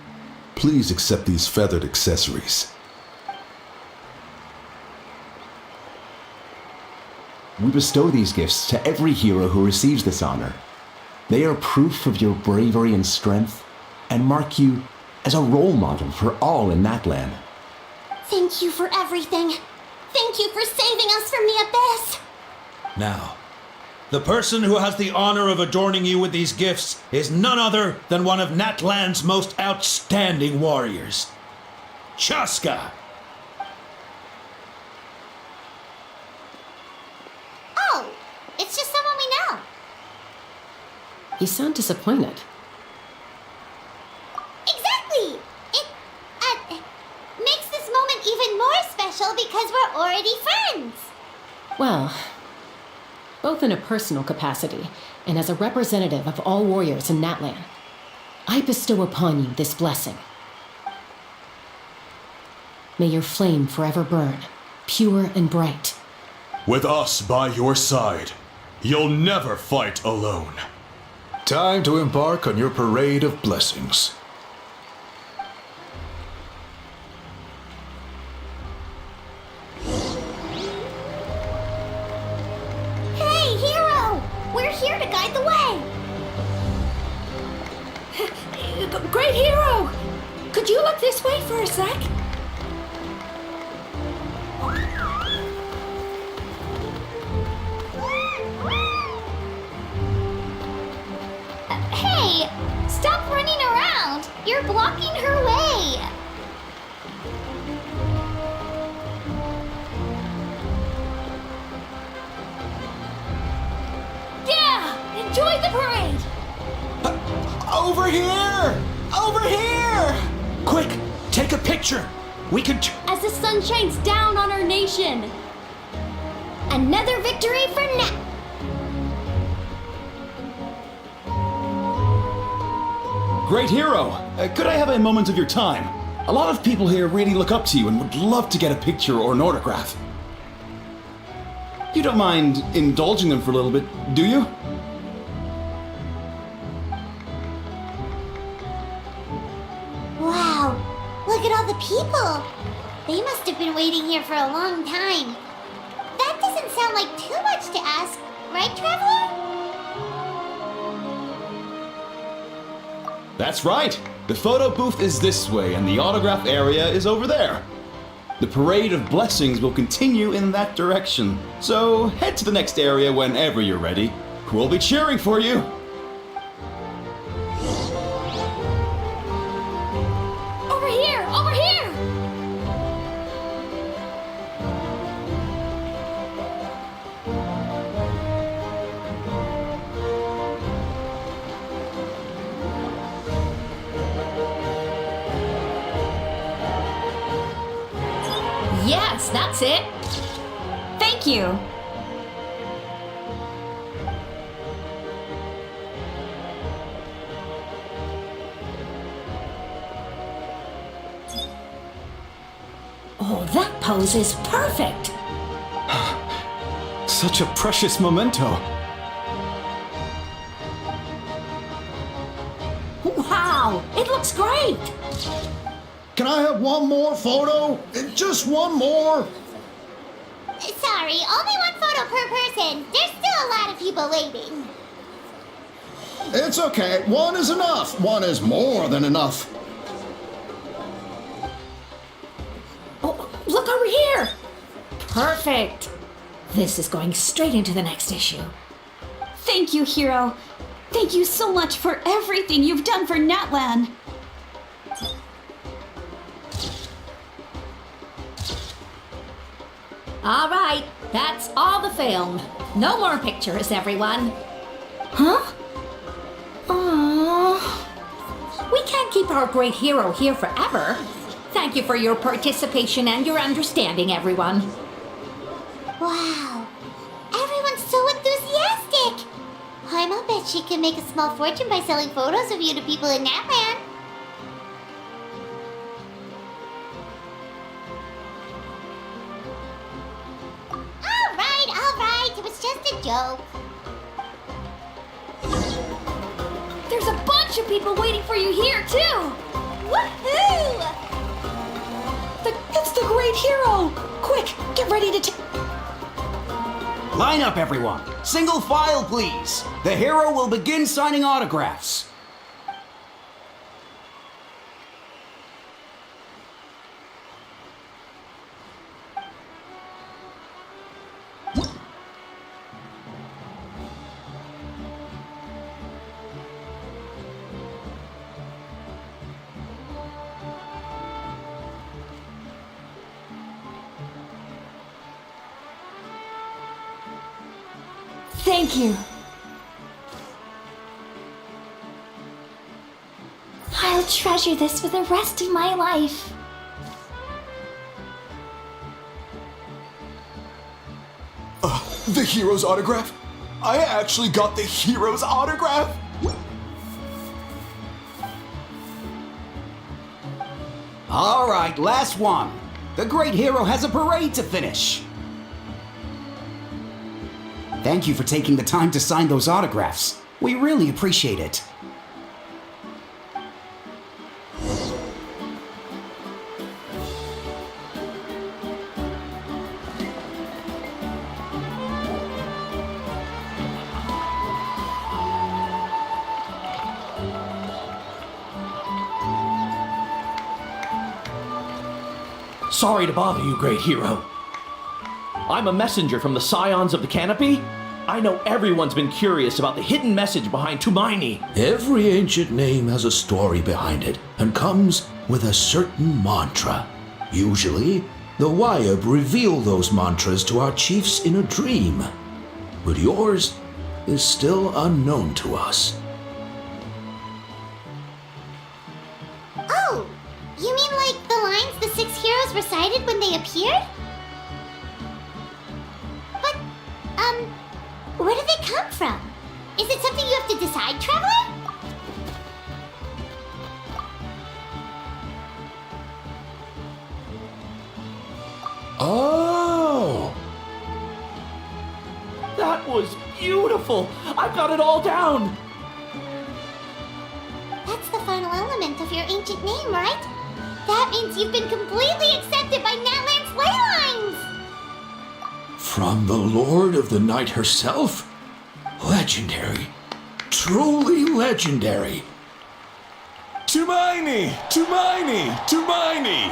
please accept these feathered accessories. We bestow these gifts to every hero who receives this honor. They are proof of your bravery and strength, and mark you as a role model for all in Natlan. Thank you for everything. Thank you for saving us from the Abyss. Now, the person who has the honor of adorning you with these gifts is none other than one of Natlan's most outstanding warriors, Chaska. Oh, it's just someone we know. You sound disappointed. Exactly! It makes this moment even more special because we're already friends. Well, both in a personal capacity and as a representative of all warriors in Natlan, I bestow upon you this blessing. May your flame forever burn, pure and bright. With us by your side, you'll never fight alone. Time to embark on your parade of blessings. Hey, hero! We're here to guide the way. Great hero! Could you look this way for a sec? Hey, stop running around. You're blocking her way. Yeah! Enjoy the parade! Over here! Over here! Quick, take a picture. We can. As the sun shines down on our nation! Another victory for Nat. Great hero! Could I have a moment of your time? A lot of people here really look up to you and would love to get a picture or an autograph. You don't mind indulging them for a little bit, do you? Wow, look at all the people. They must have been waiting here for a long time. That doesn't sound like too much to ask, right, Traveler? That's right. The photo booth is this way and the autograph area is over there. The parade of blessings will continue in that direction. So head to the next area whenever you're ready. We'll be cheering for you. Over here! Over here! Yes, that's it. Thank you. Oh, that pose is perfect. Such a precious memento. Wow, it looks great. Can I have one more photo? Just one more? Sorry, only one photo per person. There's still a lot of people waiting. It's okay. One is enough. One is more than enough. Oh, look over here! Perfect! This is going straight into the next issue. Thank you, Hero. Thank you so much for everything you've done for Natlan. All right, that's all the film. No more pictures, everyone. Huh? Aww. We can't keep our great hero here forever. Thank you for your participation and your understanding, everyone. Wow. Everyone's so enthusiastic. I'll bet she can make a small fortune by selling photos of you to people in Natlan. All right. It was just a joke. There's a bunch of people waiting for you here, too! Woohoo! It's the great hero! Quick, get ready to Line up, everyone. Single file, please. The hero will begin signing autographs. Thank you. I'll treasure this for the rest of my life. The hero's autograph? I actually got the hero's autograph? All right, last one. The great hero has a parade to finish. Thank you for taking the time to sign those autographs. We really appreciate it. Sorry to bother you, great hero. I'm a messenger from the Scions of the Canopy. I know everyone's been curious about the hidden message behind Tumaini. Every ancient name has a story behind it and comes with a certain mantra. Usually, the Wayab reveal those mantras to our chiefs in a dream. But yours is still unknown to us. Oh, you mean like the lines the 6 heroes recited when they appeared? But, where do they come from? Is it something you have to decide, Traveler? Oh! That was beautiful! I've got it all down! That's the final element of your ancient name, right? That means you've been completely accepted by Natlan's ley lines! From the Lord of the Night herself? Legendary. Truly legendary. Tumaini! Tumaini! Tumaini!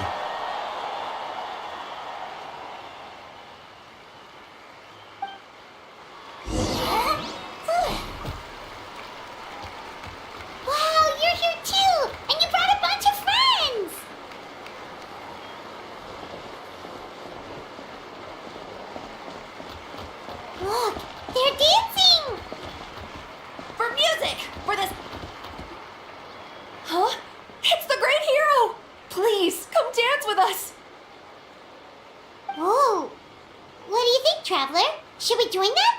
Wow, you're here too! And you brought a bunch of friends! Look, they're dancing! For music! For this... Huh? It's the great hero! Please, come dance with us! Whoa! What do you think, Traveler? Should we join them?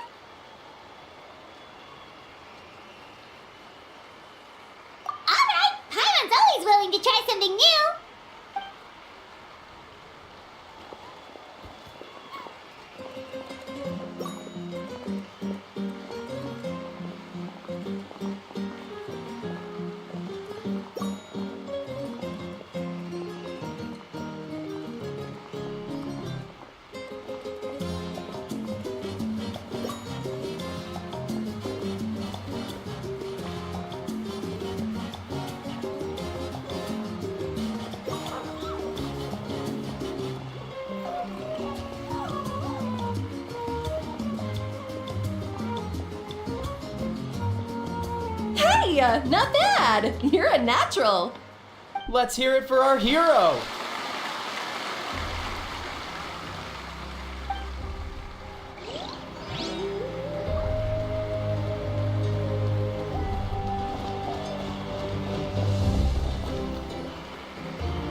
Alright! Paimon's always willing to try something new! Hey, not bad. You're a natural. Let's hear it for our hero.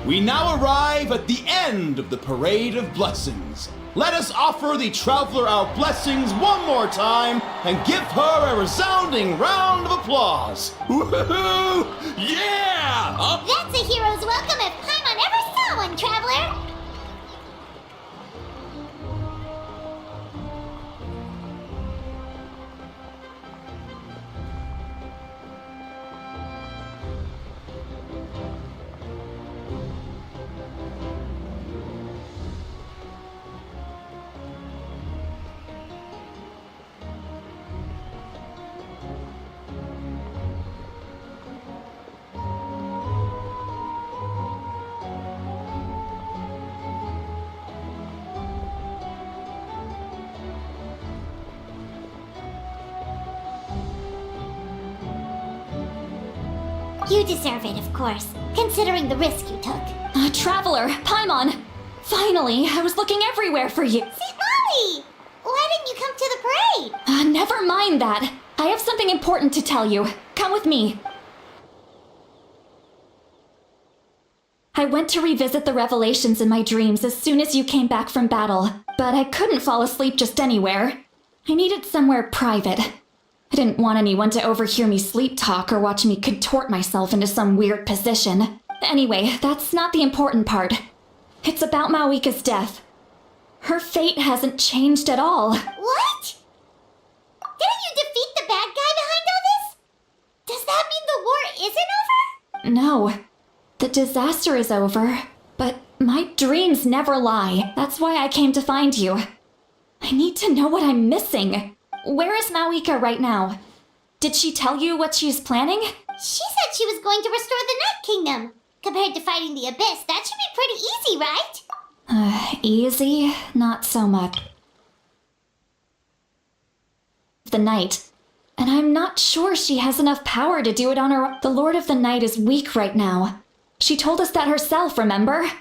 We now arrive at the end of the Parade of Blessings. Let us offer the traveler our blessings one more time and give her a resounding round of applause. Woohoo! Yeah! Up! That's a hero's welcome if Paimon ever saw one, traveler! You deserve it, of course, considering the risk you took. Traveler, Paimon! Finally, I was looking everywhere for you. See, Molly! Why didn't you come to the parade? Never mind that. I have something important to tell you. Come with me. I went to revisit the revelations in my dreams as soon as you came back from battle, but I couldn't fall asleep just anywhere. I needed somewhere private. I didn't want anyone to overhear me sleep talk or watch me contort myself into some weird position. Anyway, that's not the important part. It's about Mawika's death. Her fate hasn't changed at all. What? Didn't you defeat the bad guy behind all this? Does that mean the war isn't over? No. The disaster is over, but my dreams never lie. That's why I came to find you. I need to know what I'm missing. Where is Mawika right now? Did she tell you what she's planning? She said she was going to restore the Night Kingdom. Compared to fighting the Abyss, that should be pretty easy, right? Easy? Not so much. The Night. And I'm not sure she has enough power to do it on her own. The Lord of the Night is weak right now. She told us that herself, remember?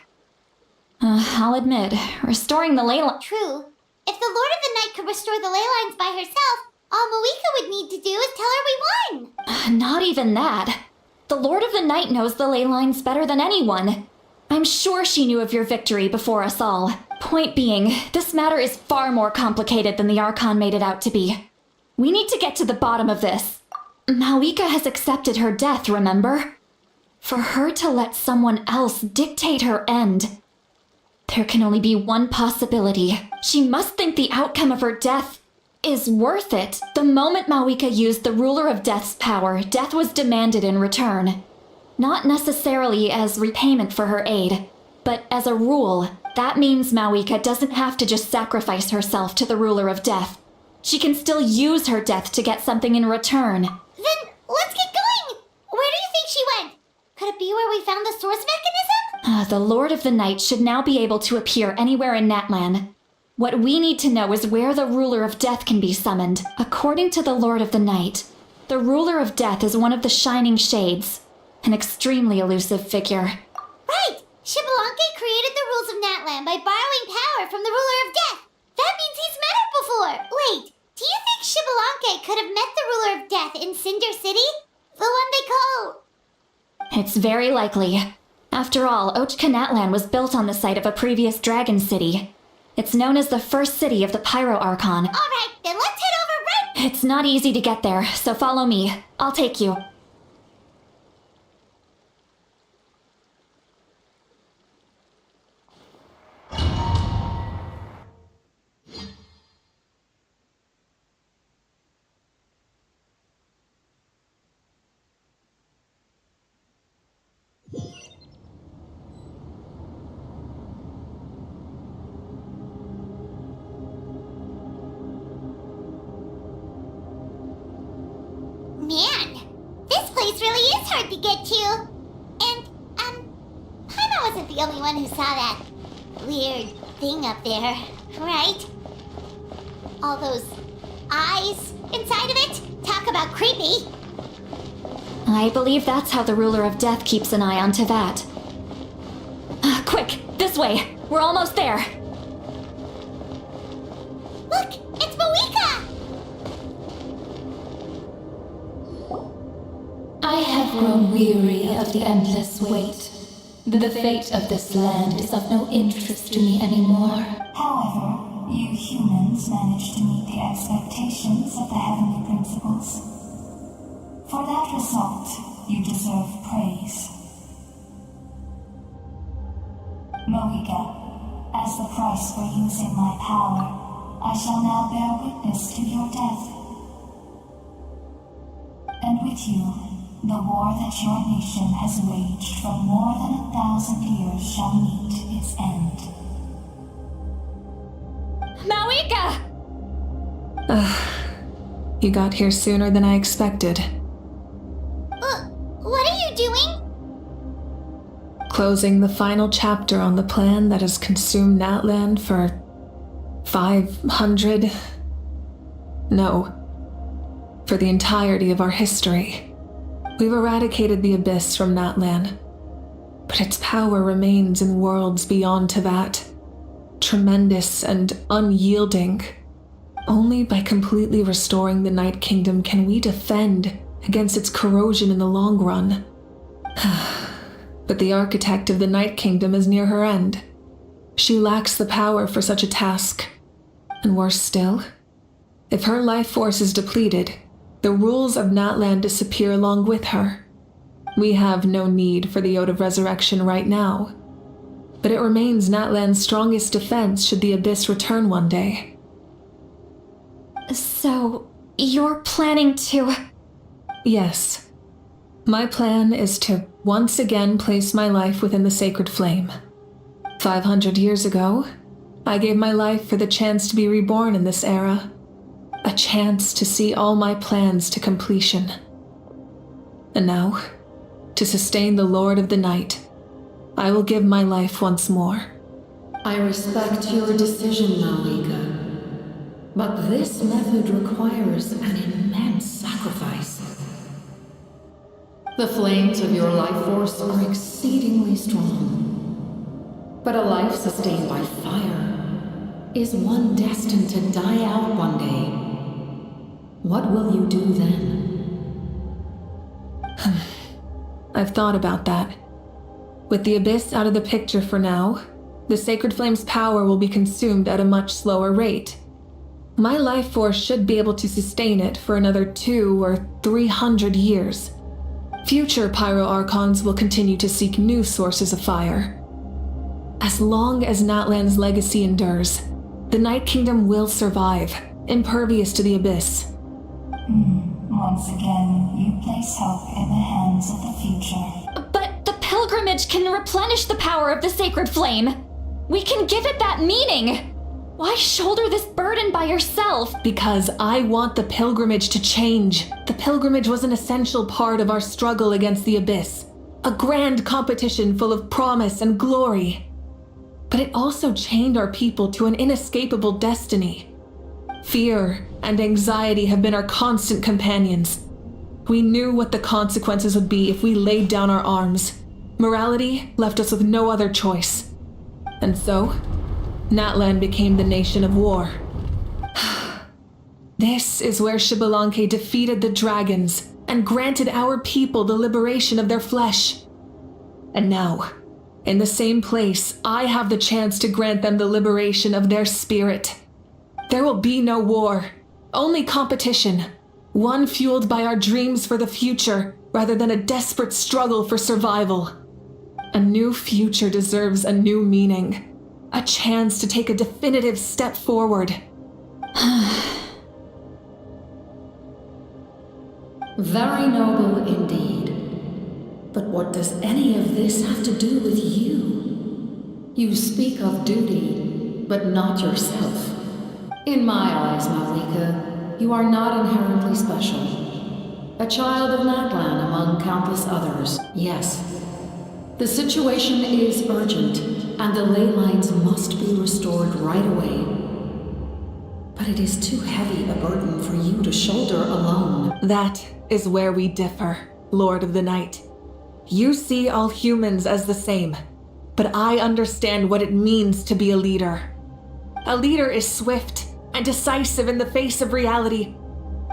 I'll admit, restoring the ley line... True. If the Lord of the Night could restore the ley lines by herself, all Mawika would need to do is tell her we won. Not even that. The Lord of the Night knows the ley lines better than anyone. I'm sure she knew of your victory before us all. Point being, this matter is far more complicated than the Archon made it out to be. We need to get to the bottom of this. Mawika has accepted her death, remember? For her to let someone else dictate her end. There can only be one possibility. She must think the outcome of her death is worth it. The moment Mawika used the Ruler of Death's power, death was demanded in return. Not necessarily as repayment for her aid, but as a rule, that means Mawika doesn't have to just sacrifice herself to the Ruler of Death. She can still use her death to get something in return. Then let's get going! Where do you think she went? Could it be where we found the source mechanism? The Lord of the Night should now be able to appear anywhere in Natlan. What we need to know is where the Ruler of Death can be summoned. According to the Lord of the Night, the Ruler of Death is one of the Shining Shades, an extremely elusive figure. Right! Shibalanke created the rules of Natlan by borrowing power from the Ruler of Death. That means he's met her before. Wait, do you think Shibalanke could have met the Ruler of Death in Cinder City? The one they call... It's very likely. After all, Ochka Natlan was built on the site of a previous dragon city. It's known as the first city of the Pyro Archon. Alright, then let's head over right... It's not easy to get there, so follow me. I'll take you. Man, this place really is hard to get to. And, Paimon wasn't the only one who saw that weird thing up there, right? All those eyes inside of it? Talk about creepy. I believe that's how the ruler of death keeps an eye on Tevat. Quick, this way! We're almost there! Look, it's Moeka! I have grown weary of the endless wait. The fate of this land is of no interest to me anymore. However, you humans managed to meet the expectations of the heavenly principles. For that result, you deserve praise. Moeka, as the price for using my power, I shall now bear witness to your death. And with you, the war that your nation has waged for more than 1,000 years shall meet its end. Mawika! You got here sooner than I expected. What are you doing? Closing the final chapter on the plan that has consumed Natland for 500... No. For the entirety of our history. We've eradicated the Abyss from Natlan, but its power remains in worlds beyond Tevat, tremendous and unyielding. Only by completely restoring the Night Kingdom can we defend against its corrosion in the long run. But the architect of the Night Kingdom is near her end. She lacks the power for such a task. And worse still, if her life force is depleted, the rules of Natland disappear along with her. We have no need for the Ode of Resurrection right now, but it remains Natland's strongest defense should the Abyss return one day. So, you're planning to... Yes. My plan is to once again place my life within the sacred flame. 500 years ago, I gave my life for the chance to be reborn in this era. A chance to see all my plans to completion. And now, to sustain the Lord of the Night, I will give my life once more. I respect your decision, Mawika. But this method requires an immense sacrifice. The flames of your life force are exceedingly strong. But a life sustained by fire is one destined to die out one day. What will you do then? I've thought about that. With the Abyss out of the picture for now, the Sacred Flame's power will be consumed at a much slower rate. My life force should be able to sustain it for another 200 or 300 years. Future Pyro Archons will continue to seek new sources of fire. As long as Natland's legacy endures, the Night Kingdom will survive, impervious to the Abyss. Once again, you place hope in the hands of the future. But the pilgrimage can replenish the power of the sacred flame. We can give it that meaning. Why shoulder this burden by yourself? Because I want the pilgrimage to change. The pilgrimage was an essential part of our struggle against the Abyss. A grand competition full of promise and glory. But it also chained our people to an inescapable destiny. Fear and anxiety have been our constant companions. We knew what the consequences would be if we laid down our arms. Morality left us with no other choice. And so, Natland became the nation of war. This is where Xbalanque defeated the dragons and granted our people the liberation of their flesh. And now, in the same place, I have the chance to grant them the liberation of their spirit. There will be no war, only competition, one fueled by our dreams for the future rather than a desperate struggle for survival. A new future deserves a new meaning, a chance to take a definitive step forward. Very noble indeed. But what does any of this have to do with you? You speak of duty, but not yourself. In my eyes, Mawika, you are not inherently special. A child of Natlan among countless others, yes. The situation is urgent, and the ley lines must be restored right away. But it is too heavy a burden for you to shoulder alone. That is where we differ. Lord of the Night. You see all humans as the same, but I understand what it means to be a leader. A leader is swift and decisive in the face of reality.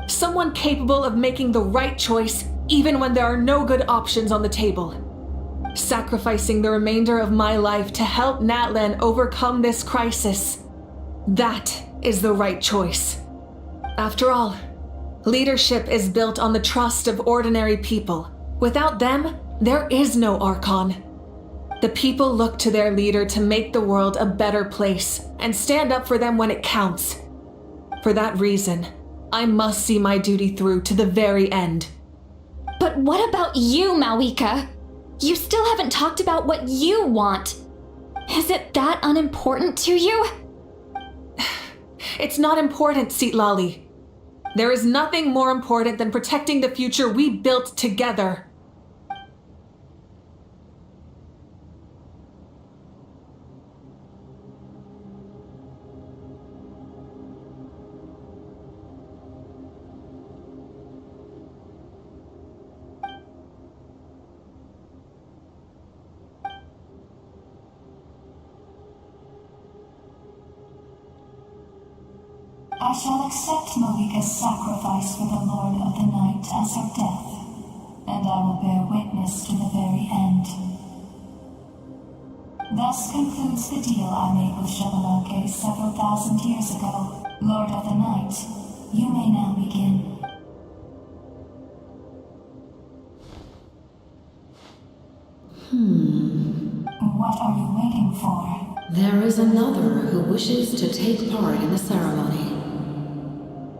Someone capable of making the right choice even when there are no good options on the table. Sacrificing the remainder of my life to help Natlan overcome this crisis. That is the right choice. After all, leadership is built on the trust of ordinary people. Without them, there is no Archon. The people look to their leader to make the world a better place and stand up for them when it counts. For that reason, I must see my duty through to the very end. But what about you, Malika? You still haven't talked about what you want. Is it that unimportant to you? It's not important, Citlali. There is nothing more important than protecting the future we built together. I shall accept Malika's sacrifice for the Lord of the Night as her death, and I will bear witness to the very end. Thus concludes the deal I made with Shabalanke several thousand years ago. Lord of the Night, you may now begin. What are you waiting for? There is another who wishes to take part in the ceremony.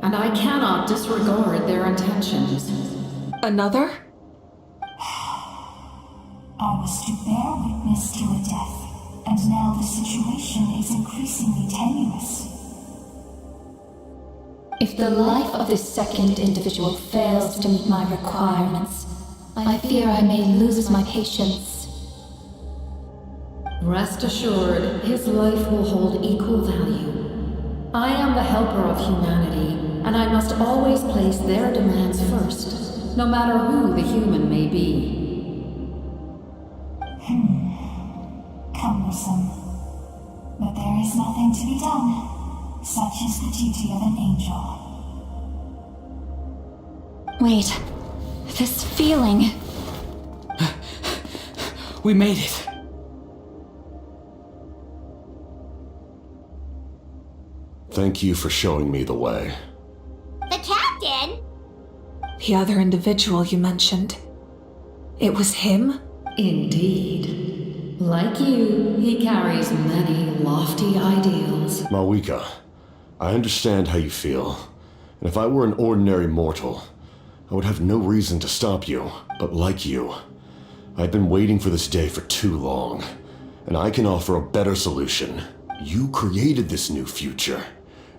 And I cannot disregard their intentions. Another? I was to bear witness to a death, and now the situation is increasingly tenuous. If the life of this second individual fails to meet my requirements, I fear I may lose my patience. Rest assured, his life will hold equal value. I am the helper of humanity, and I must always place their demands first, no matter who the human may be. Cumbersome. But there is nothing to be done. Such is the duty of an angel. Wait, this feeling. We made it. Thank you for showing me the way. The captain? The other individual you mentioned. It was him? Indeed. Like you, he carries many lofty ideals. Malika, I understand how you feel. And if I were an ordinary mortal, I would have no reason to stop you. But like you, I've been waiting for this day for too long. And I can offer a better solution. You created this new future,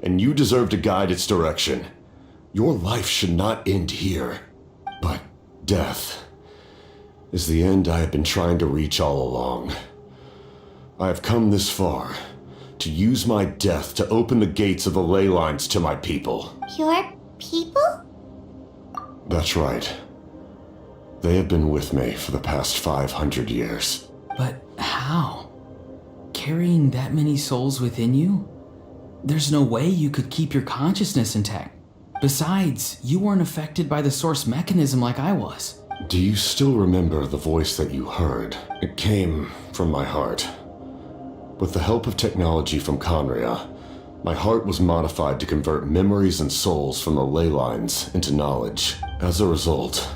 and you deserve to guide its direction. Your life should not end here. But death is the end I have been trying to reach all along. I have come this far to use my death to open the gates of the ley lines to my people. Your people? That's right. They have been with me for the past 500 years. But how? Carrying that many souls within you? There's no way you could keep your consciousness intact. Besides, you weren't affected by the source mechanism like I was. Do you still remember the voice that you heard? It came from my heart. With the help of technology from Conria, my heart was modified to convert memories and souls from the ley lines into knowledge. As a result,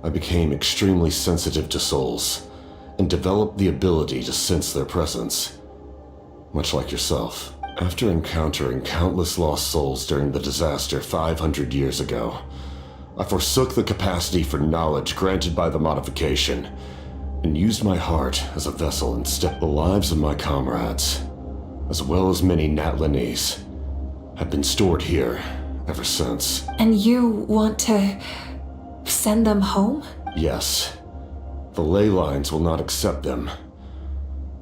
I became extremely sensitive to souls and developed the ability to sense their presence. Much like yourself. After encountering countless lost souls during the disaster 500 years ago, I forsook the capacity for knowledge granted by the modification and used my heart as a vessel instead. The lives of my comrades, as well as many Natlanese, have been stored here ever since. And you want to send them home? Yes. The ley lines will not accept them.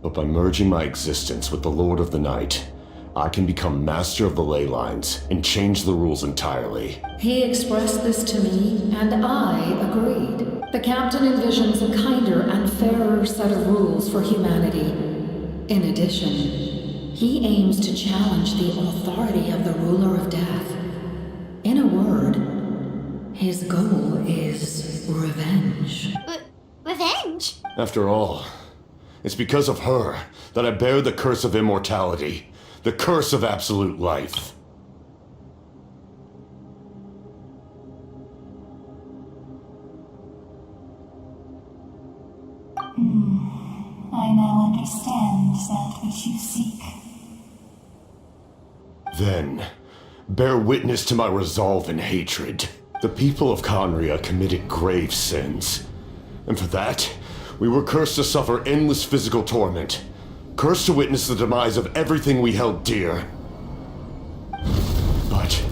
But by merging my existence with the Lord of the Night, I can become master of the ley lines and change the rules entirely. He expressed this to me, and I agreed. The captain envisions a kinder and fairer set of rules for humanity. In addition, he aims to challenge the authority of the ruler of death. In a word, his goal is revenge. Revenge? After all, it's because of her that I bear the curse of immortality, the curse of absolute life. I now understand that which you seek. Then, bear witness to my resolve and hatred. The people of Conria committed grave sins. And for that, we were cursed to suffer endless physical torment. Cursed to witness the demise of everything we held dear. But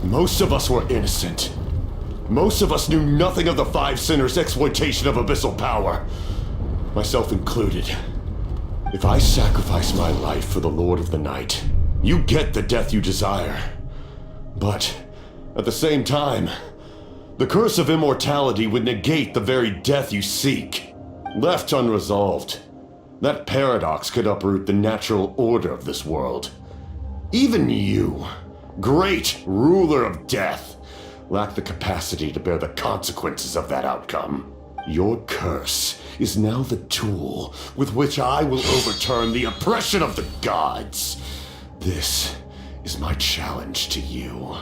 most of us were innocent. Most of us knew nothing of the Five Sinners' exploitation of abyssal power. Myself included. If I sacrifice my life for the Lord of the Night, you get the death you desire. But, at the same time, the curse of immortality would negate the very death you seek. Left unresolved, that paradox could uproot the natural order of this world. Even you, great ruler of death, lack the capacity to bear the consequences of that outcome. Your curse is now the tool with which I will overturn the oppression of the gods. This is my challenge to you.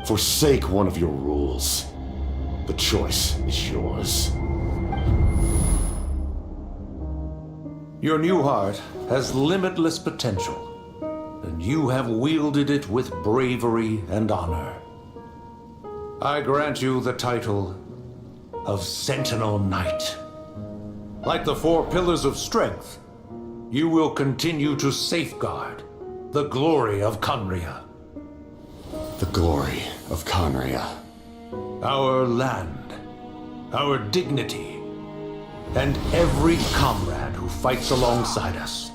Forsake one of your rules. The choice is yours. Your new heart has limitless potential, and you have wielded it with bravery and honor. I grant you the title of Sentinel Knight. Like the four pillars of strength, you will continue to safeguard the glory of Conria. The glory of Conria. Our land, our dignity, and every comrade who fights alongside us.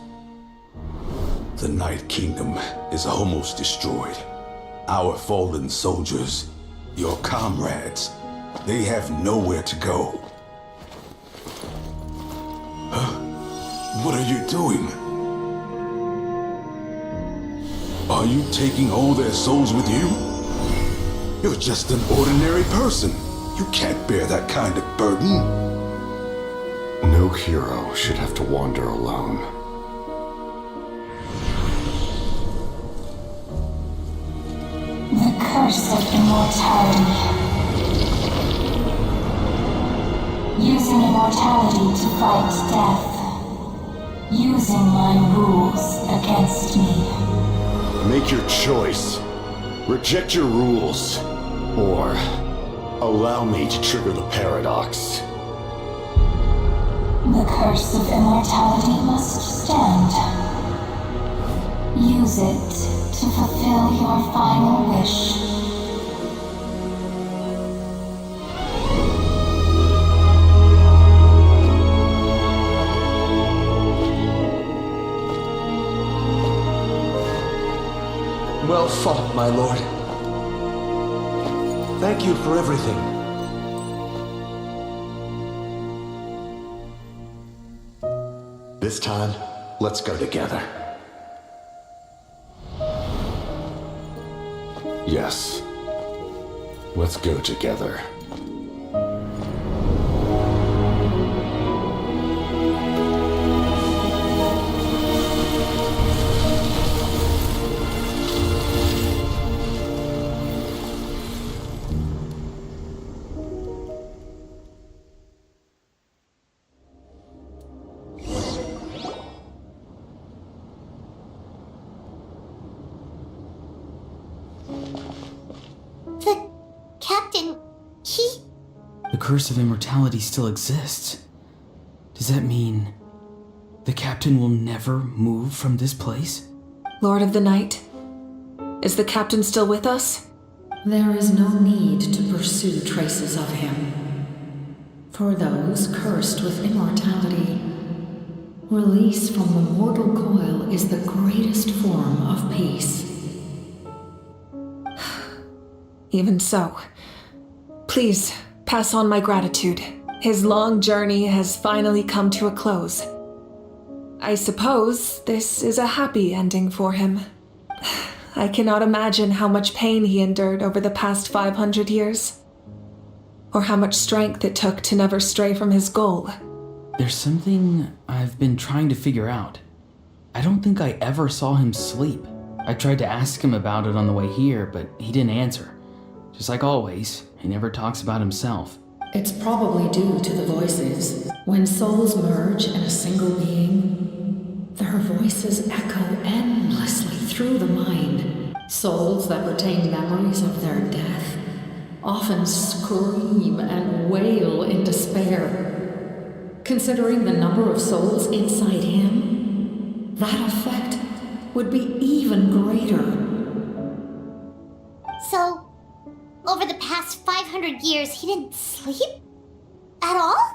The Night Kingdom is almost destroyed. Our fallen soldiers, your comrades, they have nowhere to go. What are you doing? Are you taking all their souls with you? You're just an ordinary person. You can't bear that kind of burden. No hero should have to wander alone. The curse of immortality. Using immortality to fight death. Using my rules against me. Make your choice. Reject your rules. Or allow me to trigger the paradox. The curse of immortality must stand. Use it to fulfill your final wish. Well fought, my lord. Thank you for everything. This time, let's go together. Yes. Let's go together. The curse of immortality still exists. Does that mean the captain will never move from this place? Lord of the Night, is the captain still with us? There is no need to pursue traces of him. For those cursed with immortality, release from the mortal coil is the greatest form of peace. Even so, please, pass on my gratitude. His long journey has finally come to a close. I suppose this is a happy ending for him. I cannot imagine how much pain he endured over the past 500 years, or how much strength it took to never stray from his goal. There's something I've been trying to figure out. I don't think I ever saw him sleep. I tried to ask him about it on the way here, but he didn't answer. Just like always, he never talks about himself. It's probably due to the voices. When souls merge in a single being, their voices echo endlessly through the mind. Souls that retain memories of their death often scream and wail in despair. Considering the number of souls inside him, that effect would be even greater. So, over the past 500 years, he didn't sleep? At all?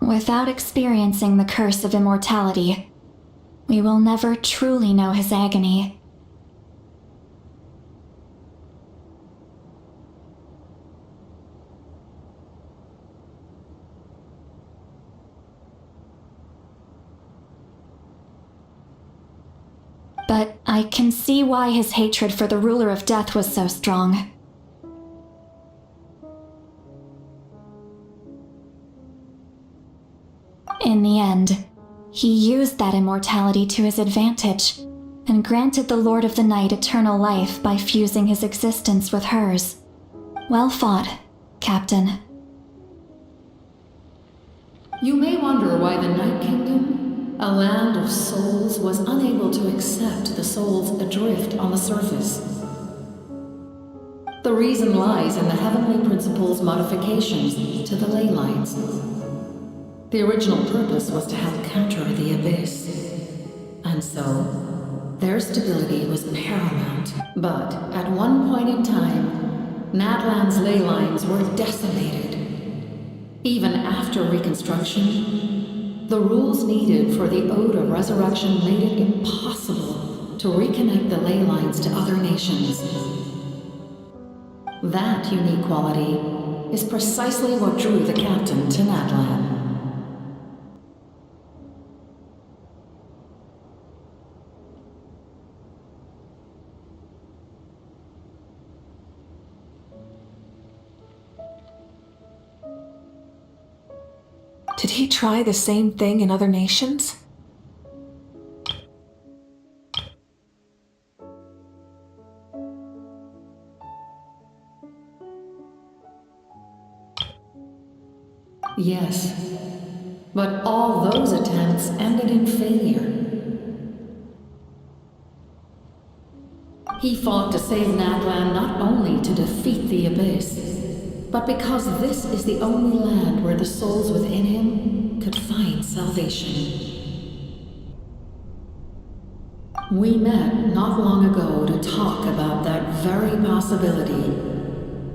Without experiencing the curse of immortality, we will never truly know his agony. But I can see why his hatred for the ruler of death was so strong. In the end, he used that immortality to his advantage and granted the Lord of the Night eternal life by fusing his existence with hers. Well fought, Captain. You may wonder why the Night Kingdom, a land of souls, was unable to accept the souls adrift on the surface. The reason lies in the Heavenly Principle's modifications to the ley lines. The original purpose was to help counter the Abyss, and so their stability was paramount. But at one point in time, Nadland's ley lines were decimated. Even after reconstruction, the rules needed for the Ode of Resurrection made it impossible to reconnect the ley lines to other nations. That unique quality is precisely what drew the captain to Nadland. Did he try the same thing in other nations? Yes, but all those attempts ended in failure. He fought to save Nadland not only to defeat the Abyss, but because this is the only land where the souls within him could find salvation. We met not long ago to talk about that very possibility,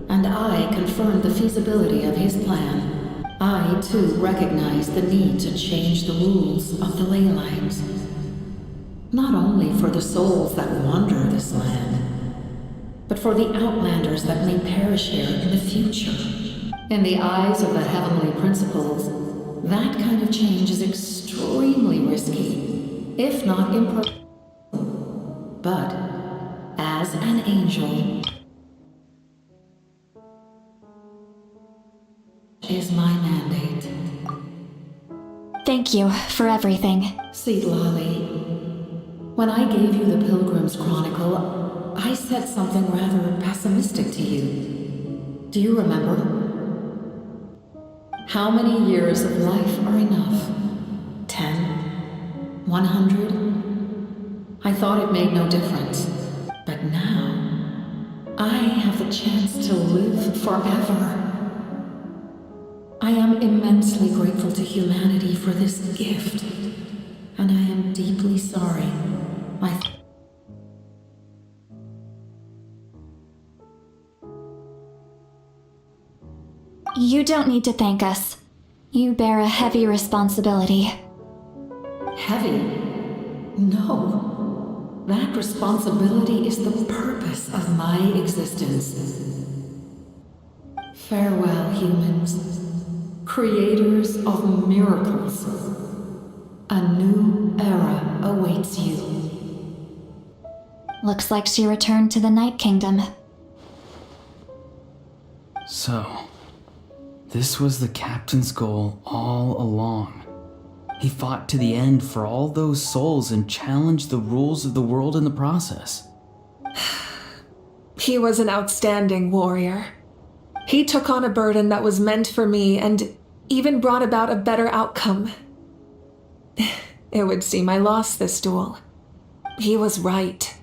and I confirmed the feasibility of his plan. I, too, recognized the need to change the rules of the ley lines, not only for the souls that wander this land, but for the outlanders that may perish here in the future. In the eyes of the Heavenly Principles, that kind of change is extremely risky, if not impossible. But, as an angel, is my mandate. Thank you for everything. Seedlolly, when I gave you the Pilgrim's Chronicle, I said something rather pessimistic to you. Do you remember? How many years of life are enough? 10? 100? I thought it made no difference. But now, I have the chance to live forever. I am immensely grateful to humanity for this gift, and I am am deeply sorry. You don't need to thank us. You bear a heavy responsibility. Heavy? No. That responsibility is the purpose of my existence. Farewell, humans. Creators of miracles. A new era awaits you. Looks like she returned to the Night Kingdom. So, this was the captain's goal all along. He fought to the end for all those souls and challenged the rules of the world in the process. He was an outstanding warrior. He took on a burden that was meant for me and even brought about a better outcome. It would seem I lost this duel. He was right.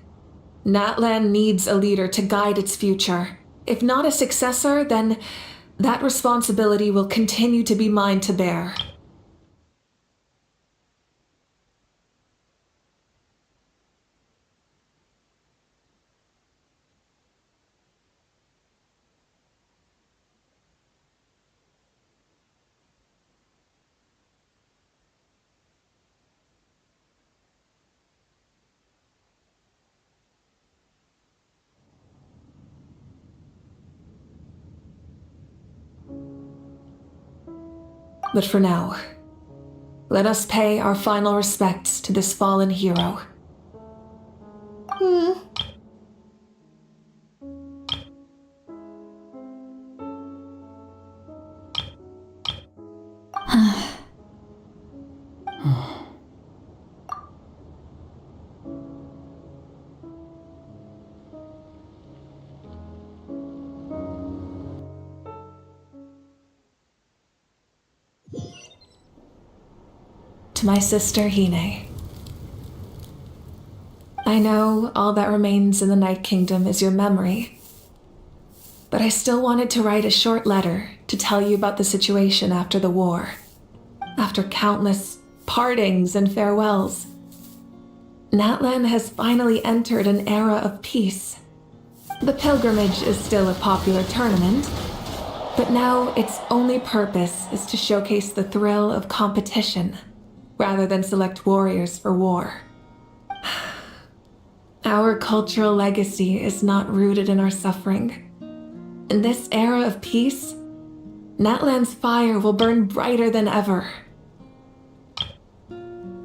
Natlan needs a leader to guide its future. If not a successor, then that responsibility will continue to be mine to bear. But for now, let us pay our final respects to this fallen hero. To my sister Hine. I know all that remains in the Night Kingdom is your memory, but I still wanted to write a short letter to tell you about the situation after the war. After countless partings and farewells, Natlan has finally entered an era of peace. The pilgrimage is still a popular tournament, but now its only purpose is to showcase the thrill of competition, rather than select warriors for war. Our cultural legacy is not rooted in our suffering. In this era of peace, Natlan's fire will burn brighter than ever.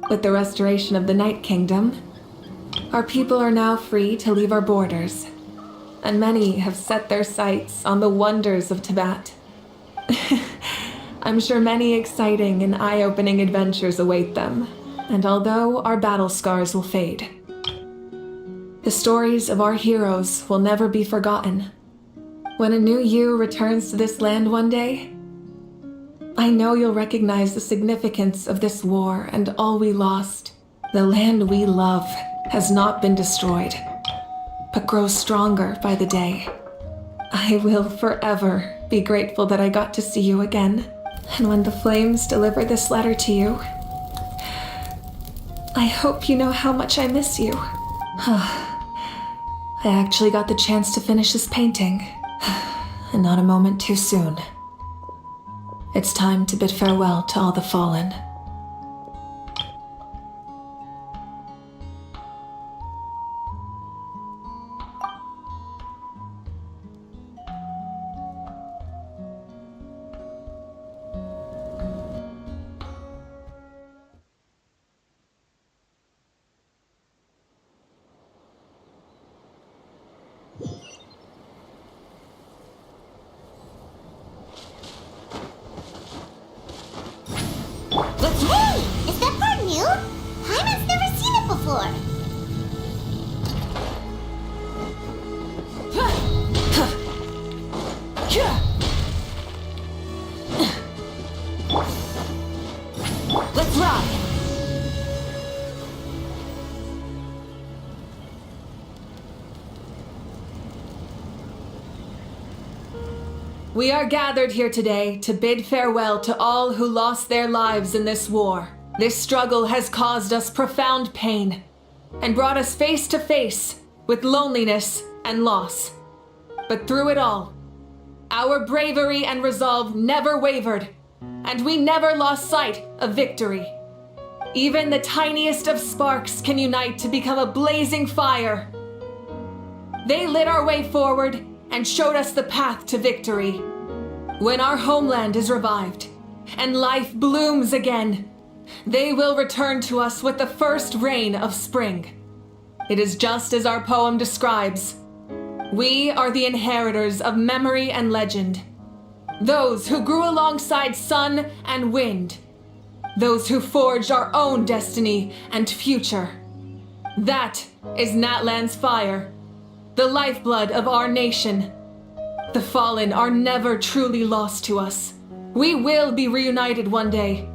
With the restoration of the Night Kingdom, our people are now free to leave our borders, and many have set their sights on the wonders of Tibet. I'm sure many exciting and eye-opening adventures await them, and although our battle scars will fade, the stories of our heroes will never be forgotten. When a new you returns to this land one day, I know you'll recognize the significance of this war and all we lost. The land we love has not been destroyed, but grows stronger by the day. I will forever be grateful that I got to see you again. And when the flames deliver this letter to you, I hope you know how much I miss you. I actually got the chance to finish this painting, and not a moment too soon. It's time to bid farewell to all the fallen. Hey! Is that part new? Hyman's never seen it before. Let's rock! We are gathered here today to bid farewell to all who lost their lives in this war. This struggle has caused us profound pain and brought us face to face with loneliness and loss. But through it all, our bravery and resolve never wavered, and we never lost sight of victory. Even the tiniest of sparks can unite to become a blazing fire. They lit our way forward and showed us the path to victory. When our homeland is revived and life blooms again, they will return to us with the first rain of spring. It is just as our poem describes. We are the inheritors of memory and legend. Those who grew alongside sun and wind. Those who forged our own destiny and future. That is Natlan's fire, the lifeblood of our nation. The fallen are never truly lost to us. We will be reunited one day.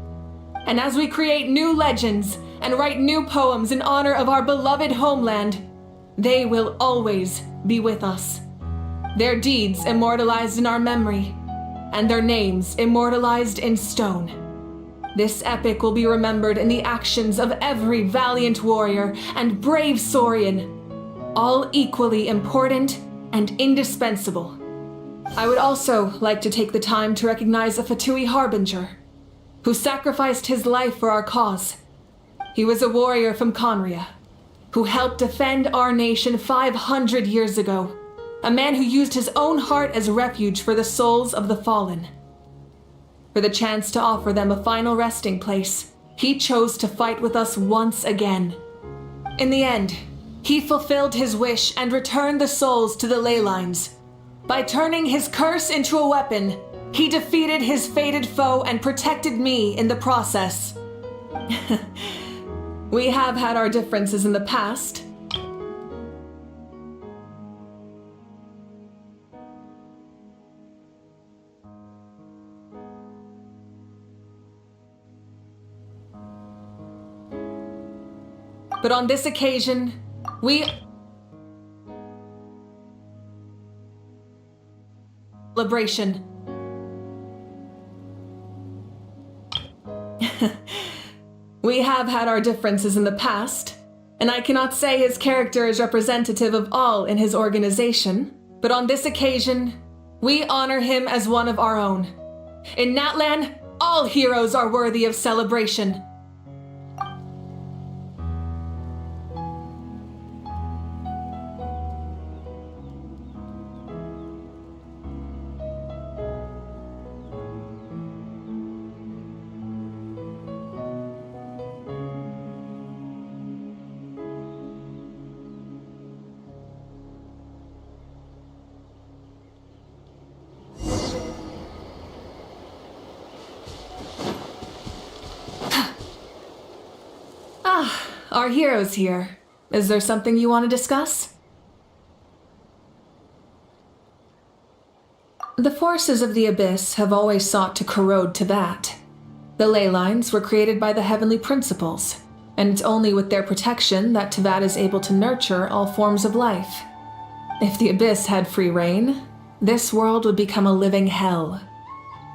And as we create new legends and write new poems in honor of our beloved homeland, they will always be with us. Their deeds immortalized in our memory, and their names immortalized in stone. This epic will be remembered in the actions of every valiant warrior and brave Saurian, all equally important and indispensable. I would also like to take the time to recognize a Fatui Harbinger, who sacrificed his life for our cause. He was a warrior from Conria, who helped defend our nation 500 years ago, a man who used his own heart as refuge for the souls of the fallen. For the chance to offer them a final resting place, he chose to fight with us once again. In the end, he fulfilled his wish and returned the souls to the ley lines. By turning his curse into a weapon, he defeated his fated foe and protected me in the process. We have had our differences in the past. But on this occasion, celebration. We have had our differences in the past, and I cannot say his character is representative of all in his organization, but on this occasion, we honor him as one of our own. In Natlan, all heroes are worthy of celebration. Our hero's here. Is there something you want to discuss? The forces of the Abyss have always sought to corrode Teyvat. The ley lines were created by the heavenly principles, and it's only with their protection that Teyvat is able to nurture all forms of life. If the Abyss had free reign, this world would become a living hell.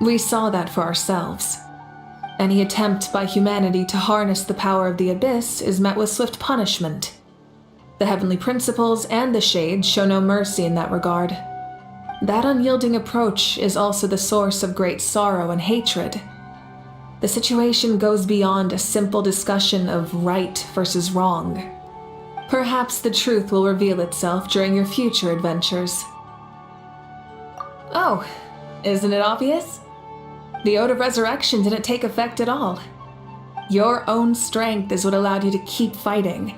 We saw that for ourselves. Any attempt by humanity to harness the power of the Abyss is met with swift punishment. The heavenly principles and the Shades show no mercy in that regard. That unyielding approach is also the source of great sorrow and hatred. The situation goes beyond a simple discussion of right versus wrong. Perhaps the truth will reveal itself during your future adventures. Oh, isn't it obvious? The Ode of Resurrection didn't take effect at all. Your own strength is what allowed you to keep fighting,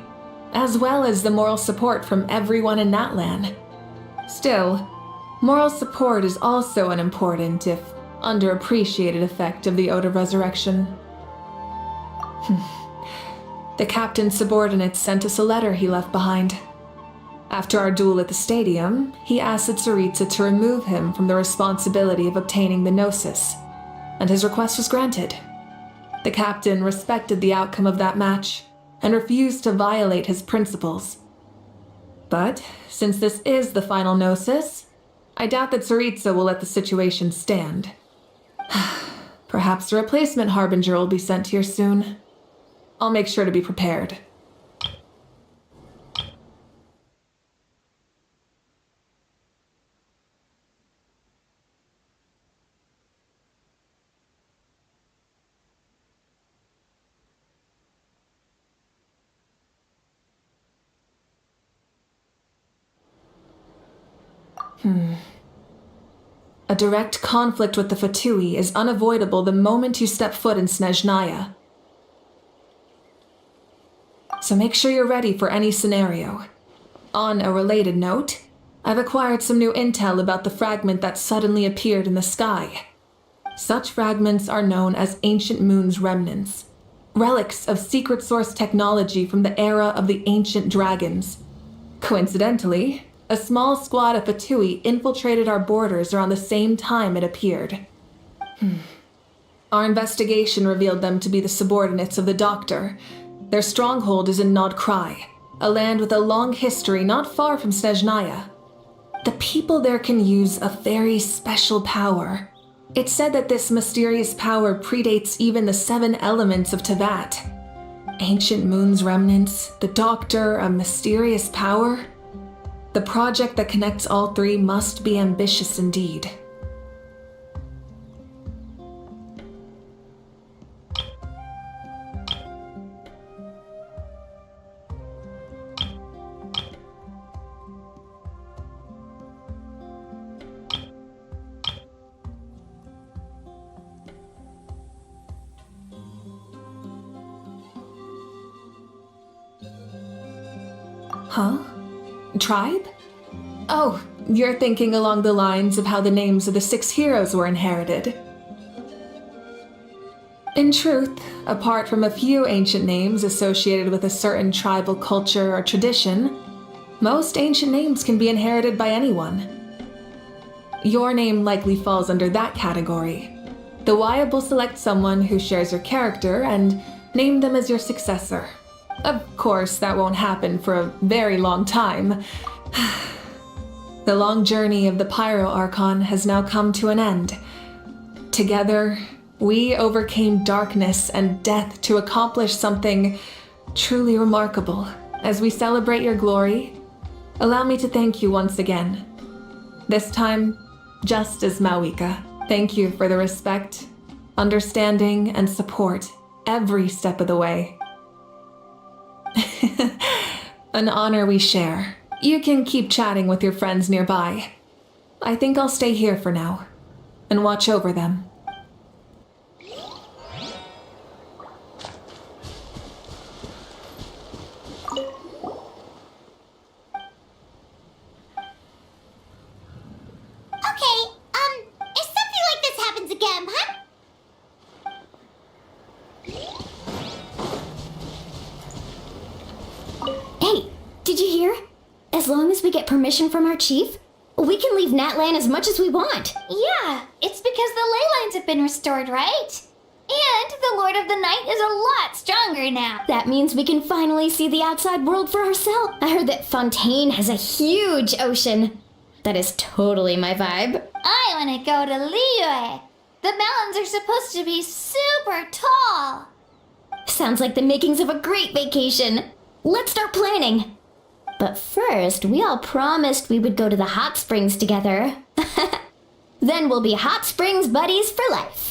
as well as the moral support from everyone in Natlan. Still, moral support is also an important, if underappreciated, effect of the Ode of Resurrection. The captain's subordinates sent us a letter he left behind. After our duel at the stadium, he asked Tsaritsa to remove him from the responsibility of obtaining the Gnosis, and his request was granted. The captain respected the outcome of that match and refused to violate his principles. But since this is the final Gnosis, I doubt that Tsaritsa will let the situation stand. Perhaps a replacement Harbinger will be sent here soon. I'll make sure to be prepared. A direct conflict with the Fatui is unavoidable the moment you step foot in Snezhnaya. So make sure you're ready for any scenario. On a related note, I've acquired some new intel about the fragment that suddenly appeared in the sky. Such fragments are known as Ancient Moon's remnants, relics of secret source technology from the era of the ancient dragons. Coincidentally, a small squad of Fatui infiltrated our borders around the same time it appeared. Our investigation revealed them to be the subordinates of the Doctor. Their stronghold is in Nod Krai, a land with a long history not far from Snezhnaya. The people there can use a very special power. It's said that this mysterious power predates even the 7 elements of Tevat. Ancient Moon's remnants, the Doctor, a mysterious power. The project that connects all 3 must be ambitious indeed. Huh? Tribe? Oh, you're thinking along the lines of how the names of the 6 heroes were inherited. In truth, apart from a few ancient names associated with a certain tribal culture or tradition, most ancient names can be inherited by anyone. Your name likely falls under that category. The Wyatt will select someone who shares your character and name them as your successor. Of course, that won't happen for a very long time. The long journey of the Pyro Archon has now come to an end. Together, we overcame darkness and death to accomplish something truly remarkable. As we celebrate your glory, allow me to thank you once again. This time, just as Mawika. Thank you for the respect, understanding, and support every step of the way. An honor we share. You can keep chatting with your friends nearby. I think I'll stay here for now and watch over them. If something like this happens again, huh? Hey, did you hear? As long as we get permission from our chief, we can leave Natlan as much as we want. Yeah, it's because the ley lines have been restored, right? And the Lord of the Night is a lot stronger now. That means we can finally see the outside world for ourselves. I heard that Fontaine has a huge ocean. That is totally my vibe. I want to go to Liyue. The mountains are supposed to be super tall. Sounds like the makings of a great vacation. Let's start planning. But first, we all promised we would go to the hot springs together. Then we'll be hot springs buddies for life.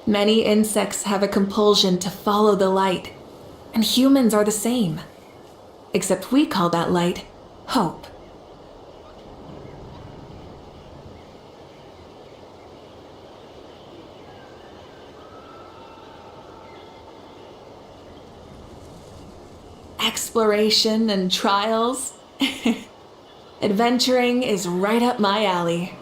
Many insects have a compulsion to follow the light, and humans are the same. Except we call that light hope. Exploration and trials. Adventuring is right up my alley.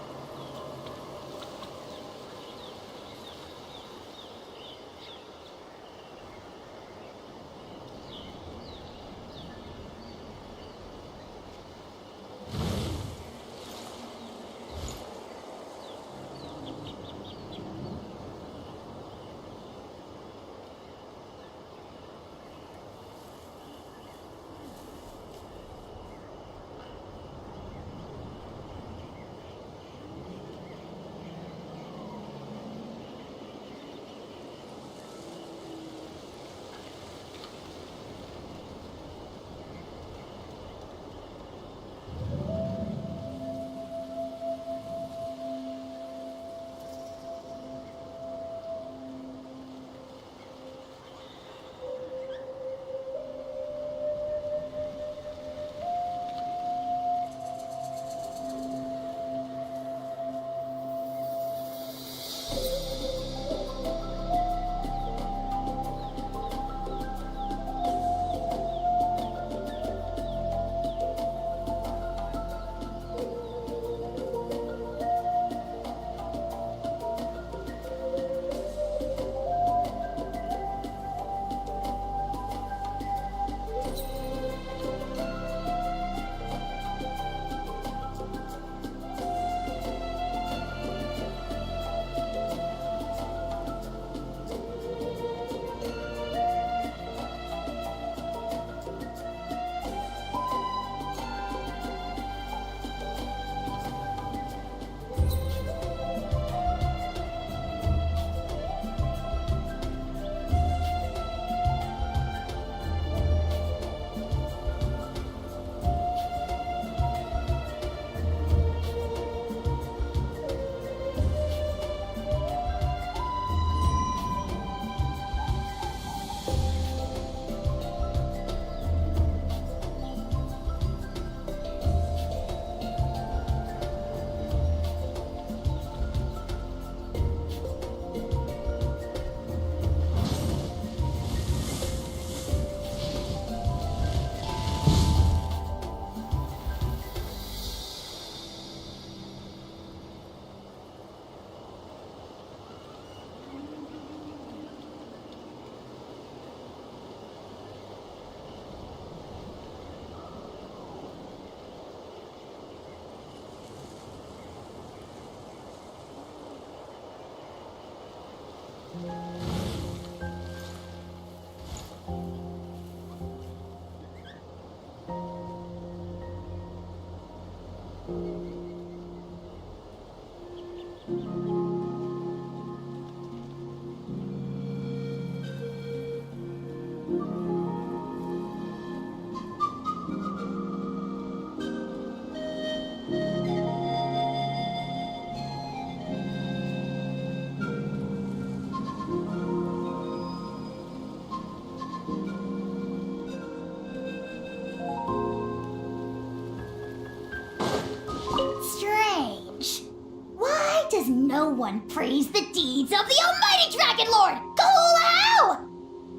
Does no one praise the deeds of the almighty Dragon Lord, Kaulao?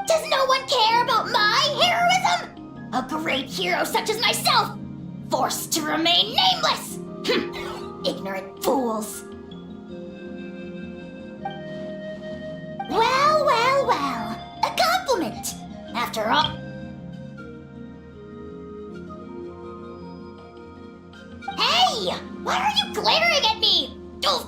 Does no one care about my heroism? A great hero such as myself, forced to remain nameless! Ignorant fools. Well, a compliment, after all. Hey! Why are you glaring at me? Oof.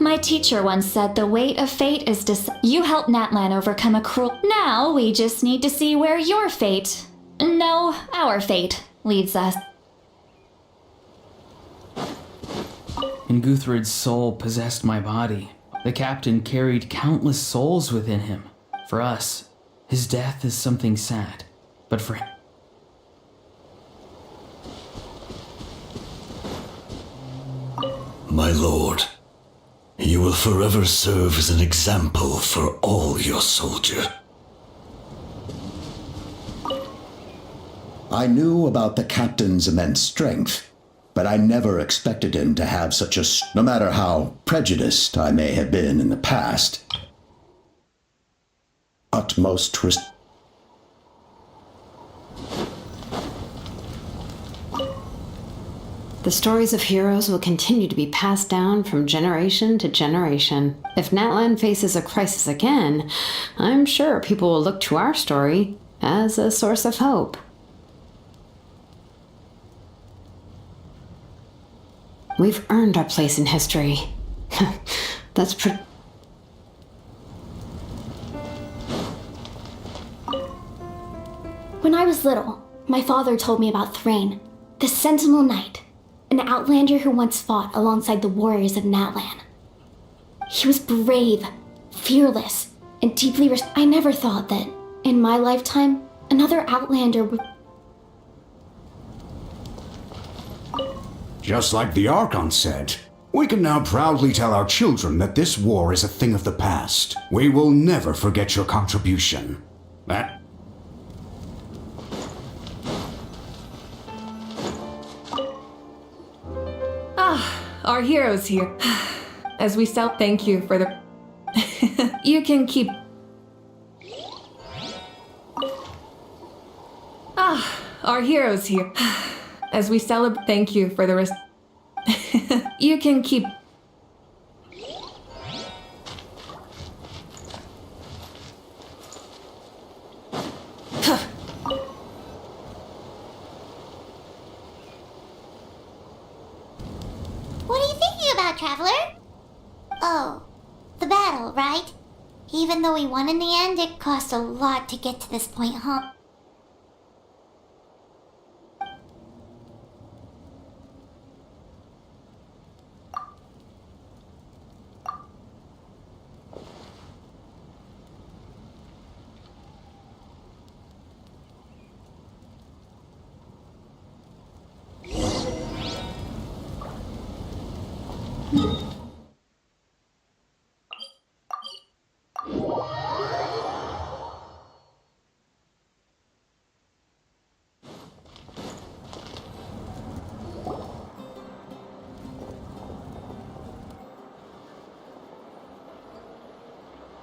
My teacher once said the weight of fate is you helped Natlan overcome a cruel. Now we just need to see where your fate, no, our fate, leads us. And Guthred's soul possessed my body. The captain carried countless souls within him. For us, his death is something sad, but for him. my lord. You will forever serve as an example for all your soldiers. I knew about the captain's immense strength, but I never expected him to have such no matter how prejudiced I may have been in the past. Utmost The stories of heroes will continue to be passed down from generation to generation. If Natlan faces a crisis again, I'm sure people will look to our story as a source of hope. We've earned our place in history. That's When I was little, my father told me about Thrain, the Sentinel Knight, an outlander who once fought alongside the warriors of Natlan. He was brave, fearless, and deeply I never thought that, in my lifetime, another outlander would... Just like the Archon said, we can now proudly tell our children that this war is a thing of the past. We will never forget your contribution. That... Our hero's here. As we thank you for the... You can keep... Our hero's here. As we celebrate, thank you for the rest. You can keep... What are you thinking about, Traveler? Oh, the battle, right? Even though we won in the end, it cost a lot to get to this point, huh?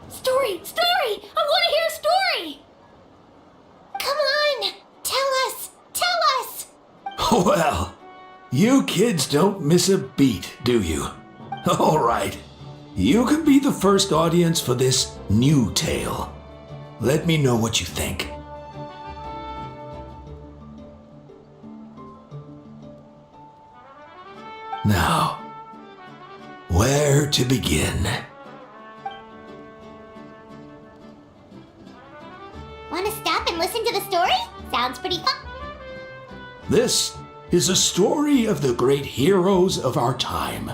Story! Story! I want to hear a story! Come on! Tell us! Tell us! Well, you kids don't miss a beat, do you? All right. You can be the first audience for this new tale. Let me know what you think. Now, where to begin? Want to stop and listen to the story? Sounds pretty fun. This is a story of the great heroes of our time.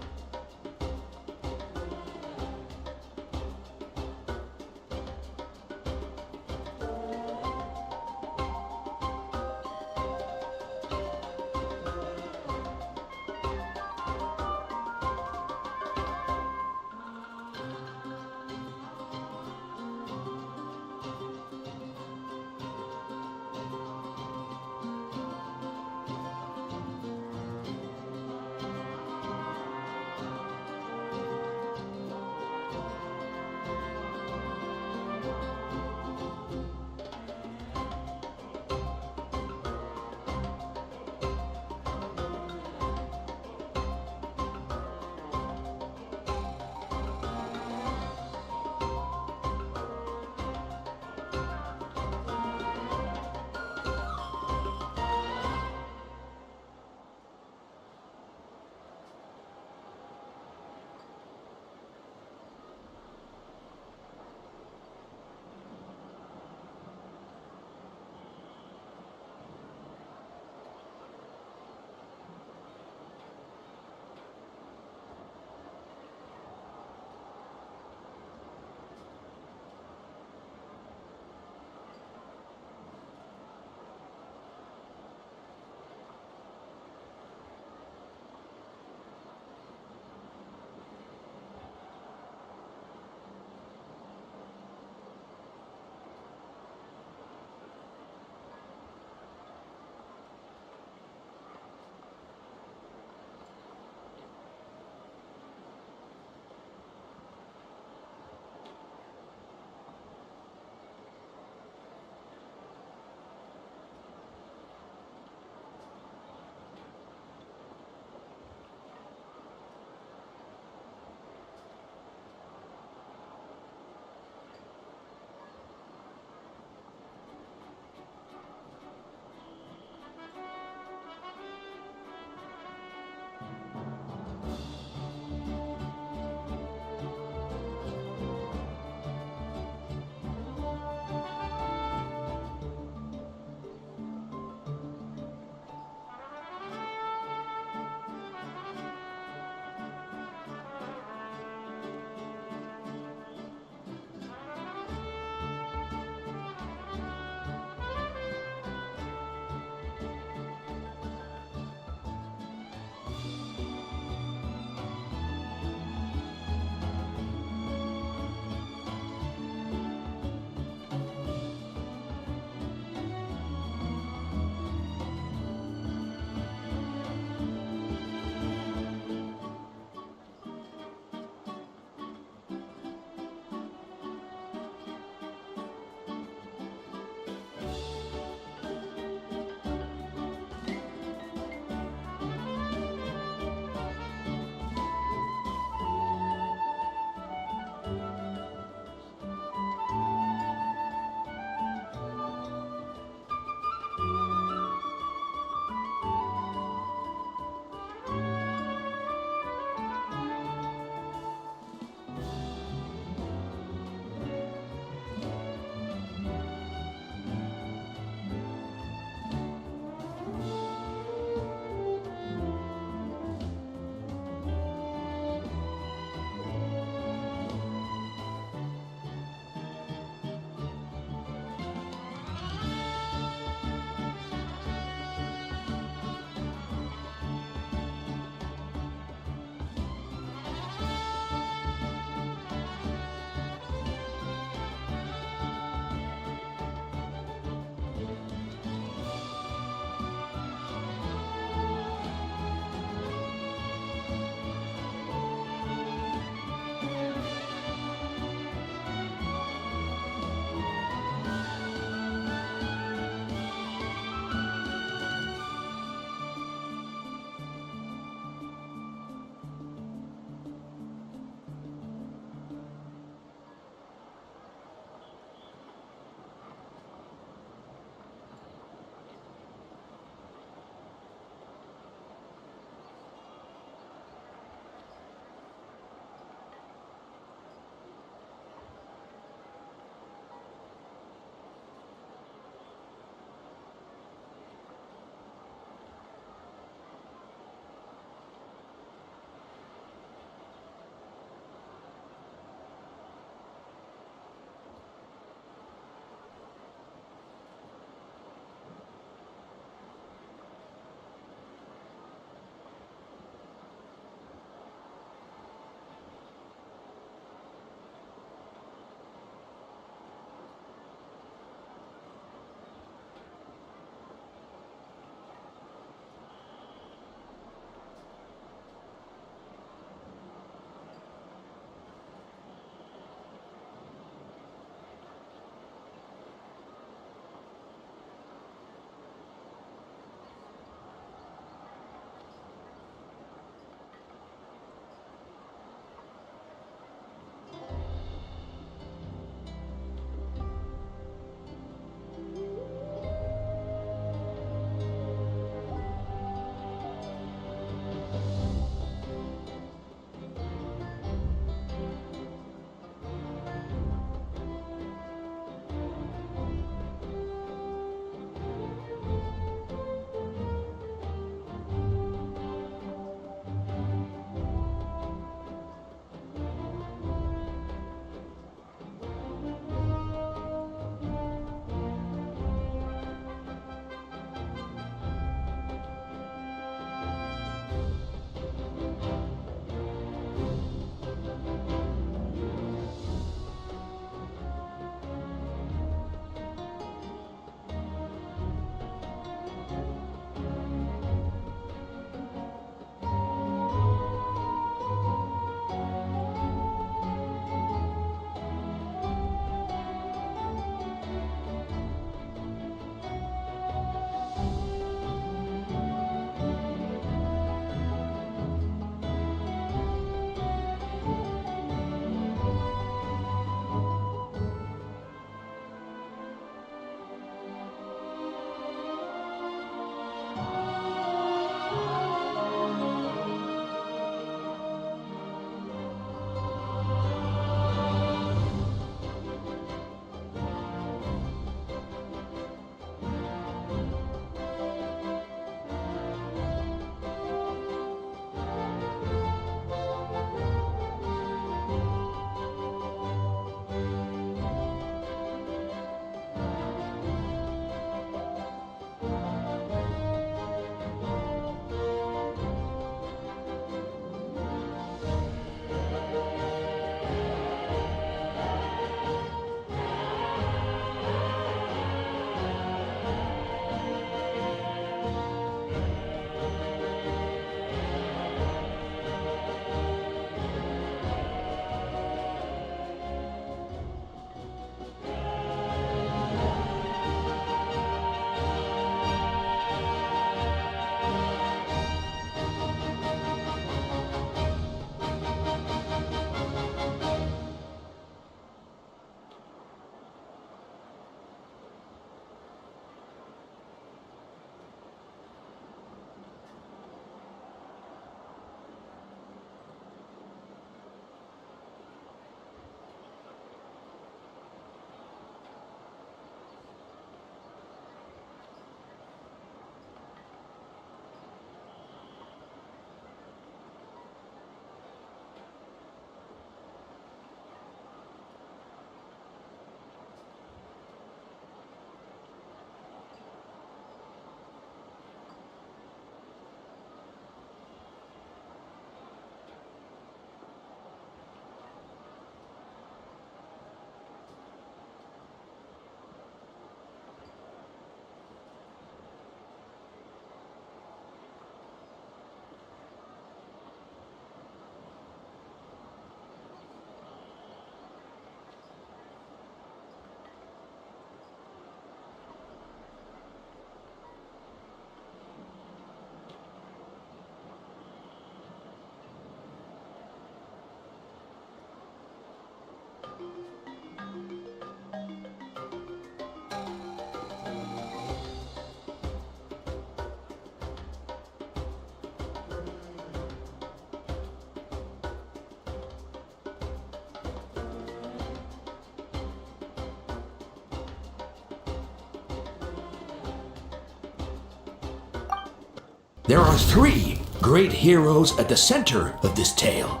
There are three great heroes at the center of this tale.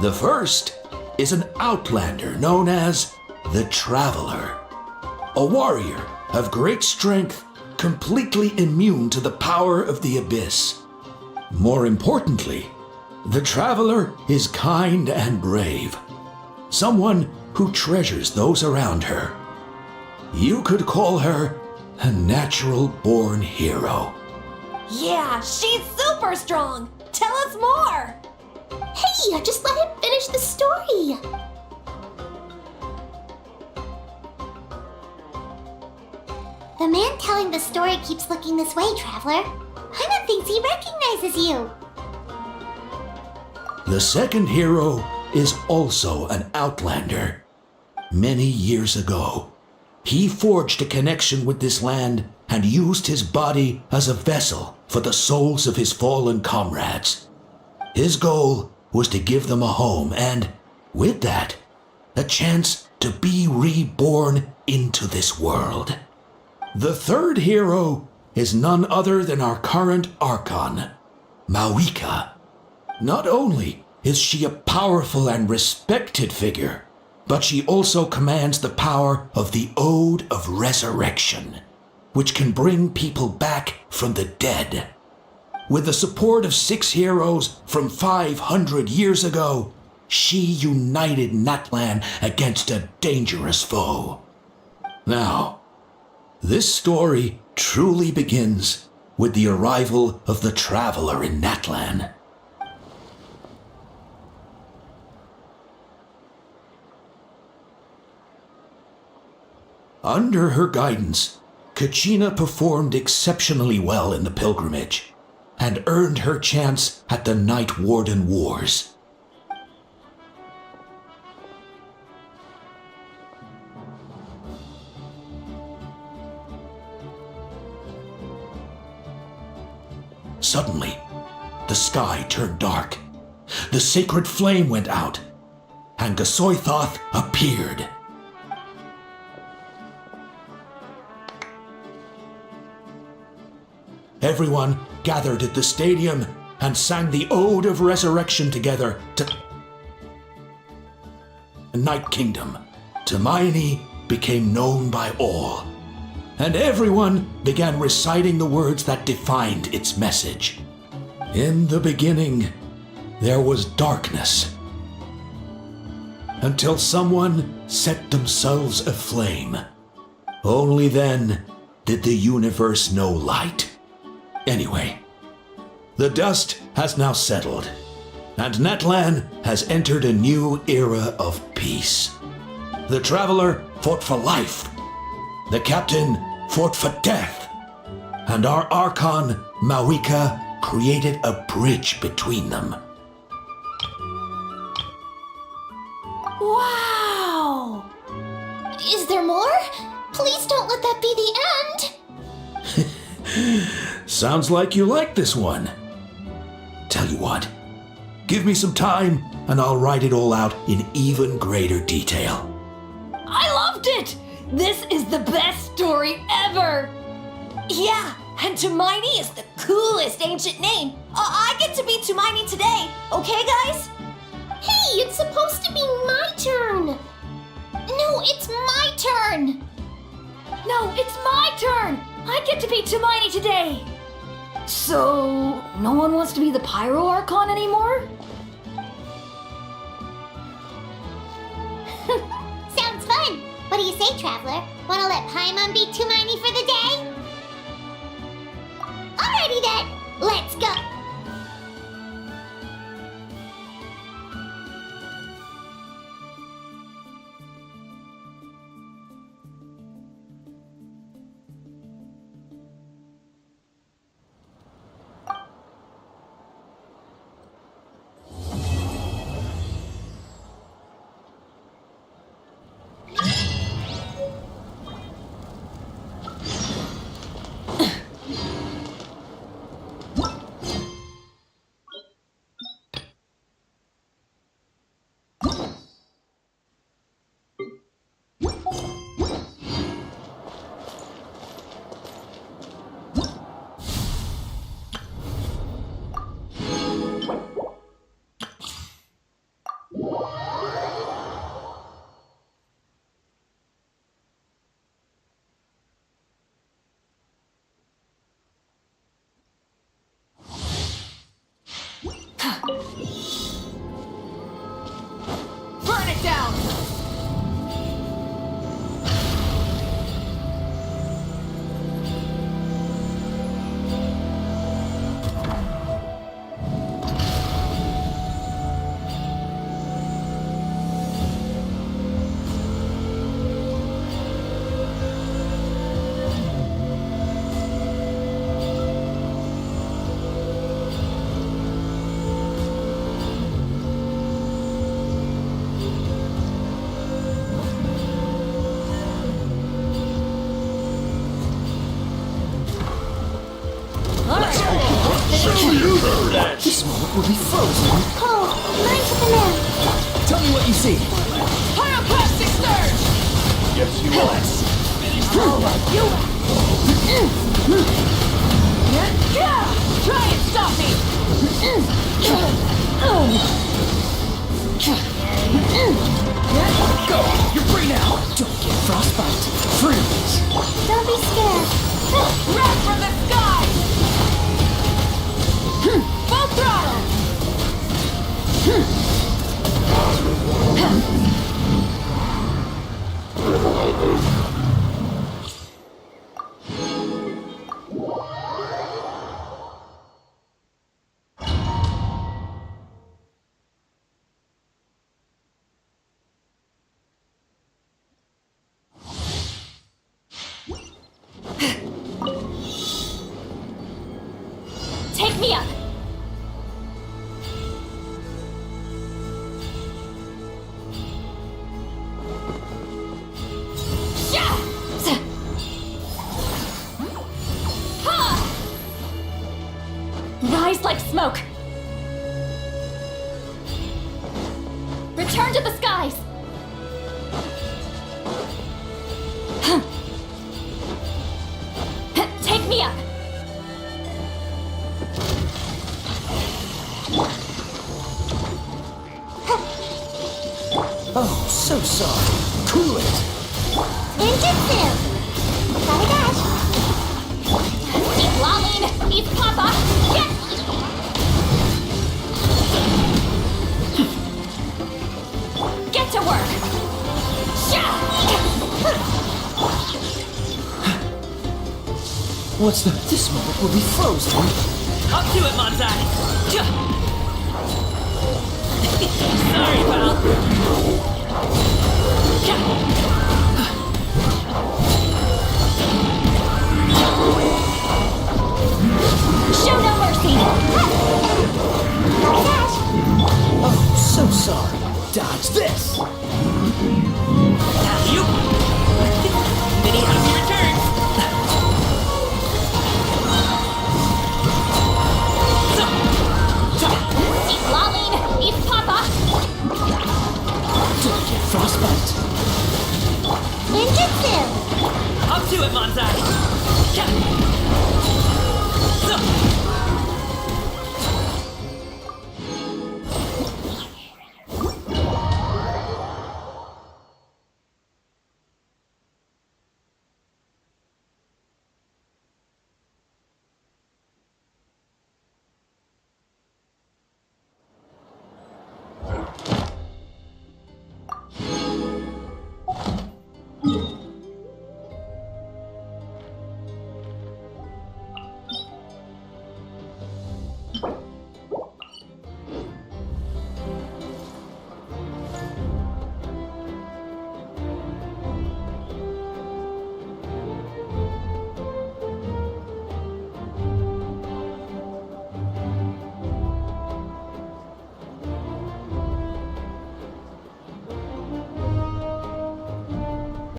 The first is an outlander known as the Traveler, a warrior of great strength, completely immune to the power of the abyss. More importantly, the Traveler is kind and brave, someone who treasures those around her. You could call her a natural-born hero. Yeah, she's super strong! Tell us more! Hey, just let him finish the story! The man telling the story keeps looking this way, Traveler. Paimon thinks he recognizes you. The second hero is also an outlander. Many years ago, he forged a connection with this land and used his body as a vessel for the souls of his fallen comrades. His goal was to give them a home and, with that, a chance to be reborn into this world. The third hero is none other than our current Archon, Mawika. Not only is she a powerful and respected figure, but she also commands the power of the Ode of Resurrection, which can bring people back from the dead. With the support of 6 heroes from 500 years ago, she united Natlan against a dangerous foe. Now, this story truly begins with the arrival of the Traveler in Natlan. Under her guidance, Kachina performed exceptionally well in the pilgrimage and earned her chance at the Night Warden Wars. Suddenly, the sky turned dark, the sacred flame went out, and Gasoithoth appeared. Everyone gathered at the stadium and sang the Ode of Resurrection together to the Night Kingdom. Hermione became known by all, and everyone began reciting the words that defined its message. In the beginning, there was darkness, until someone set themselves aflame. Only then did the universe know light. Anyway, the dust has now settled, and Natlan has entered a new era of peace. The Traveler fought for life, the Captain fought for death, and our Archon, Mawika, created a bridge between them. Wow! Is there more? Please don't let that be the end! Sounds like you like this one. Tell you what, give me some time and I'll write it all out in even greater detail. I loved it! This is the best story ever! Yeah, and Hermione is the coolest ancient name. I get to be Hermione today, okay guys? Hey, it's supposed to be my turn! No, it's my turn! No, it's my turn! I get to be Hermione today! So, no one wants to be the Pyro Archon anymore? Sounds fun! What do you say, Traveler? Wanna let Paimon be Hermione for the day? Alrighty then, let's go! This moment will be frozen. Cole, mine to the man. Tell me what you see. Pyroclastic surge! Yes, you will. All right, you. Try and stop me! Go! You're free now! Don't get frostbite. Freeze! Don't be scared. Wrath from the sky! Full throttle! Take me up! Rise like smoke! Return to the skies! Take me up! Oh, so sorry. Cool it. Ninjutsu! Gotta dash. Keep lolling! He's Papa! Get! Get to work! What's the... This moment will be frozen. Up to it, Manzai! Sorry, pal! Show no mercy! Oh, so sorry. Dodge this.